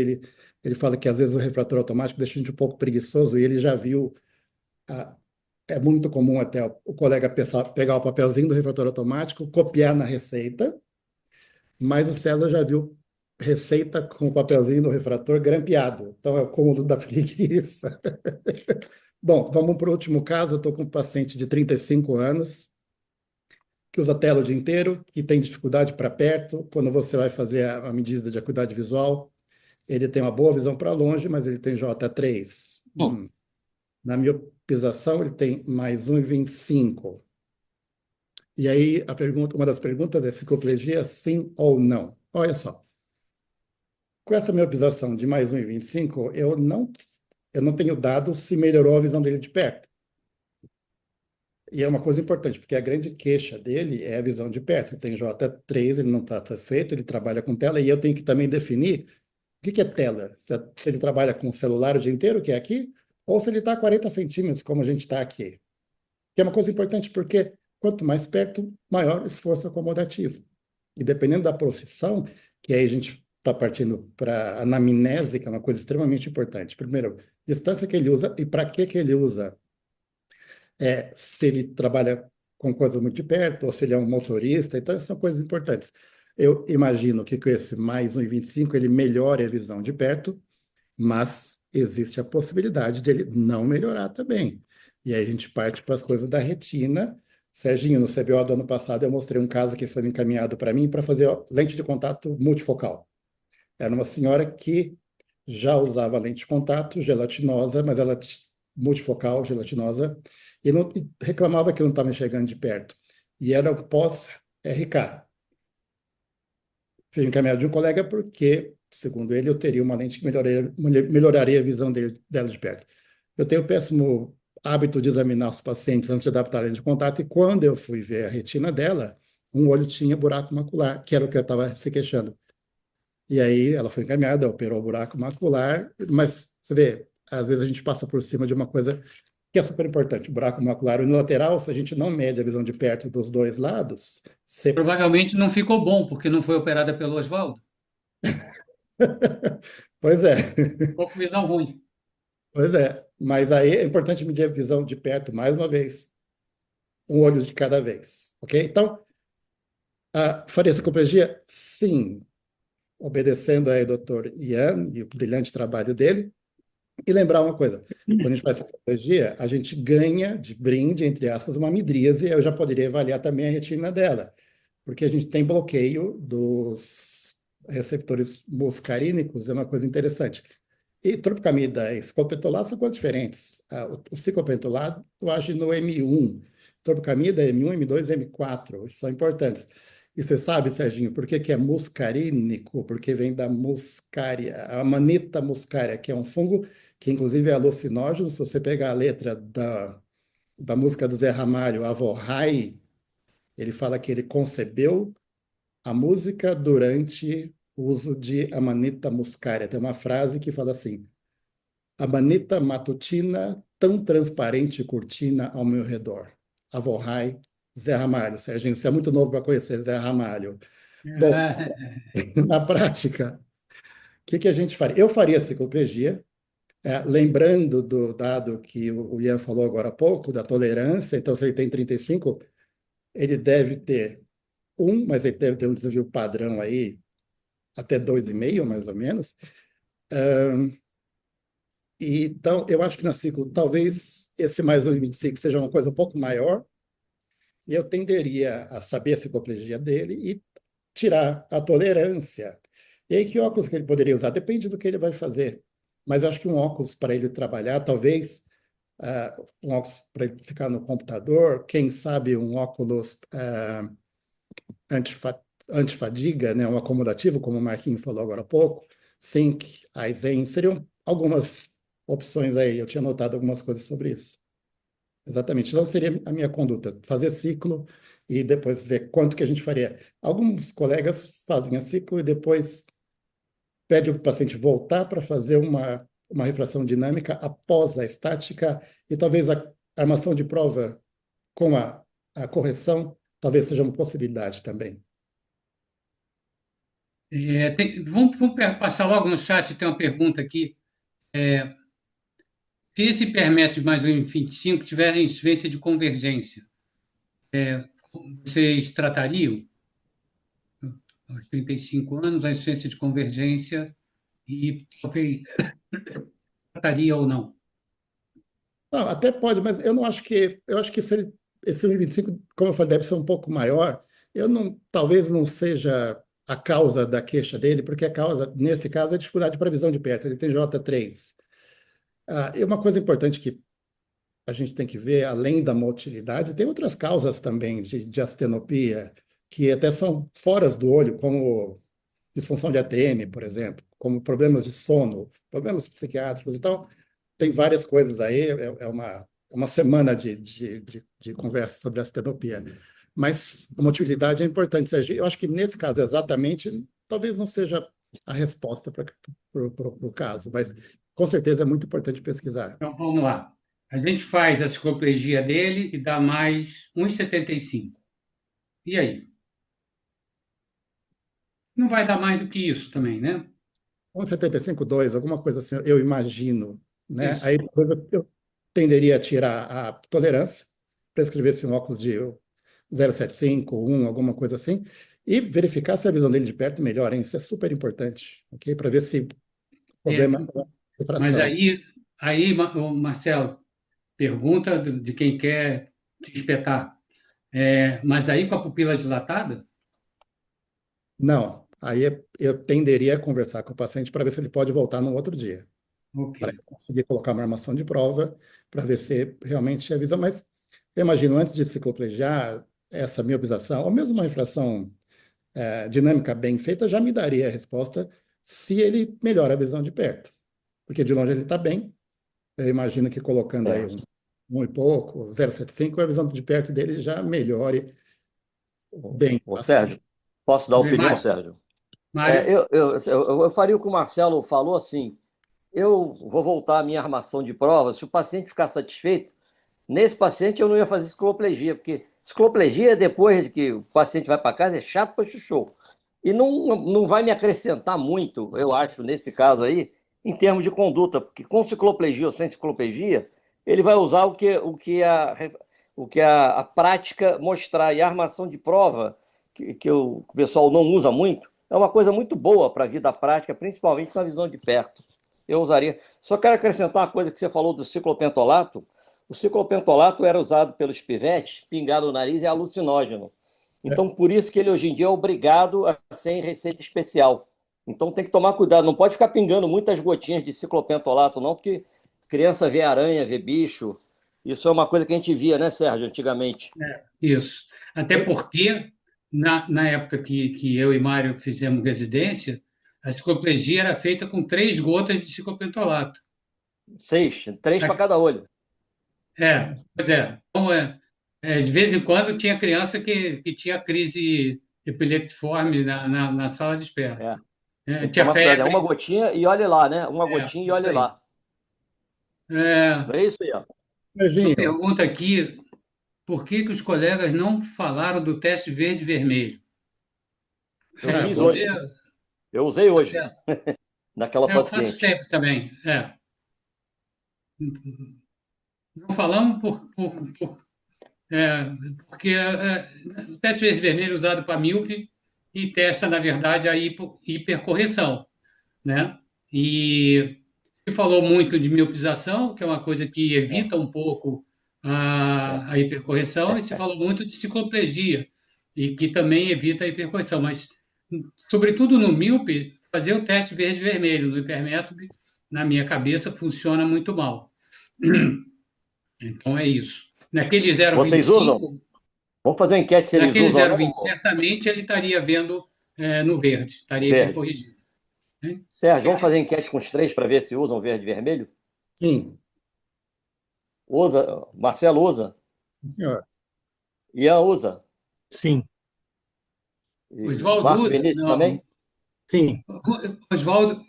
ele fala que às vezes o refrator automático deixa a gente um pouco preguiçoso e ele já viu. É muito comum até o colega pegar o papelzinho do refrator automático, copiar na receita, mas o César já viu receita com o papelzinho do refrator grampeado. Então é o cúmulo da preguiça. Bom, vamos para o último caso. Eu estou com um paciente de 35 anos, que usa tela o dia inteiro, que tem dificuldade para perto. Quando você vai fazer a medida de acuidade visual, ele tem uma boa visão para longe, mas ele tem J3. Na miopização, ele tem mais 1,25. E aí, uma das perguntas é cicloplegia, sim ou não? Olha só. Com essa miopização de mais 1,25, eu não tenho dado se melhorou a visão dele de perto. E é uma coisa importante, porque a grande queixa dele é a visão de perto. Ele tem J3, ele não está satisfeito, ele trabalha com tela, e eu tenho que também definir o que é tela. Se ele trabalha com celular o dia inteiro, que é aqui, ou se ele está a 40 centímetros, como a gente está aqui. Que é uma coisa importante, porque quanto mais perto, maior esforço acomodativo. E dependendo da profissão, que aí a gente está partindo para a anamnese, que é uma coisa extremamente importante. Primeiro, distância que ele usa e para que ele usa. Se ele trabalha com coisas muito de perto, ou se ele é um motorista, então essas são coisas importantes. Eu imagino que com esse mais 1,25 ele melhore a visão de perto, mas existe a possibilidade de ele não melhorar também. E aí a gente parte para as coisas da retina. Serginho, no CBO do ano passado, eu mostrei um caso que foi encaminhado para mim para fazer lente de contato multifocal. Era uma senhora que já usava lente de contato gelatinosa, mas ela multifocal, gelatinosa, e reclamava que não estava enxergando de perto. E era o pós-RK. Fui encaminhado de um colega porque, segundo ele, eu teria uma lente que melhoraria a visão dela de perto. Eu tenho o péssimo hábito de examinar os pacientes antes de adaptar a lente de contato, e quando eu fui ver a retina dela, um olho tinha buraco macular, que era o que eu estava se queixando. E aí ela foi encaminhada, operou o buraco macular, mas você vê, às vezes a gente passa por cima de uma coisa que é super importante, o buraco macular unilateral, se a gente não mede a visão de perto dos dois lados, você... Provavelmente não ficou bom, porque não foi operada pelo Oswaldo. Pois é. Ficou com visão ruim. Pois é, mas aí é importante medir a visão de perto, mais uma vez, um olho de cada vez, ok? Então, faria cicloplegia? Sim, obedecendo aí o Dr. Ian e o brilhante trabalho dele. E lembrar uma coisa, quando a gente faz cicloplegia, a gente ganha de brinde, entre aspas, uma midríase, eu já poderia avaliar também a retina dela, porque a gente tem bloqueio dos receptores muscarínicos, é uma coisa interessante. E tropicamida e ciclopentolato são coisas diferentes. O ciclopentolato age no M1, tropicamida M1, M2, M4, esses são importantes. E você sabe, Serginho, por que é muscarínico? Porque vem da muscaria, a Amanita muscaria, que é um fungo que inclusive é alucinógeno. Se você pegar a letra da música do Zé Ramalho, Avorrai, ele fala que ele concebeu a música durante o uso de Amanita muscaria. Tem uma frase que fala assim: Amanita matutina, tão transparente cortina ao meu redor. Avorrai, Zé Ramalho. Serginho, você é muito novo para conhecer Zé Ramalho. Bom, na prática, o que a gente faria? Eu faria cicloplegia, lembrando do dado que o Ian falou agora há pouco, da tolerância. Então, se ele tem 35, ele deve ter mas ele deve ter um desvio padrão aí, até 2,5, mais ou menos. Então, eu acho que na ciclo, talvez esse mais 1,25 seja uma coisa um pouco maior, e eu tenderia a saber a cicloplegia dele e tirar a tolerância. E aí, que óculos que ele poderia usar? Depende do que ele vai fazer. mas eu acho que um óculos para ele trabalhar, talvez um óculos para ele ficar no computador, quem sabe um óculos antifadiga, né, um acomodativo, como o Marquinhos falou agora há pouco, Sync, Aizen, seriam algumas opções aí. Eu tinha notado algumas coisas sobre isso. Exatamente. Então, seria a minha conduta, fazer ciclo e depois ver quanto que a gente faria. Alguns colegas fazem a ciclo e depois pede o paciente voltar para fazer uma refração dinâmica após a estática e talvez a armação de prova com a correção talvez seja uma possibilidade também. Vamos passar logo no chat, tem uma pergunta aqui. Se esse hipermétrio mais o M25 tiver incidência de convergência, vocês tratariam aos 35 anos a incidência de convergência e talvez trataria ou não? Não, até pode, mas eu não acho que. Eu acho que se esse 1,25, como eu falei, deve ser um pouco maior. Talvez não seja a causa da queixa dele, porque a causa, nesse caso, é dificuldade para visão de perto. Ele tem J3. E uma coisa importante que a gente tem que ver, além da motilidade, tem outras causas também de astenopia, que até são fora do olho, como disfunção de ATM, por exemplo, como problemas de sono, problemas psiquiátricos. Então, tem várias coisas aí, é uma semana de conversa sobre astenopia. Mas a motilidade é importante, Sérgio. Eu acho que nesse caso, exatamente, talvez não seja a resposta para o caso, mas com certeza é muito importante pesquisar. Então, vamos lá. A gente faz a cicloplegia dele e dá mais 1,75. E aí? Não vai dar mais do que isso também, né? 1,75, 2, alguma coisa assim, eu imagino, né? Isso. Aí depois eu tenderia a tirar a tolerância, prescrever-se um óculos de 0,75, 1, alguma coisa assim, e verificar se a visão dele de perto melhora, hein? Isso é super importante, ok? Para ver se o problema é refração. Mas aí, Marcelo, pergunta de quem quer espetar. Mas aí com a pupila dilatada? Não, aí eu tenderia a conversar com o paciente para ver se ele pode voltar no outro dia, Ok. para conseguir colocar uma armação de prova, para ver se realmente a visão. Mas eu imagino, antes de cicloplegiar, essa miopização, ou mesmo uma refração dinâmica bem feita, já me daria a resposta se ele melhora a visão de perto. Porque de longe ele está bem. Eu imagino que colocando aí um e pouco, 0,75, a visão de perto dele já melhore bem. Ô, Sérgio, posso dar opinião, Sérgio? Mário? Eu faria o que o Marcelo falou, assim, eu vou voltar à minha armação de prova, se o paciente ficar satisfeito, nesse paciente eu não ia fazer cicloplegia, porque cicloplegia, depois de que o paciente vai para casa, é chato para chuchu. E não vai me acrescentar muito, eu acho, nesse caso aí, em termos de conduta, porque com cicloplegia ou sem cicloplegia, ele vai usar o que a prática mostrar. E a armação de prova, que o pessoal não usa muito, é uma coisa muito boa para a vida prática, principalmente na visão de perto. Eu usaria. Só quero acrescentar uma coisa que você falou do ciclopentolato. O ciclopentolato era usado pelos pivetes, pingar no nariz é alucinógeno. Então, por isso que ele hoje em dia é obrigado a ser em receita especial. Então, tem que tomar cuidado. Não pode ficar pingando muitas gotinhas de ciclopentolato, não, porque criança vê aranha, vê bicho. Isso é uma coisa que a gente via, né, Sérgio, antigamente. Isso. Até porque, na época que eu e Mário fizemos residência, a cicloplegia era feita com 3 gotas de ciclopentolato. 6, 3 para cada olho. Pois é. Então, de vez em quando tinha criança que tinha crise epileptiforme na sala de espera. Tinha febre. Uma gotinha e olhe lá, né? Uma gotinha e olhe lá. É isso aí, ó. Uma pergunta aqui: por que os colegas não falaram do teste verde-vermelho? Eu fiz hoje. Eu usei hoje. Naquela eu faço paciente. sempre também. Não falamos porque o teste verde-vermelho é usado para míope e testa, na verdade, a hipercorreção, né? E se falou muito de miopização, que é uma coisa que evita um pouco a hipercorreção, e se falou muito de cicloplegia, e que também evita a hipercorreção, mas, sobretudo no míope, fazer o teste verde-vermelho, no hipermétrope, na minha cabeça, funciona muito mal. Então, é isso. Naquele Vocês usam? 0,25, Vamos fazer uma enquete se eles naquele usam ou 0,20, não. certamente ele estaria vendo no verde, estaria bem Verde. corrigido, né? Sérgio, vamos fazer enquete com os três para ver se usam verde e vermelho? Sim, Usa. Marcelo usa. sim, senhor. Ian usa. Sim, E Oswaldo Marco usa? Vinícius Não. também? sim. Oswaldo,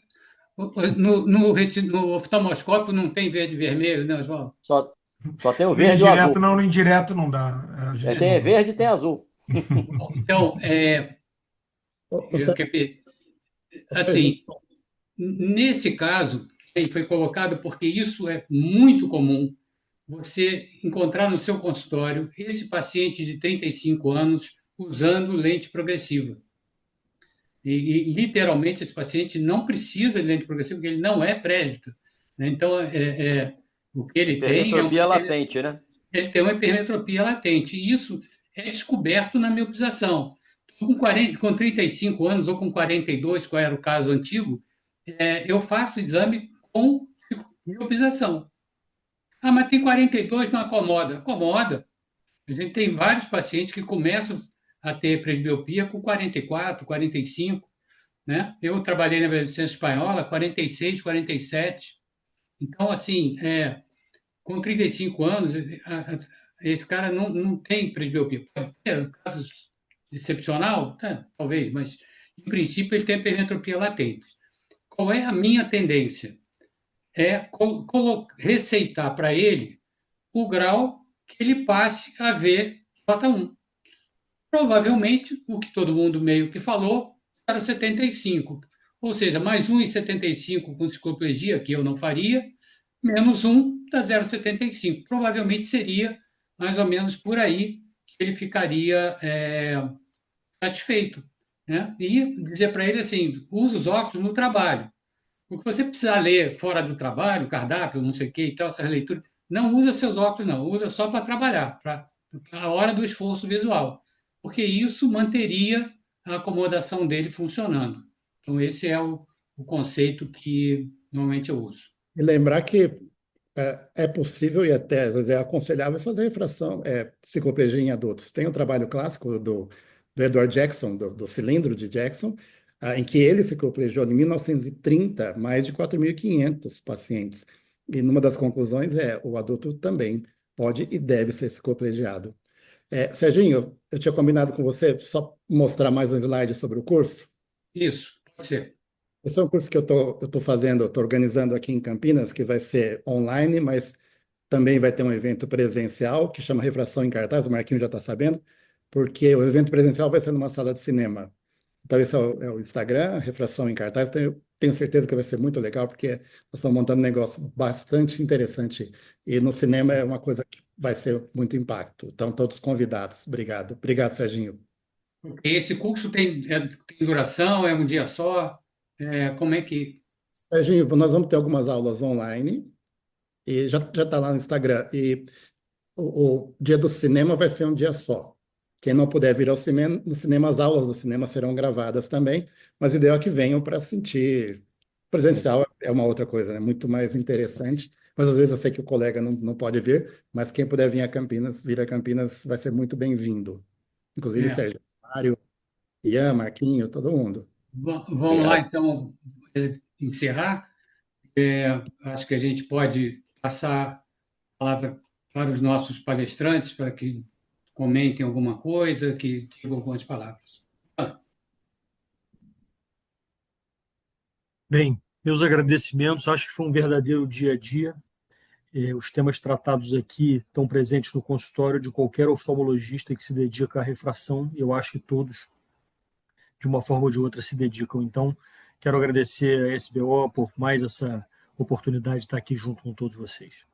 no oftalmoscópio não tem verde e vermelho, né, Oswaldo? Só tem o No verde e o indireto, azul. não, no indireto não dá. A É, gente tem não. verde e tem azul. Então, Ô, Sérgio, Sérgio, assim, nesse caso, ele foi colocado porque isso é muito comum, você encontrar no seu consultório esse paciente de 35 anos usando lente progressiva. Literalmente, esse paciente não precisa de lente progressiva, porque ele não é presbítero, né? Então, o que ele tem é Hipermetropia latente, né? ele tem uma hipermetropia latente. E isso é descoberto na miopização. Então, com 35 anos ou com 42, qual era o caso antigo, eu faço o exame com miopização. Ah, mas tem 42, não acomoda. Acomoda. A gente tem vários pacientes que começam a ter presbiopia com 44, 45, né? Eu trabalhei na medicina espanhola, 46, 47. Então, assim, com 35 anos, esse cara não tem presbiopia. Pode ter casos excepcional? Talvez, mas, em princípio, ele tem hipermetropia latente. Qual é a minha tendência? É receitar para ele o grau que ele passe a ver J1. Provavelmente, o que todo mundo meio que falou, era 75. Ou seja, mais 1,75 com discoplegia, que eu não faria, menos 1 dá 0,75. Provavelmente seria mais ou menos por aí que ele ficaria satisfeito, né? E dizer para ele assim, use os óculos no trabalho. O que você precisar ler fora do trabalho, cardápio, não sei o que e tal, essas leituras, não usa seus óculos, não. Usa só para trabalhar, para a hora do esforço visual. Porque isso manteria a acomodação dele funcionando. Então, esse é o conceito que normalmente eu uso. e lembrar que é possível e até às vezes é aconselhável fazer refração, cicloplegia em adultos. Tem um trabalho clássico do Edward Jackson, do cilindro de Jackson, em que ele cicloplegiou em 1930 mais de 4.500 pacientes. E numa das conclusões o adulto também pode e deve ser cicloplegiado. Serginho, eu tinha combinado com você só mostrar mais um slide sobre o curso. Isso, pode ser. Esse é um curso que eu tô fazendo, estou organizando aqui em Campinas, que vai ser online, mas também vai ter um evento presencial que chama Refração em Cartaz, o Marquinhos já está sabendo, porque o evento presencial vai ser numa sala de cinema. Então, esse é o Instagram, Refração em Cartaz. Então, eu tenho certeza que vai ser muito legal, porque nós estamos montando um negócio bastante interessante. E no cinema é uma coisa que vai ser muito impacto. Então, todos convidados. Obrigado. Obrigado, Serginho. Esse curso tem duração, é um dia só? Como é que... Serginho, nós vamos ter algumas aulas online, e já está lá no Instagram. E o dia do cinema vai ser um dia só. Quem não puder vir ao cinema, no cinema, as aulas do cinema serão gravadas também, mas o ideal é que venham para sentir. Presencial é uma outra coisa, né? Muito mais interessante. Mas às vezes eu sei que o colega não pode vir, mas quem puder vir a Campinas vai ser muito bem-vindo. Inclusive é, Sérgio, Mário, Ian, Marquinho, todo mundo. Vamos lá, Obrigado. então, encerrar. Acho que a gente pode passar a palavra para os nossos palestrantes, para que comentem alguma coisa, que digam algumas palavras. Bem, meus agradecimentos. Acho que foi um verdadeiro dia a dia. Os temas tratados aqui estão presentes no consultório de qualquer oftalmologista que se dedica à refração. Eu acho que todos, de uma forma ou de outra, se dedicam. Então, quero agradecer a SBO por mais essa oportunidade de estar aqui junto com todos vocês.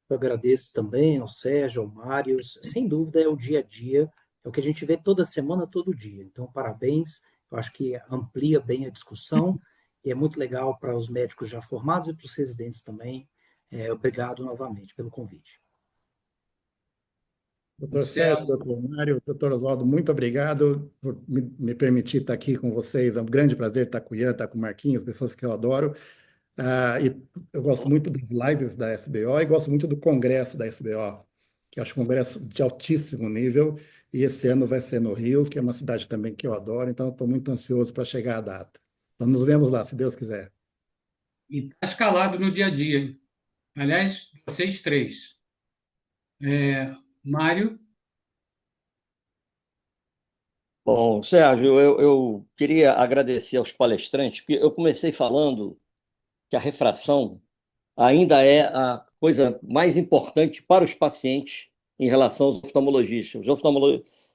Eu agradeço também ao Sérgio, ao Mário. Sem dúvida, é o dia a dia, é o que a gente vê toda semana, todo dia. Então, parabéns. Eu acho que amplia bem a discussão e é muito legal para os médicos já formados e para os residentes também. Obrigado novamente pelo convite. Doutor Sérgio, doutor Mário, doutor Oswaldo, muito obrigado por me permitir estar aqui com vocês. É um grande prazer estar com o Ian, estar com o Marquinhos, pessoas que eu adoro. E eu gosto muito das lives da SBO e gosto muito do congresso da SBO, que eu acho um congresso de altíssimo nível, e esse ano vai ser no Rio, que é uma cidade também que eu adoro, então estou muito ansioso para chegar à data. Então nos vemos lá, se Deus quiser. E está escalado no dia a dia. Aliás, vocês três. Mário, Bom, Sérgio, eu queria agradecer aos palestrantes, porque eu comecei falando que a refração ainda é a coisa mais importante para os pacientes em relação aos oftalmologistas.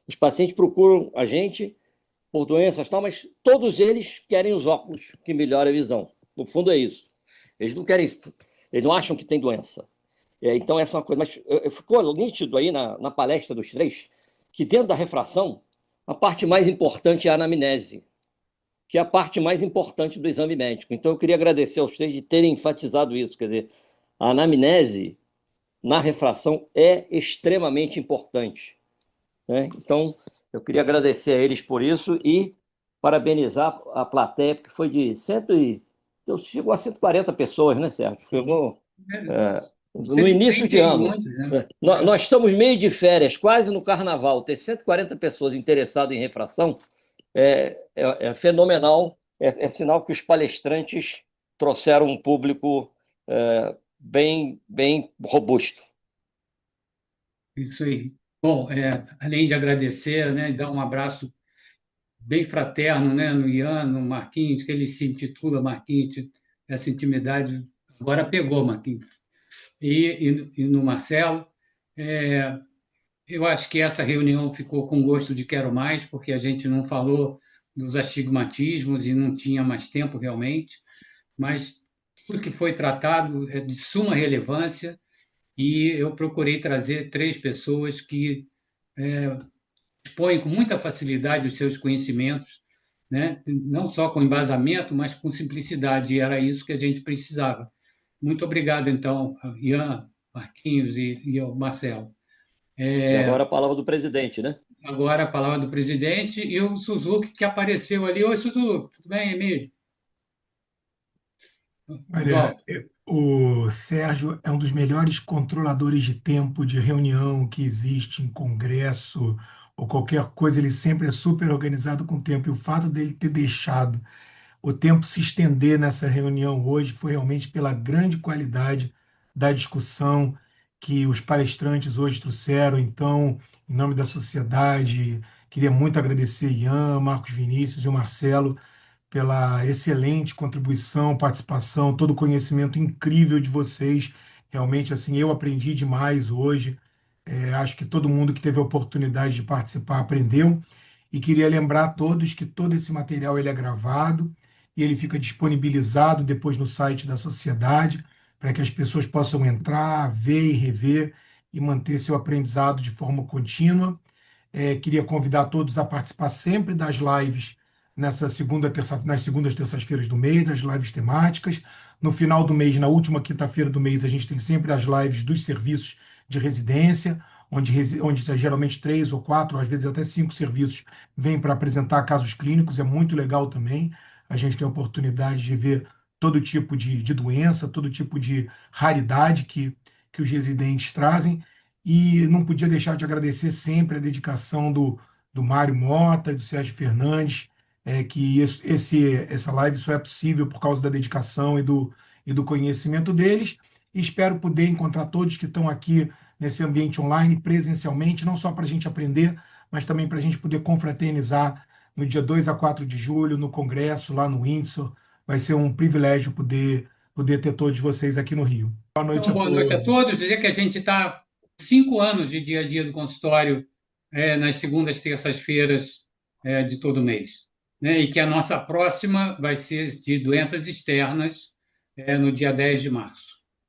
Os pacientes procuram a gente por doenças e tal, mas todos eles querem os óculos que melhorem a visão. No fundo é isso. Eles não querem, eles não acham que tem doença. Então essa é uma coisa. Mas ficou nítido aí na palestra dos três que dentro da refração a parte mais importante é a anamnese, que é a parte mais importante do exame médico. Então eu queria agradecer aos três de terem enfatizado isso. Quer dizer, a anamnese na refração é extremamente importante, né? Então, eu queria agradecer a eles por isso e parabenizar a plateia, porque foi de chegou a 140 pessoas, né, Sérgio? Chegou no início de ano. muitos, né? Nós estamos meio de férias, quase no carnaval. Ter 140 pessoas interessadas em refração é fenomenal. É sinal que os palestrantes trouxeram um público bem robusto. Isso aí. Bom, além de agradecer, né, dar um abraço bem fraterno, né, no Ian, no Marquinhos, que ele se intitula Marquinhos, essa intimidade agora pegou, Marquinhos, e no Marcelo. Eu acho que essa reunião ficou com gosto de quero mais, porque a gente não falou dos astigmatismos e não tinha mais tempo realmente, mas tudo que foi tratado é de suma relevância e eu procurei trazer três pessoas que expõem com muita facilidade os seus conhecimentos, né? Não só com embasamento, mas com simplicidade, e era isso que a gente precisava. Muito obrigado, então, Ian, Marquinhos e ao Marcelo. E agora a palavra do presidente, né? Agora a palavra do presidente e o Suzuki que apareceu ali. Oi, Suzuki, tudo bem, Emílio? Olha, o Sérgio é um dos melhores controladores de tempo de reunião que existe em congresso ou qualquer coisa. Ele sempre é super organizado com o tempo. E o fato dele ter deixado o tempo se estender nessa reunião hoje foi realmente pela grande qualidade da discussão que os palestrantes hoje trouxeram. Então, em nome da sociedade, queria muito agradecer Ian, Marcos Vinícius e o Marcelo pela excelente contribuição, participação, todo o conhecimento incrível de vocês. Realmente, assim, eu aprendi demais hoje. Acho que todo mundo que teve a oportunidade de participar aprendeu. E queria lembrar a todos que todo esse material ele é gravado e ele fica disponibilizado depois no site da sociedade para que as pessoas possam entrar, ver e rever e manter seu aprendizado de forma contínua. Queria convidar todos a participar sempre das lives nas segundas terças-feiras do mês, as lives temáticas. No final do mês, na última quinta-feira do mês, a gente tem sempre as lives dos serviços de residência, onde geralmente três ou quatro, às vezes até cinco serviços vêm para apresentar casos clínicos. É muito legal também. A gente tem a oportunidade de ver todo tipo de doença, todo tipo de raridade que os residentes trazem. E não podia deixar de agradecer sempre a dedicação do Mário Mota e do Sérgio Fernandes, que essa live só é possível por causa da dedicação e do conhecimento deles. E espero poder encontrar todos que estão aqui nesse ambiente online, presencialmente, não só para a gente aprender, mas também para a gente poder confraternizar no dia 2 a 4 de julho, no Congresso, lá no Windsor. Vai ser um privilégio poder ter todos vocês aqui no Rio. Boa noite Então, a boa noite a todos. todos. Dizer que a gente está 5 anos de dia a dia do consultório nas segundas terças-feiras de todo mês, né? E que a nossa próxima vai ser de doenças externas no dia 10 de março.